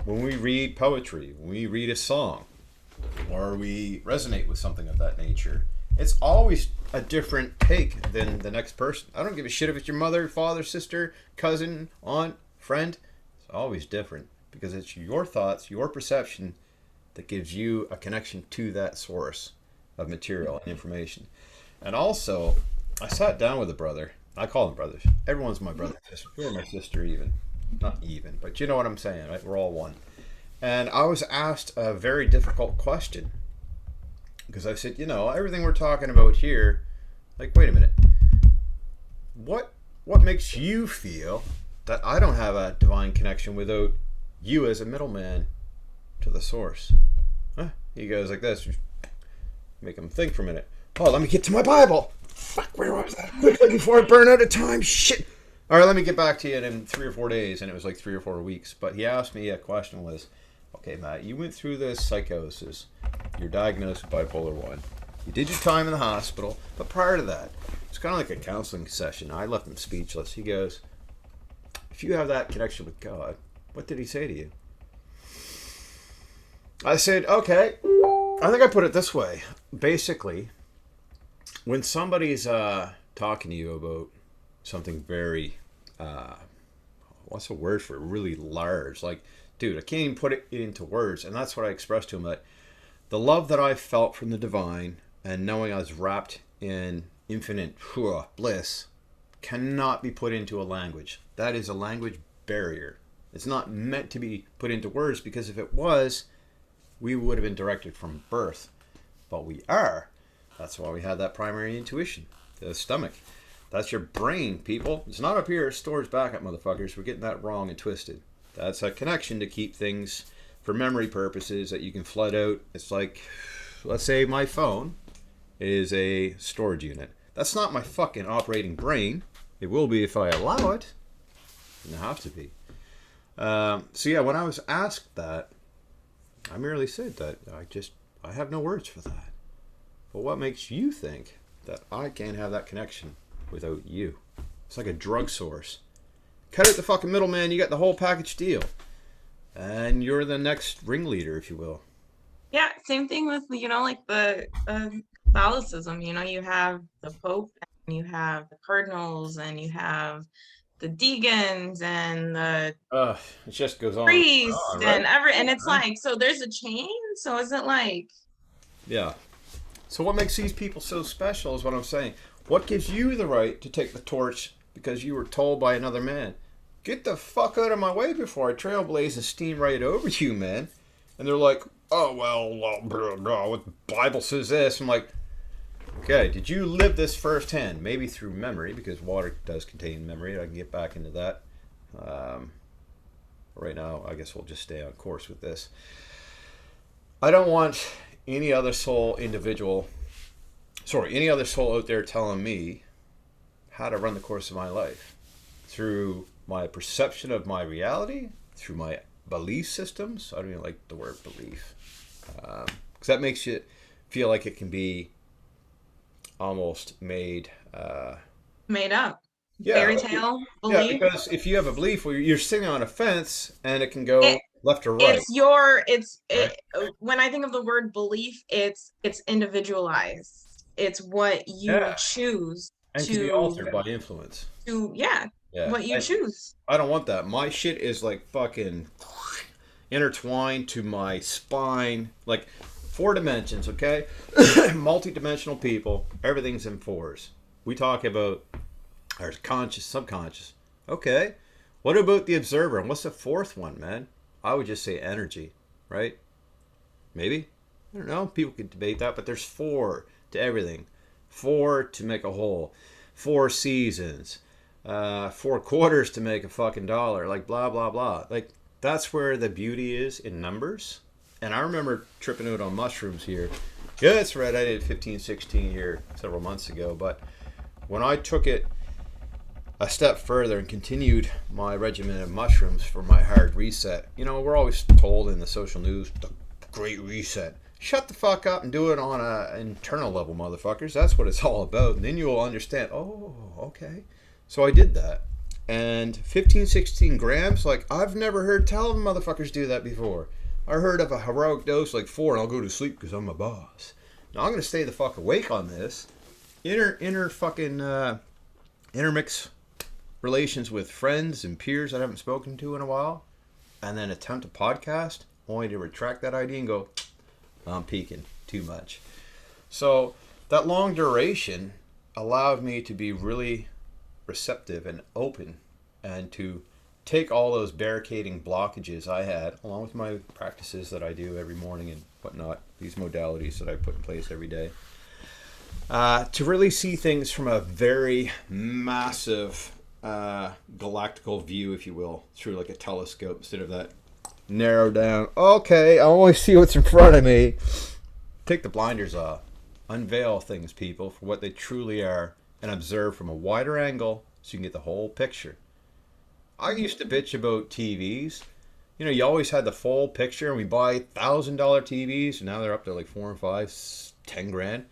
Speaker 1: When we read poetry, when we read a song, or we resonate with something of that nature, it's always a different take than the next person. I don't give a shit if it's your mother, father, sister, cousin, aunt, friend. It's always different because it's your thoughts, your perception that gives you a connection to that source of material and information. And also, I sat down with a brother. I call them brothers. Everyone's my brother, sister. You're my sister, even. Not even, but you know what I'm saying, right? We're all one. And I was asked a very difficult question because I said, everything we're talking about here, like, wait a minute, what makes you feel that I don't have a divine connection without you as a middleman to the source? Huh? He goes like this. Make him think for a minute. Oh, let me get to my Bible. Fuck, where was that? Quickly before I burn out of time. Shit. All right, let me get back to you in 3 or 4 days. And it was like 3 or 4 weeks. But he asked me a question was, okay, Matt, you went through this psychosis. You're diagnosed with bipolar 1. You did your time in the hospital. But prior to that, it's kind of like a counseling session. I left him speechless. He goes, if you have that connection with God, what did he say to you? I said, okay, I think I put it this way. Basically, when somebody's talking to you about something very, what's the word for it? Really large. Like, dude, I can't even put it into words. And that's what I expressed to him, that the love that I felt from the divine and knowing I was wrapped in infinite bliss cannot be put into a language. That is a language barrier. It's not meant to be put into words, because if it was, we would have been directed from birth. But we are. That's why we have that primary intuition, the stomach. That's your brain, people. It's not up here. It's storage backup, motherfuckers. We're getting that wrong and twisted. That's a connection to keep things for memory purposes that you can flood out. It's like, let's say my phone is a storage unit. That's not my fucking operating brain. It will be if I allow it. And it have to be. So yeah, when I was asked that, I merely said that I have no words for that. But what makes you think that I can't have that connection without you? It's like a drug source. Cut out the fucking middleman, you got the whole package deal. And you're the next ringleader, if you will.
Speaker 2: Yeah, same thing with, like the Catholicism. You have the Pope, and you have the cardinals, and you have the deacons and the
Speaker 1: It just goes on and
Speaker 2: priests
Speaker 1: on, right?
Speaker 2: and
Speaker 1: Yeah,
Speaker 2: it's
Speaker 1: right?
Speaker 2: like, so there's a chain. So is it like,
Speaker 1: Yeah. So what makes these people so special is what I'm saying. What gives you the right to take the torch because you were told by another man? Get the fuck out of my way before I trailblaze and steam right over you, man. And they're like, oh, well, what the Bible says this. I'm like, okay, did you live this firsthand? Maybe through memory, because water does contain memory. I can get back into that. Right now, I guess we'll just stay on course with this. I don't want any other soul out there telling me how to run the course of my life through my perception of my reality, through my belief systems. I don't even like the word belief, because that makes it feel like it can be almost made
Speaker 2: up
Speaker 1: yeah,
Speaker 2: fairy tale belief?
Speaker 1: because if you have a belief, well, you're sitting on a fence and it can go
Speaker 2: It,
Speaker 1: left or right,
Speaker 2: it's your it's
Speaker 1: right?
Speaker 2: it, when I think of the word belief, it's individualized. It's what you
Speaker 1: Yeah,
Speaker 2: choose
Speaker 1: and can be
Speaker 2: to
Speaker 1: altered by influence.
Speaker 2: yeah,
Speaker 1: Yeah,
Speaker 2: what you
Speaker 1: and
Speaker 2: choose.
Speaker 1: I don't want that. My shit is like fucking intertwined to my spine. Like, 4 dimensions, okay? Multi-dimensional people, everything's in 4s. We talk about our conscious, subconscious. Okay. What about the observer? And what's the 4th one, man? I would just say energy, right? Maybe? I don't know. People could debate that, but there's 4 to everything. 4 to make a whole. 4 seasons. 4 quarters to make a fucking dollar. Like, blah, blah, blah. Like, that's where the beauty is in numbers. And I remember tripping out on mushrooms here. Yeah, that's right. I did 15, 16 here several months ago. But when I took it a step further and continued my regimen of mushrooms for my hard reset, you know, we're always told in the social news, the great reset. Shut the fuck up and do it on an internal level, motherfuckers. That's what it's all about. And then you'll understand, oh, okay. So I did that. And 15, 16 grams, like, I've never heard tell of motherfuckers do that before. I heard of a heroic dose like 4 and I'll go to sleep because I'm a boss. Now I'm going to stay the fuck awake on this. Intermix relations with friends and peers I haven't spoken to in a while. And then attempt a podcast, only to retract that idea and go, I'm peaking too much. So that long duration allowed me to be really receptive and open and to take all those barricading blockages I had, along with my practices that I do every morning and whatnot, these modalities that I put in place every day, to really see things from a very massive galactical view, if you will, through like a telescope instead of that narrow down, okay, I only see what's in front of me. Take the blinders off. Unveil things, people, for what they truly are and observe from a wider angle so you can get the whole picture. I used to bitch about TVs. You know, you always had the full picture, and we buy $1,000 TVs, and now they're up to like 4 and 5, 10 grand.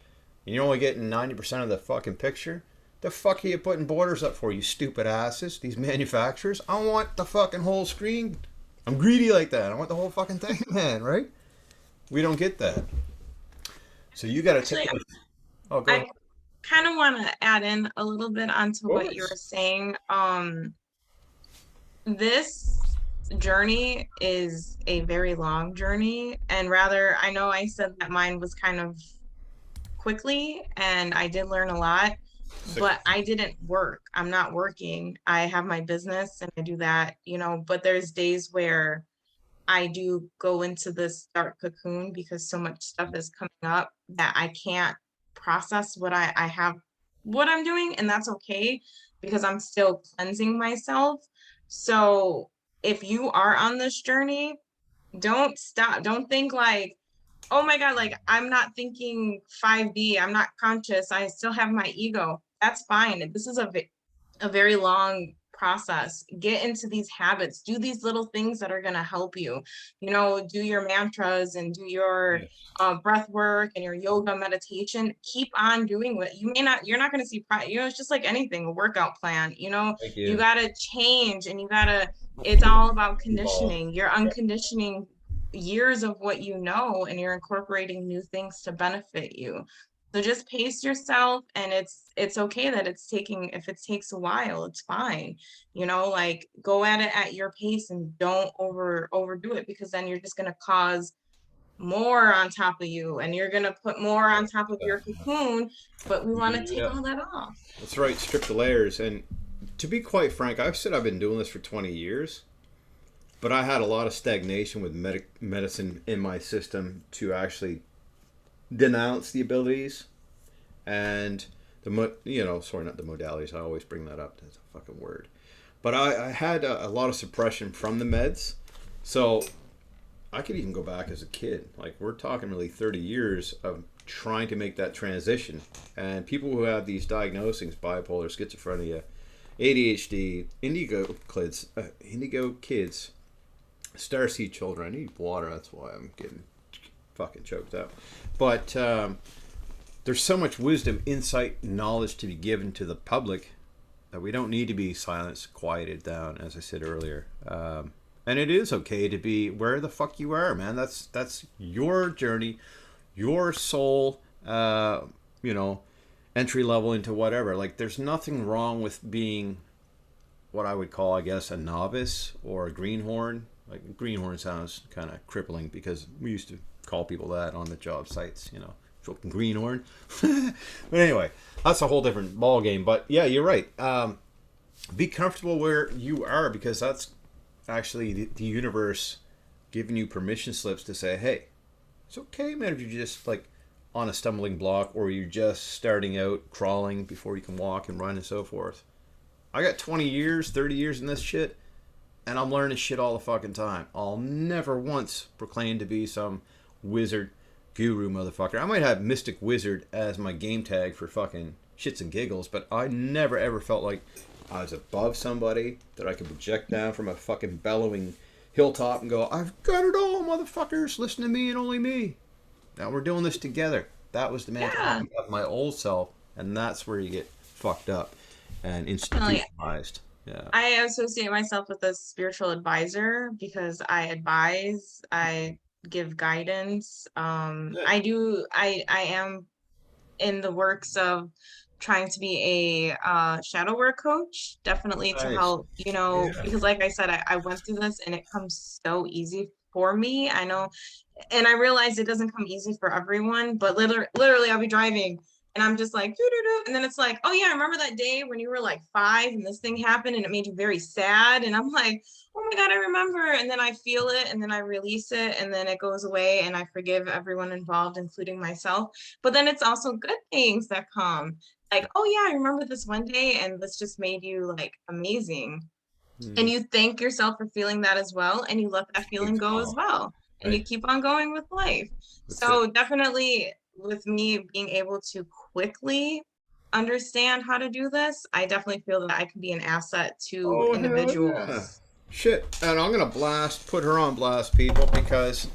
Speaker 1: And you're only getting 90% of the fucking picture. The fuck are you putting borders up for, you stupid asses? These manufacturers. I want the fucking whole screen. I'm greedy like that. I want the whole fucking thing, man, right? We don't get that. So you got to take it. Oh, go ahead.
Speaker 2: I kind of want to add in a little bit onto
Speaker 1: Of
Speaker 2: what you
Speaker 1: course.
Speaker 2: were saying. This journey is a very long journey, and rather, I know I said that mine was kind of quickly, and I did learn a lot, but I didn't work. I'm not working. I have my business and I do that, you know, but there's days where I do go into this dark cocoon because so much stuff is coming up that I can't process I have, what I'm doing, and that's okay because I'm still cleansing myself. So if you are on this journey, don't stop. Don't think like, oh my God, like I'm not thinking 5D, I'm not conscious, I still have my ego. That's fine. This is a very long process. Get into these habits, do these little things that are going to help you, you know, do your mantras and do your
Speaker 1: Yes.
Speaker 2: breath work and your yoga meditation. Keep on doing what you may not, you're not going to see, you know, it's just like anything, a workout plan, you know,
Speaker 1: Thank
Speaker 2: you
Speaker 1: you.
Speaker 2: got to change and you got to, it's all about
Speaker 1: Evolve.
Speaker 2: conditioning. You're unconditioning years of what you know, and you're incorporating new things to benefit you. So just pace yourself, and it's okay that it's taking, if it takes a while, it's fine. You know, like go at it at your pace and don't overdo it, because then you're just going to cause more on top of you, and you're going to put more on top of your cocoon, but we want to take
Speaker 1: Yeah,
Speaker 2: all that off.
Speaker 1: that's right. Strip the layers. And to be quite frank, I've said I've been doing this for 20 years, but I had a lot of stagnation with medicine in my system to actually denounce the abilities and sorry, not the modalities. I always bring that up. That's a fucking word. But I had a lot of suppression from the meds. So I could even go back as a kid. Like, we're talking really 30 years of trying to make that transition. And people who have these diagnoses, bipolar, schizophrenia, ADHD, indigo kids, starseed children. I need water. That's why I'm getting fucking choked up. But there's so much wisdom, insight, knowledge to be given to the public that we don't need to be silenced, quieted down, as I said earlier. And it is okay to be where the fuck you are, man. That's your journey, your soul, entry level into whatever. Like, there's nothing wrong with being what I would call, I guess, a novice or a greenhorn. Like, greenhorn sounds kind of crippling because we used to call people that on the job sites, you know, fucking greenhorn. But anyway, that's a whole different ball game. But yeah, you're right. Be comfortable where you are, because that's actually the universe giving you permission slips to say, hey, it's okay, man, if you're just like on a stumbling block, or you're just starting out crawling before you can walk and run and so forth. I got 20 years, 30 years in this shit, and I'm learning shit all the fucking time. I'll never once proclaim to be some wizard guru motherfucker. I might have Mystic Wizard as my game tag for fucking shits and giggles, but I never ever felt like I was above somebody, that I could project down from a fucking bellowing hilltop and go, I've got it all, motherfuckers, listen to me and only me. Now we're doing this together. That was the mentality of my old self, and that's where you get fucked up and institutionalized. Yeah.
Speaker 2: I associate myself with a spiritual advisor because I advise, I give guidance. I am in the works of trying to be a shadow work coach, definitely to
Speaker 1: Nice.
Speaker 2: help, you know,
Speaker 1: Yeah.
Speaker 2: because like I said, I went through this and it comes so easy for me. I know, and I realize it doesn't come easy for everyone, but literally I'll be driving and I'm just like, doo-doo-doo. And then it's like, oh yeah, I remember that day when you were like 5 and this thing happened and it made you very sad. And I'm like, oh my God, I remember. And then I feel it and then I release it and then it goes away and I forgive everyone involved, including myself. But then it's also good things that come. Like, oh yeah, I remember this one day and this just made you like amazing. And
Speaker 1: Mm.
Speaker 2: you thank yourself for feeling that as well. And you let that feeling go as well. And
Speaker 1: Right.
Speaker 2: you keep on going with life.
Speaker 1: That's it.
Speaker 2: So definitely with me being able to quickly understand how to do this, I definitely feel that I can be an asset to
Speaker 1: Oh hell yeah.
Speaker 2: individuals.
Speaker 1: Shit. And I'm gonna put her on blast, people, because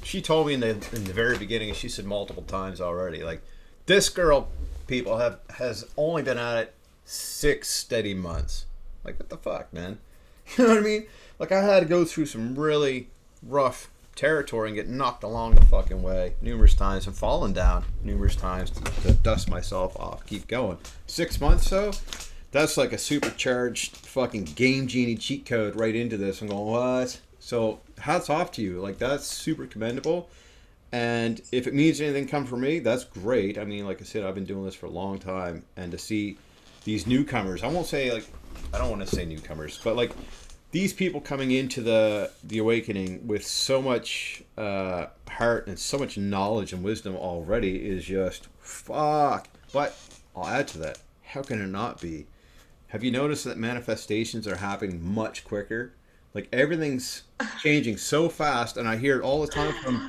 Speaker 1: she told me in the very beginning, she said multiple times already, like, this girl, people, has only been at it 6 steady months. Like, what the fuck, man? You know what I mean? Like, I had to go through some really rough territory and get knocked along the fucking way numerous times and fallen down numerous times to dust myself off, keep going. 6 months, though, that's like a supercharged fucking game genie cheat code right into this. I'm going, what? So, hats off to you. Like, that's super commendable. And if it means anything come from me, that's great. I mean, like I said, I've been doing this for a long time. And to see these newcomers, I won't say, like, I don't want to say newcomers, but like these people coming into the awakening with so much heart and so much knowledge and wisdom already is just fuck. But I'll add to that. How can it not be? Have you noticed that manifestations are happening much quicker? Like, everything's changing so fast, and I hear it all the time from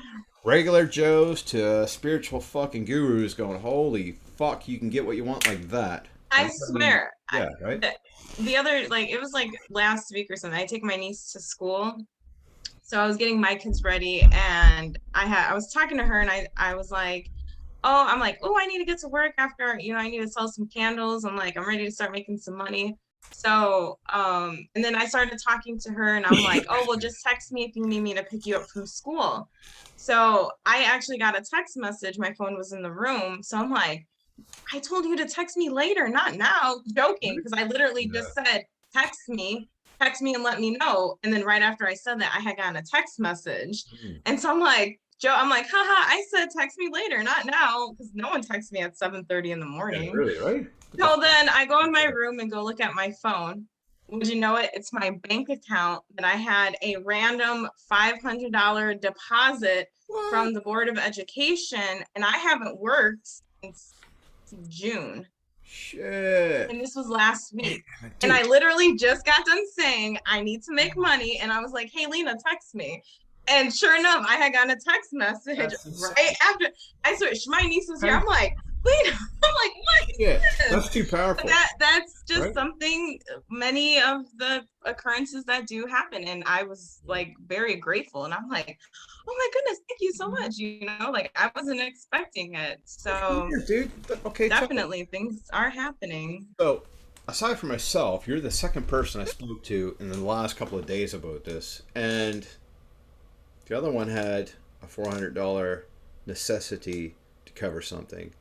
Speaker 1: regular Joes to spiritual fucking gurus going, holy fuck, you can get what you want like that.
Speaker 2: I
Speaker 1: And I mean,
Speaker 2: swear,
Speaker 1: yeah, right?
Speaker 2: the other, like, it was like last week or something. I take my niece to school. So I was getting my kids ready and I was talking to her and I was like, oh, I'm like, oh, I need to get to work after, you know, I need to sell some candles. I'm like, I'm ready to start making some money. So, and then I started talking to her and I'm like, oh, well, just text me if you need me to pick you up from school. So I actually got a text message. My phone was in the room. So I'm like, I told you to text me later, not now, joking, because I literally
Speaker 1: Yeah.
Speaker 2: just said, text me and let me know. And then right after I said that, I had gotten a text message.
Speaker 1: Mm.
Speaker 2: And so I'm like, Joe, I'm like, haha, I said text me later, not now, because no one texts me at 7:30 in the
Speaker 1: Yeah,
Speaker 2: morning.
Speaker 1: really, right?
Speaker 2: So then I go in my room and go look at my phone. Would you know it? It's my bank account that I had a random $500 deposit
Speaker 1: What?
Speaker 2: from the Board of Education, and I haven't worked since June.
Speaker 1: Shit.
Speaker 2: And this was last week. And I
Speaker 1: Dude,
Speaker 2: literally just got done saying, I need to make money. And I was like, hey, Lena, text me. And sure enough, I had gotten a text message
Speaker 1: that's insane.
Speaker 2: right after. I swear, my niece was here. I'm like, Lena, I'm like, what
Speaker 1: Yeah,
Speaker 2: is this?
Speaker 1: that's too
Speaker 2: But
Speaker 1: powerful,
Speaker 2: that's just
Speaker 1: right?
Speaker 2: something, many of the occurrences that do happen. And I was like very grateful. And I'm like, oh my goodness, thank you so much. You know, like I wasn't expecting it. So
Speaker 1: Yeah, dude. But, okay, tell me.
Speaker 2: definitely things are happening.
Speaker 1: So, aside from myself, you're the second person I spoke to in the last couple of days about this, and the other one had a $400 necessity to cover something.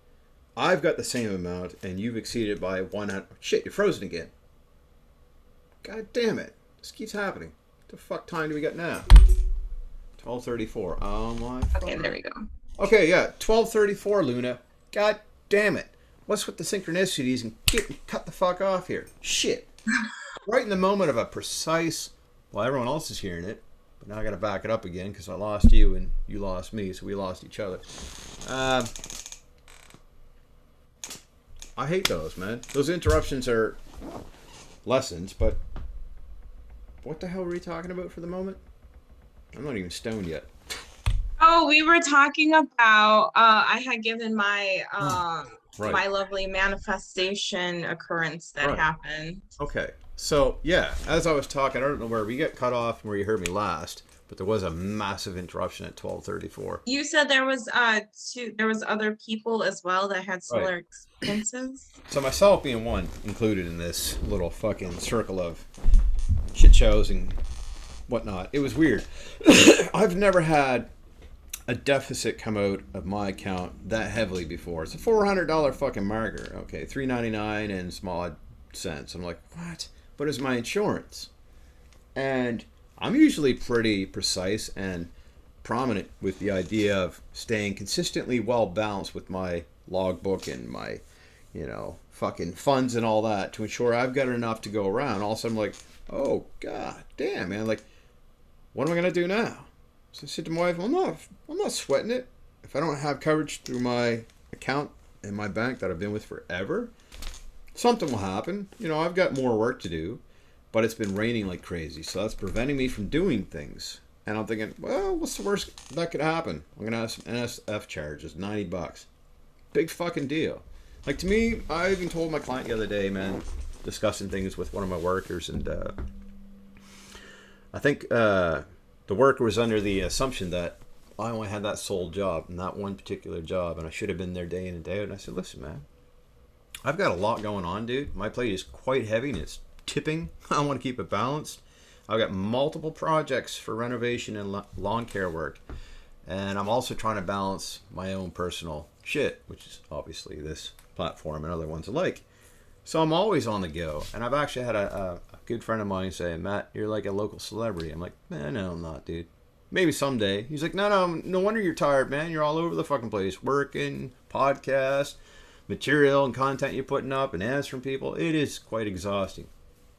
Speaker 1: I've got the same amount, and you've exceeded by 100. Shit, you're frozen again. God damn it! This keeps happening. What the fuck time do we got now? What the 12:34. Oh my.
Speaker 2: Okay, there we go.
Speaker 1: Okay, yeah, 12:34, Luna. God damn it. What's with the synchronicities and cut the fuck off here? Shit. Right in the moment of a precise. Well, everyone else is hearing it, but now I got to back it up again because I lost you and you lost me, so we lost each other. I hate those, man. Those interruptions are lessons, but what the hell were we talking about for the moment? I'm not even stoned yet.
Speaker 2: Oh, we were talking about I had given my
Speaker 1: Right.
Speaker 2: my lovely manifestation occurrence that
Speaker 1: Right.
Speaker 2: happened.
Speaker 1: Okay. So, yeah, as I was talking, I don't know where we get cut off and where you heard me last, but there was a massive interruption at 12:34.
Speaker 2: You said there was other people as well that had
Speaker 1: Right.
Speaker 2: similar experiences.
Speaker 1: So myself being one included in this little fucking circle of shit shows and whatnot. It was weird. I've never had a deficit come out of my account that heavily before. It's a $400 fucking marker. Okay, $3.99 and some odd cents. I'm like, what? But it's my insurance. And I'm usually pretty precise and prominent with the idea of staying consistently well balanced with my logbook and my, fucking funds and all that to ensure I've got enough to go around. All of a sudden, I'm like, oh, god damn, man. Like, what am I going to do now? So I said to my wife, I'm not sweating it. If I don't have coverage through my account in my bank that I've been with forever, something will happen. I've got more work to do, but it's been raining like crazy, so that's preventing me from doing things. And I'm thinking, well, what's the worst that could happen? I'm gonna have some NSF charges, $90. Big fucking deal. Like, to me, I even told my client the other day, man, discussing things with one of my workers, and I think the worker was under the assumption that I only had that sole job and that one particular job, and I should have been there day in and day out. And I said, listen, man, I've got a lot going on, dude. My plate is quite heavy and it's tipping. I want to keep it balanced. I've got multiple projects for renovation and lawn care work. And I'm also trying to balance my own personal shit, which is obviously this platform and other ones alike. So I'm always on the go. And I've actually had a good friend of mine say, Matt, you're like a local celebrity. I'm like, man, no, I'm not, dude. Maybe someday. He's like, no wonder you're tired, man. You're all over the fucking place. Working, podcast, material and content you're putting up and answering people. It is quite exhausting.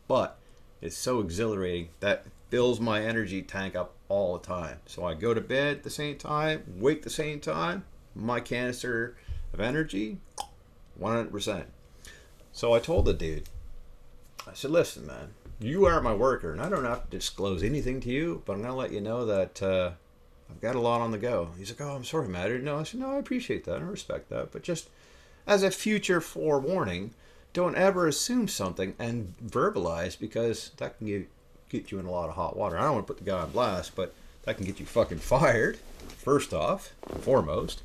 Speaker 1: But it's so exhilarating that fills my energy tank up all the time. So I go to bed at the same time, wake the same time. My canister of energy, 100%. So I told the dude, I said, listen, man, you are my worker, and I don't have to disclose anything to you, but I'm going to let you know that I've got a lot on the go. He's like, oh, I'm sorry, Matt. No, I said, no, I appreciate that. I respect that. But just as a future forewarning, don't ever assume something and verbalize, because that can get you in a lot of hot water. I don't want to put the guy on blast, but that can get you fucking fired, first off, foremost.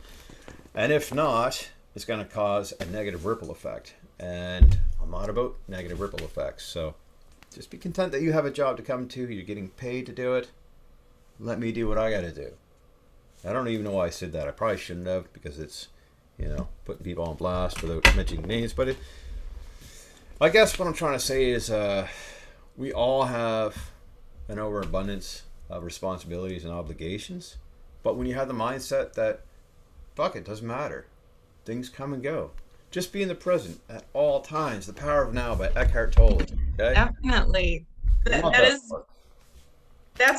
Speaker 1: And if not, it's going to cause a negative ripple effect. And I'm not about negative ripple effects. So just be content that you have a job to come to. You're getting paid to do it. Let me do what I got to do. I don't even know why I said that. I probably shouldn't have, because it's, putting people on blast without mentioning names. But I guess what I'm trying to say is we all have an overabundance of responsibilities and obligations. But when you have the mindset that, fuck it, doesn't matter. Things come and go. Just be in the present at all times. The Power of Now by Eckhart Tolle. Okay?
Speaker 2: Definitely. That's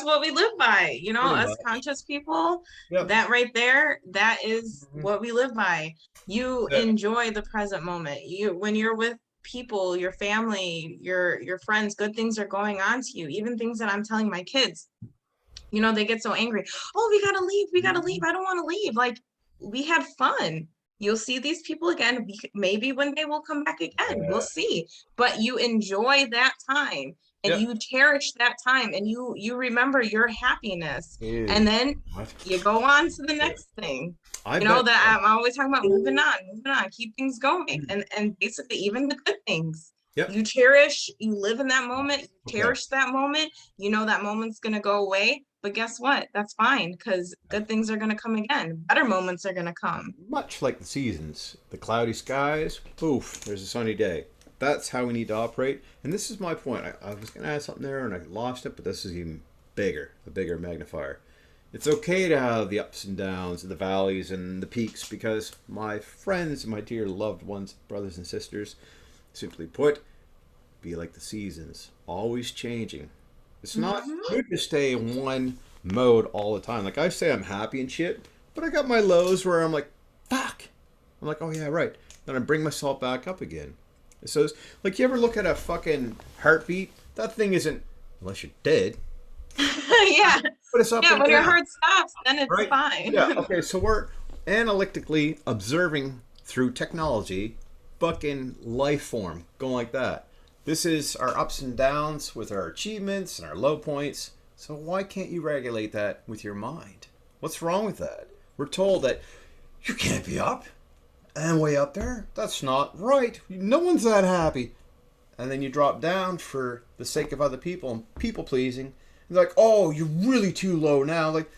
Speaker 2: what we live by, us conscious people.
Speaker 1: Yep.
Speaker 2: That right there, that is what we live by. You enjoy the present moment. When you're with people, your family, your friends, good things are going on to you. Even things that I'm telling my kids, they get so angry. Oh, we gotta leave. I don't want to leave. Like, we had fun. You'll see these people again. Maybe one day we'll come back again. We'll see. But you enjoy that time, and you cherish that time, and you remember your happiness. And then you go on to the next thing. That I'm always talking about moving on, keep things going. And basically even the good things.
Speaker 1: Yep.
Speaker 2: You live in that moment, you cherish that moment, that moment's gonna go away. But guess what? That's fine, because good things are going to come again. Better moments are going to come.
Speaker 1: Much like the seasons. The cloudy skies, poof, there's a sunny day. That's how we need to operate. And this is my point. I was going to add something there and I lost it, but this is even bigger, a bigger magnifier. It's okay to have the ups and downs, and the valleys and the peaks, because my friends, my dear loved ones, brothers and sisters, simply put, be like the seasons, always changing. It's not
Speaker 2: Hmm.
Speaker 1: good to stay in one mode all the time. Like I say, I'm happy and shit, but I got my lows where I'm like, fuck. I'm like, oh yeah, right. Then I bring myself back up again. So, it's, like, you ever look at a fucking heartbeat? That thing isn't, unless you're dead,
Speaker 2: Yeah.
Speaker 1: but it's up
Speaker 2: Yeah.
Speaker 1: and
Speaker 2: When your
Speaker 1: down,
Speaker 2: heart stops, then it's
Speaker 1: right?
Speaker 2: fine.
Speaker 1: Yeah. Okay. So we're analytically observing through technology, fucking life form going like that. This is our ups and downs with our achievements and our low points. So why can't you regulate that with your mind? What's wrong with that? We're told that you can't be up and way up there. That's not right. No one's that happy. And then you drop down for the sake of other people and people pleasing. They're like, oh, you're really too low now. Like,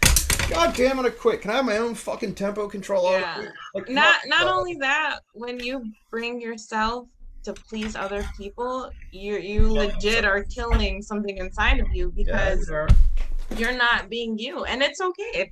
Speaker 1: God damn it, I quit. Can I have my own fucking tempo control
Speaker 2: Yeah.
Speaker 1: already? Like, come on,
Speaker 2: Not
Speaker 1: dog.
Speaker 2: only that, when you bring yourself to please other people, you legit are killing something inside of you
Speaker 1: Yeah,
Speaker 2: because
Speaker 1: you are.
Speaker 2: you're not being you. And it's okay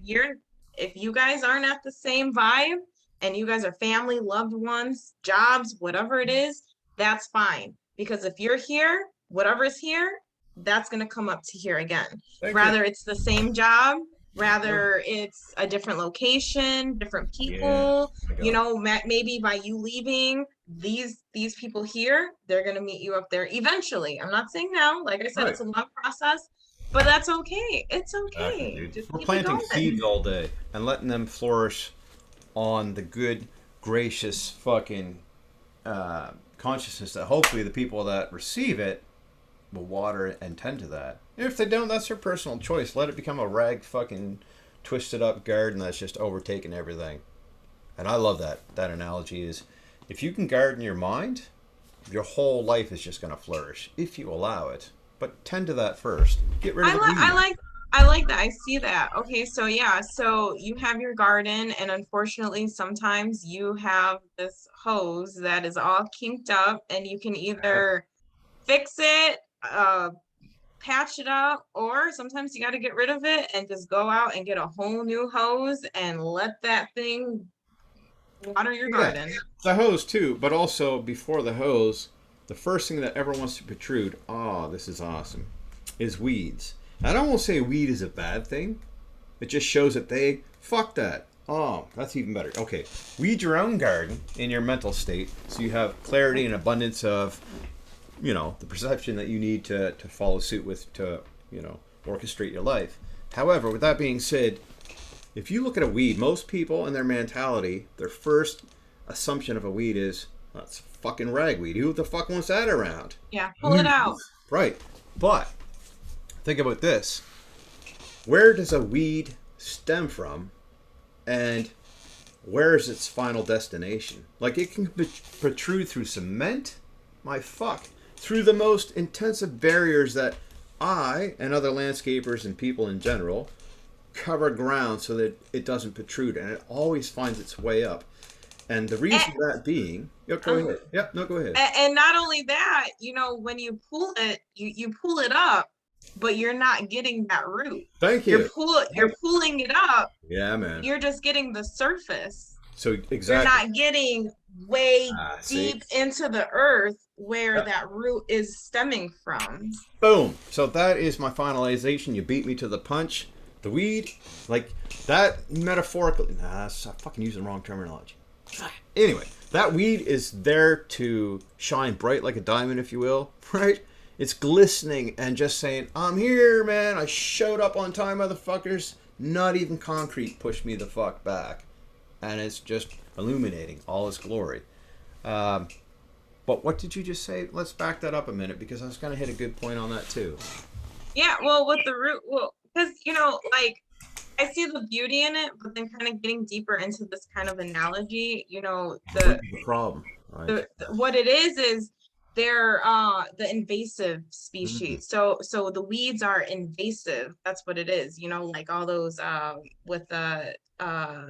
Speaker 2: if you guys aren't at the same vibe and you guys are family, loved ones, jobs, whatever it is, that's fine. Because if you're here, whatever's here, that's going to come up to here again.
Speaker 1: Thank you.
Speaker 2: Rather it's the same job,
Speaker 1: Yeah.
Speaker 2: rather it's a different location, different
Speaker 1: Yeah.
Speaker 2: people,
Speaker 1: I got it.
Speaker 2: maybe by you leaving these people here, they're going to meet you up there eventually. I'm not saying now, like I said,
Speaker 1: Right.
Speaker 2: it's a long process, but that's okay. It's
Speaker 1: Exactly,
Speaker 2: okay.
Speaker 1: dude.
Speaker 2: Just
Speaker 1: We're
Speaker 2: keep it
Speaker 1: planting seeds
Speaker 2: going.
Speaker 1: all day and letting them flourish on the good, gracious fucking consciousness that hopefully the people that receive it will water and tend to that. If they don't, that's their personal choice. Let it become a rag fucking twisted up garden that's just overtaking everything. And I love that analogy is if you can garden your mind, your whole life is just going to flourish if you allow it. But tend to that first. Get rid of
Speaker 2: I
Speaker 1: the
Speaker 2: like I
Speaker 1: weeds.
Speaker 2: like I like that. I see that. Okay, so yeah, so you have your garden, and unfortunately, sometimes you have this hose that is all kinked up, and you can either fix it, patch it up, or sometimes you got to get rid of it and just go out and get a whole new hose and let that thing water your
Speaker 1: Yeah,
Speaker 2: garden.
Speaker 1: the hose too, but also before the hose, the first thing that ever wants to protrude, oh, this is awesome, is weeds. I don't want to say weed is a bad thing. It just shows that they fuck that. Oh, that's even better. Okay, weed your own garden in your mental state, so you have clarity and abundance of, the perception that you need to follow suit with to, orchestrate your life. However, with that being said, if you look at a weed, most people in their mentality, their first assumption of a weed is that's fucking ragweed. Who the fuck wants that around?
Speaker 2: Yeah, pull it out.
Speaker 1: Right. But think about this. Where does a weed stem from and where is its final destination? Like it can protrude through cement, my fuck, through the most intensive barriers that I and other landscapers and people in general cover ground so that it doesn't protrude and it always finds its way up. And the reason that being, yeah, go
Speaker 2: And,
Speaker 1: ahead. Yeah, no, go ahead.
Speaker 2: and not only that, when you pull it, you pull it up, but you're not getting that root.
Speaker 1: Thank you.
Speaker 2: You're pulling it up,
Speaker 1: Yeah, man.
Speaker 2: you're just getting the surface.
Speaker 1: So
Speaker 2: You're
Speaker 1: exactly.
Speaker 2: not getting way
Speaker 1: See.
Speaker 2: deep into the earth where
Speaker 1: Yeah.
Speaker 2: that root is stemming from.
Speaker 1: Boom. So that is my finalization. You beat me to the punch. The weed, like that metaphorically. Nah, I'm fucking using the wrong terminology. Anyway, that weed is there to shine bright like a diamond, if you will, right? It's glistening and just saying, I'm here, man. I showed up on time, motherfuckers. Not even concrete pushed me the fuck back. And it's just illuminating all its glory. Um, but what did you just say? Let's back that up a minute because I was going to hit a good point on that too.
Speaker 2: Yeah, well, with the root, well, because like I see the beauty in it, but then kind of getting deeper into this kind of analogy,
Speaker 1: The root of the problem, right?
Speaker 2: what it is they're the invasive
Speaker 1: Mm-hmm.
Speaker 2: species. So the weeds are invasive. That's what it is, like all those with the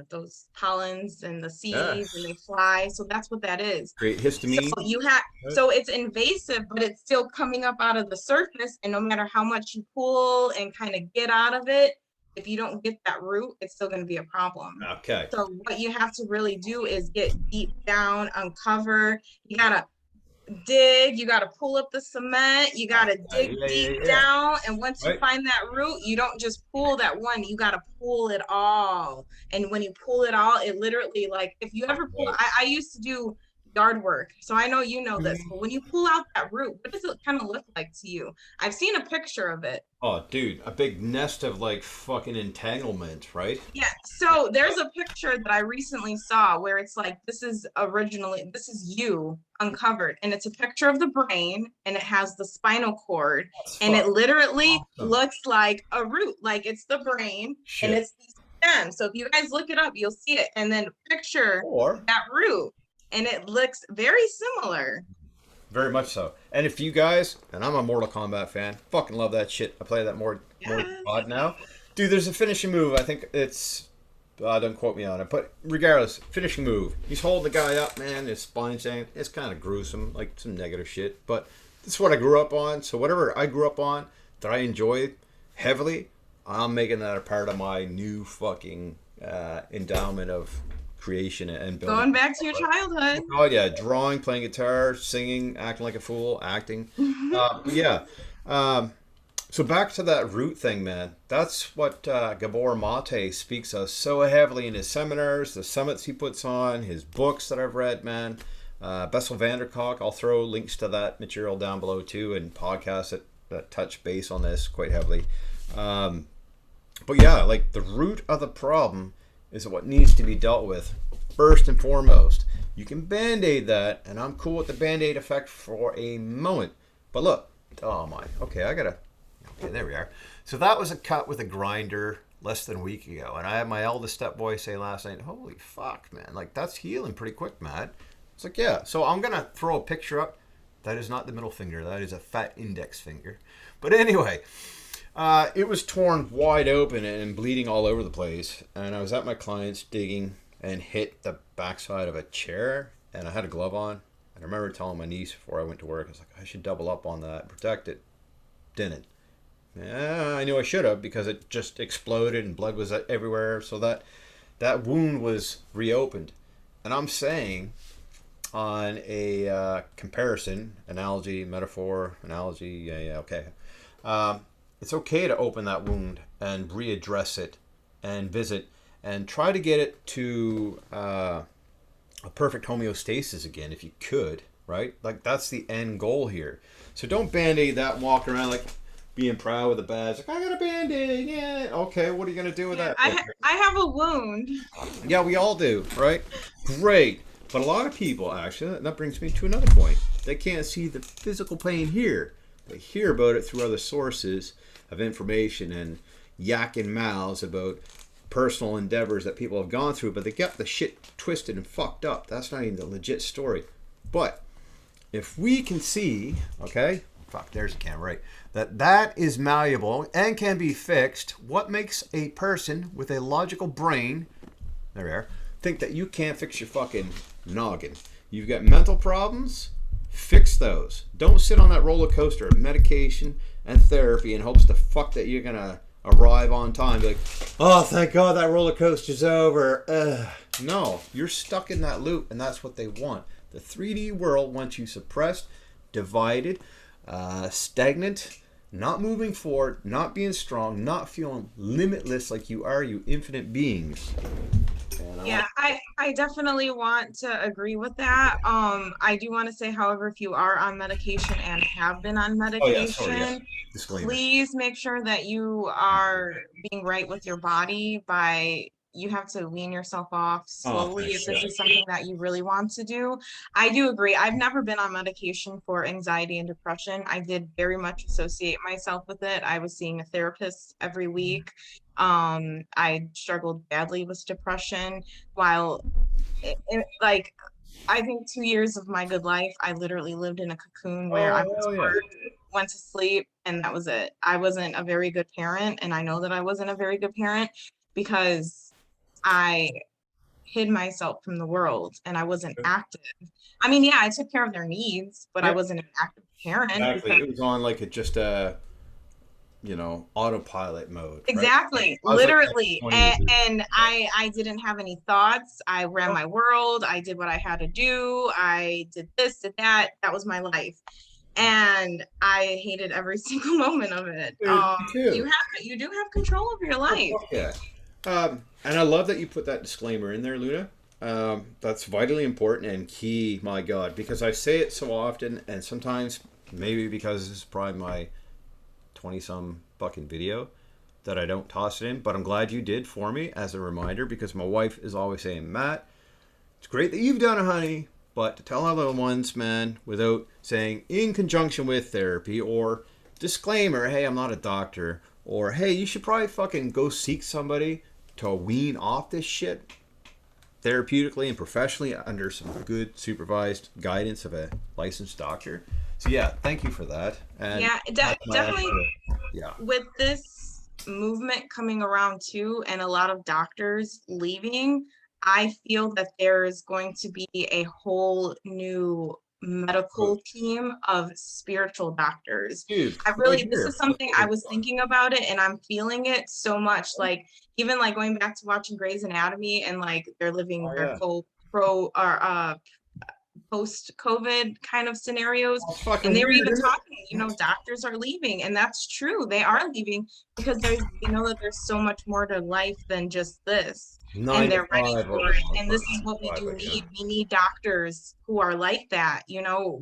Speaker 2: those pollens and the
Speaker 1: Yeah.
Speaker 2: seeds and they fly. So that's what that is.
Speaker 1: Create
Speaker 2: So
Speaker 1: histamine.
Speaker 2: you have
Speaker 1: Right.
Speaker 2: so it's invasive, but it's still coming up out of the surface, and no matter how much you pull and kind of get out of it, if you don't get that root, it's still going to be a problem.
Speaker 1: Okay.
Speaker 2: So what you have to really do is get deep down, uncover. You gotta dig, you got to pull up the cement, you got to dig
Speaker 1: Yeah,
Speaker 2: deep
Speaker 1: yeah, yeah.
Speaker 2: down. And once you
Speaker 1: Right.
Speaker 2: find that root, you don't just pull that one, you got to pull it all. And when you pull it all, it literally, like, if you ever pull,
Speaker 1: Right.
Speaker 2: I used to do yard work. So I know you know this, but when you pull out that root, what does it kind of look like to you? I've seen a picture of it.
Speaker 1: Oh, dude, a big nest of like fucking entanglement, right?
Speaker 2: Yeah, so there's a picture that I recently saw where it's like this is you uncovered, and it's a picture of the brain, and it has the spinal cord,
Speaker 1: That's
Speaker 2: and it
Speaker 1: fucking
Speaker 2: literally
Speaker 1: awesome.
Speaker 2: looks like a root, like it's the brain and
Speaker 1: Shit.
Speaker 2: it's the stem. So if you guys look it up, you'll see it, and then picture
Speaker 1: Or
Speaker 2: that root, and it looks very similar.
Speaker 1: very much so. And if you guys, and I'm a Mortal Kombat fan, fucking love that shit. I play that more than
Speaker 2: Yes.
Speaker 1: COD now. Dude, there's a finishing move. I think it's. Don't quote me on it, but regardless, finishing move. He's holding the guy up, man. His spine's saying it's kind of gruesome, like some negative shit. But this is what I grew up on. So whatever I grew up on that I enjoy heavily, I'm making that a part of my new fucking endowment of creation and building.
Speaker 2: Going back to your childhood.
Speaker 1: Oh yeah, drawing, playing guitar, singing, acting like a fool, acting. But yeah, um, so back to that root thing, man. That's what Gabor Mate speaks of so heavily in his seminars, the summits he puts on, his books that I've read, man. Bessel van der Kolk, I'll throw links to that material down below too, and podcasts that touch base on this quite heavily. Um, but yeah, like the root of the problem is what needs to be dealt with first and foremost. You can band-aid that, and I'm cool with the band-aid effect for a moment. But look, oh my, okay, okay, there we are. So that was a cut with a grinder less than a week ago, and I had my eldest stepboy say last night, "Holy fuck, man! Like that's healing pretty quick, man." It's like, yeah. So I'm gonna throw a picture up. That is not the middle finger. That is a fat index finger. But anyway, it was torn wide open and bleeding all over the place. And I was at my client's digging and hit the backside of a chair. And I had a glove on. And I remember telling my niece before I went to work, I was like, I should double up on that and protect it. Didn't. Yeah, I knew I should have because it just exploded and blood was everywhere. So that wound was reopened. And I'm saying on a comparison, analogy, metaphor, analogy, yeah, okay. It's okay to open that wound and readdress it and visit and try to get it to a perfect homeostasis again if you could, right? Like that's the end goal here. So don't band-aid that and walk around like being proud with a badge. Like, I got a band-aid, yeah. Okay, what are you going to do with
Speaker 2: Yeah,
Speaker 1: that?
Speaker 2: I have a wound.
Speaker 1: Yeah, we all do, right? Great. But a lot of people, actually, that brings me to another point. They can't see the physical pain here. They hear about it through other sources of information and yakking mouths about personal endeavors that people have gone through, but they got the shit twisted and fucked up. That's not even the legit story. But if we can see, okay, fuck, there's the camera, right? That is malleable and can be fixed. What makes a person with a logical brain, there we are, think that you can't fix your fucking noggin? You've got mental problems, fix those. Don't sit on that roller coaster of medication and therapy in hopes to fuck that you're gonna arrive on time. Be like, oh, thank God that roller coaster's over. No, you're stuck in that loop, and that's what they want. The 3D world wants you suppressed, divided, stagnant, not moving forward, not being strong, not feeling limitless like you are, you infinite beings.
Speaker 2: Yeah, I definitely want to agree with that. I do want to say, however, if you are on medication and have been on
Speaker 1: Oh yeah, sorry, yeah.
Speaker 2: medication,
Speaker 1: Disclaimer.
Speaker 2: please make sure that you are being right with your body by you have to wean yourself off
Speaker 1: Oh,
Speaker 2: slowly if
Speaker 1: thanks.
Speaker 2: this
Speaker 1: Yeah.
Speaker 2: is something that you really want to do. I do agree. I've never been on medication for anxiety and depression. I did very much associate myself with it. I was seeing a therapist every week. I struggled badly with depression while like I think 2 years of my good life, I literally lived in a cocoon where I
Speaker 1: Oh
Speaker 2: was
Speaker 1: hell yeah.
Speaker 2: work, went to sleep, and that was it. I wasn't a very good parent, and I know that I wasn't a very good parent because I hid myself from the world and I wasn't active. I mean, yeah, I took care of their needs, but I
Speaker 1: Yep.
Speaker 2: wasn't an active parent
Speaker 1: Exactly.
Speaker 2: because
Speaker 1: It was on like a just autopilot mode, right?
Speaker 2: Exactly,
Speaker 1: I was like that
Speaker 2: literally.
Speaker 1: 20
Speaker 2: And,
Speaker 1: years ago.
Speaker 2: and I didn't have any thoughts. I ran my world. I did what I had to do. I did this, did that. That was my life. And I hated every single moment of it.
Speaker 1: Dude, me too.
Speaker 2: You do have control over your
Speaker 1: Oh,
Speaker 2: life.
Speaker 1: fuck yeah. And I love that you put that disclaimer in there, Luna. That's vitally important and key, my God, because I say it so often, and sometimes maybe because this is probably my 20 some fucking video that I don't toss it in, but I'm glad you did for me as a reminder because my wife is always saying, Matt, it's great that you've done it, honey, but to tell our little ones, man, without saying in conjunction with therapy or disclaimer, hey, I'm not a doctor, or hey, you should probably fucking go seek somebody to wean off this shit therapeutically and professionally under some good supervised guidance of a licensed doctor. So yeah, thank you for that. And
Speaker 2: Yeah,
Speaker 1: that's my
Speaker 2: definitely.
Speaker 1: extra, yeah.
Speaker 2: With this movement coming around too, and a lot of doctors leaving, I feel that there is going to be a whole new medical team of spiritual doctors.
Speaker 1: Dude,
Speaker 2: I
Speaker 1: right
Speaker 2: really, this
Speaker 1: here.
Speaker 2: is
Speaker 1: Let's
Speaker 2: something
Speaker 1: put
Speaker 2: I
Speaker 1: it
Speaker 2: was
Speaker 1: on.
Speaker 2: thinking about it and I'm feeling it so much. Like, even like going back to watching Grey's Anatomy and like they're living
Speaker 1: Oh
Speaker 2: their
Speaker 1: yeah.
Speaker 2: full pro or post-COVID kind of scenarios.
Speaker 1: Well, it's
Speaker 2: And
Speaker 1: fucking
Speaker 2: they were
Speaker 1: weird,
Speaker 2: even
Speaker 1: isn't
Speaker 2: talking, doctors are leaving. And that's true. They are leaving because they know that there's so much more to life than just this.
Speaker 1: it?
Speaker 2: And
Speaker 1: Nine to
Speaker 2: they're ready
Speaker 1: five or
Speaker 2: for it. And this is what we
Speaker 1: five,
Speaker 2: do
Speaker 1: but yeah.
Speaker 2: need. We need doctors who are like that,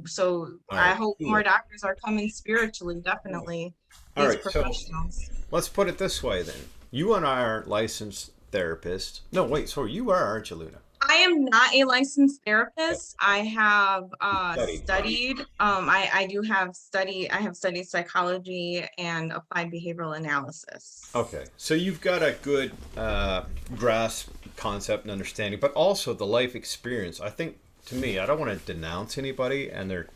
Speaker 2: So
Speaker 1: All
Speaker 2: I
Speaker 1: right,
Speaker 2: hope more
Speaker 1: cool.
Speaker 2: doctors are coming spiritually, definitely.
Speaker 1: All
Speaker 2: These
Speaker 1: right, so
Speaker 2: professionals.
Speaker 1: let's put it this way then. You and I are licensed therapists. No, wait, sorry, you are, aren't you, Luna?
Speaker 2: I am not a licensed therapist. I have
Speaker 1: Studied.
Speaker 2: studied. I have studied psychology and applied behavioral analysis.
Speaker 1: Okay, so you've got a good grasp, concept, and understanding, but also the life experience. I think, to me, I don't want to denounce anybody and their,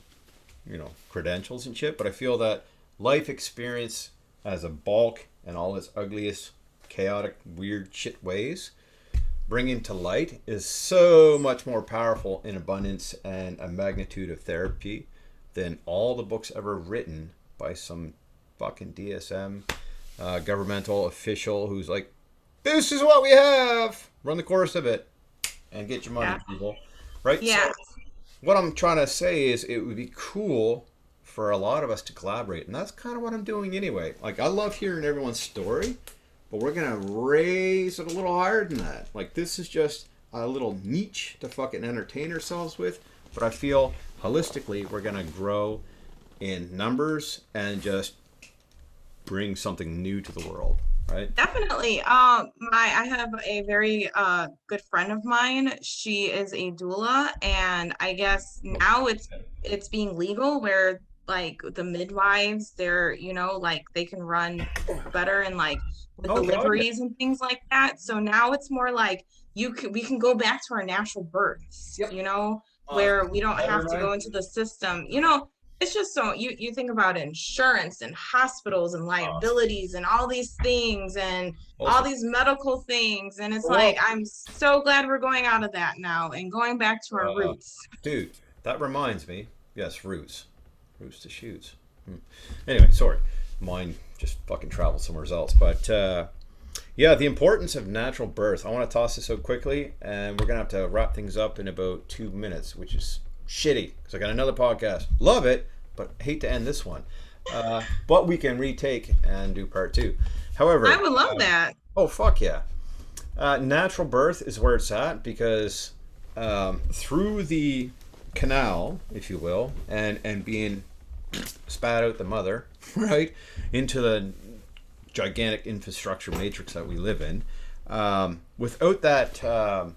Speaker 1: credentials and shit, but I feel that life experience as a bulk and all its ugliest, chaotic, weird shit ways bringing to light is so much more powerful in abundance and a magnitude of therapy than all the books ever written by some fucking DSM governmental official who's like, this is what we have, run the course of it and get your money,
Speaker 2: Yeah.
Speaker 1: people, right? So
Speaker 2: Yeah.
Speaker 1: what I'm trying to say is it would be cool for a lot of us to collaborate, and that's kind of what I'm doing anyway. Like, I love hearing everyone's story, but we're gonna raise it a little higher than that. Like, this is just a little niche to fucking entertain ourselves with, but I feel holistically we're gonna grow in numbers and just bring something new to the world, right?
Speaker 2: Definitely. I have a very good friend of mine. She is a doula, and I guess now it's being legal where like the midwives, they're, like they can run better and like with
Speaker 1: Oh god, yeah.
Speaker 2: deliveries and things like that. So now it's more like we can go back to our natural births,
Speaker 1: Yep.
Speaker 2: where we don't
Speaker 1: That
Speaker 2: have to go
Speaker 1: reminds
Speaker 2: into the system. It's just so you think about insurance and hospitals and liabilities and all these things and all
Speaker 1: also,
Speaker 2: these medical things, and it's like
Speaker 1: well,
Speaker 2: I'm so glad we're going out of that now and going back to our
Speaker 1: uh,
Speaker 2: roots.
Speaker 1: dude, that reminds me. Yes, roots to shoots. Anyway, sorry, mine just fucking traveled somewhere else. But yeah, the importance of natural birth. I want to toss this out quickly, and we're gonna have to wrap things up in about 2 minutes, which is shitty because I got another podcast. Love it, but hate to end this one. But we can retake and do part two.
Speaker 2: I
Speaker 1: However,
Speaker 2: would love that.
Speaker 1: oh fuck yeah, natural birth is where it's at because through the canal, if you will, and being spat out the mother, right, into the gigantic infrastructure matrix that we live in. Without that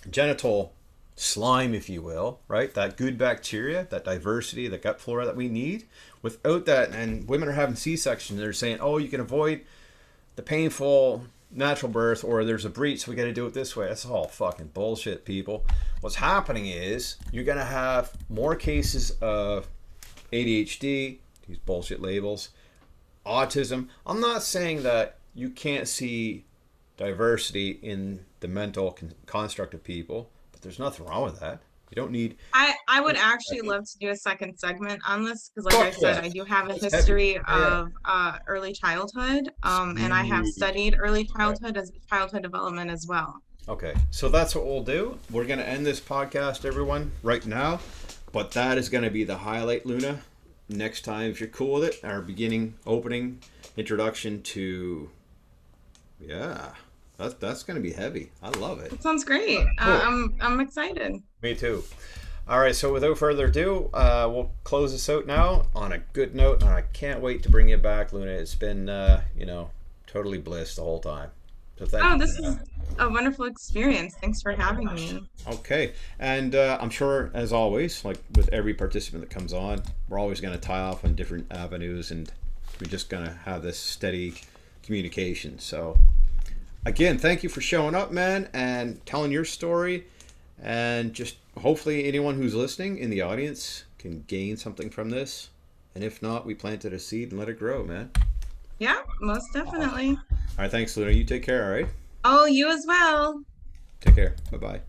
Speaker 1: genital slime, if you will, right, that good bacteria, that diversity, the gut flora that we need, without that, and women are having C-sections, they're saying, oh, you can avoid the painful natural birth, or there's a breach, so we got to do it this way. That's all fucking bullshit, people. What's happening is you're going to have more cases of ADHD, these bullshit labels, autism. I'm not saying that you can't see diversity in the mental construct of people, but there's nothing wrong with that. You don't need.
Speaker 2: I would actually love to do a second segment on this because, like I
Speaker 1: Fuck
Speaker 2: said,
Speaker 1: yeah.
Speaker 2: I do have a
Speaker 1: That's heavy.
Speaker 2: history
Speaker 1: Yeah, yeah.
Speaker 2: of early childhood, and I have
Speaker 1: Sweet.
Speaker 2: studied early
Speaker 1: Okay.
Speaker 2: childhood as childhood development as well.
Speaker 1: Okay, so that's what we'll do. We're going to end this podcast, everyone, right now. But that is going to be the highlight, Luna. Next time, if you're cool with it, our beginning, opening, introduction to. Yeah, that's going to be heavy. I love it.
Speaker 2: That sounds great.
Speaker 1: Cool.
Speaker 2: I'm excited.
Speaker 1: Me too. All right, so without further ado, we'll close this out now on a good note. And I can't wait to bring you back, Luna. It's been, totally bliss the whole time. So thank
Speaker 2: Oh,
Speaker 1: you
Speaker 2: this
Speaker 1: for
Speaker 2: is
Speaker 1: that.
Speaker 2: a wonderful experience. Thanks for having me.
Speaker 1: Okay, and I'm sure, as always, like with every participant that comes on, we're always going to tie off on different avenues, and we're just going to have this steady communication. So, again, thank you for showing up, man, and telling your story, and just hopefully anyone who's listening in the audience can gain something from this, and if not, we planted a seed and let it grow, man.
Speaker 2: Yeah, most
Speaker 1: Awesome.
Speaker 2: definitely.
Speaker 1: All right, thanks, Luna. You take care. All right,
Speaker 2: Oh, you as well.
Speaker 1: take care. Bye bye.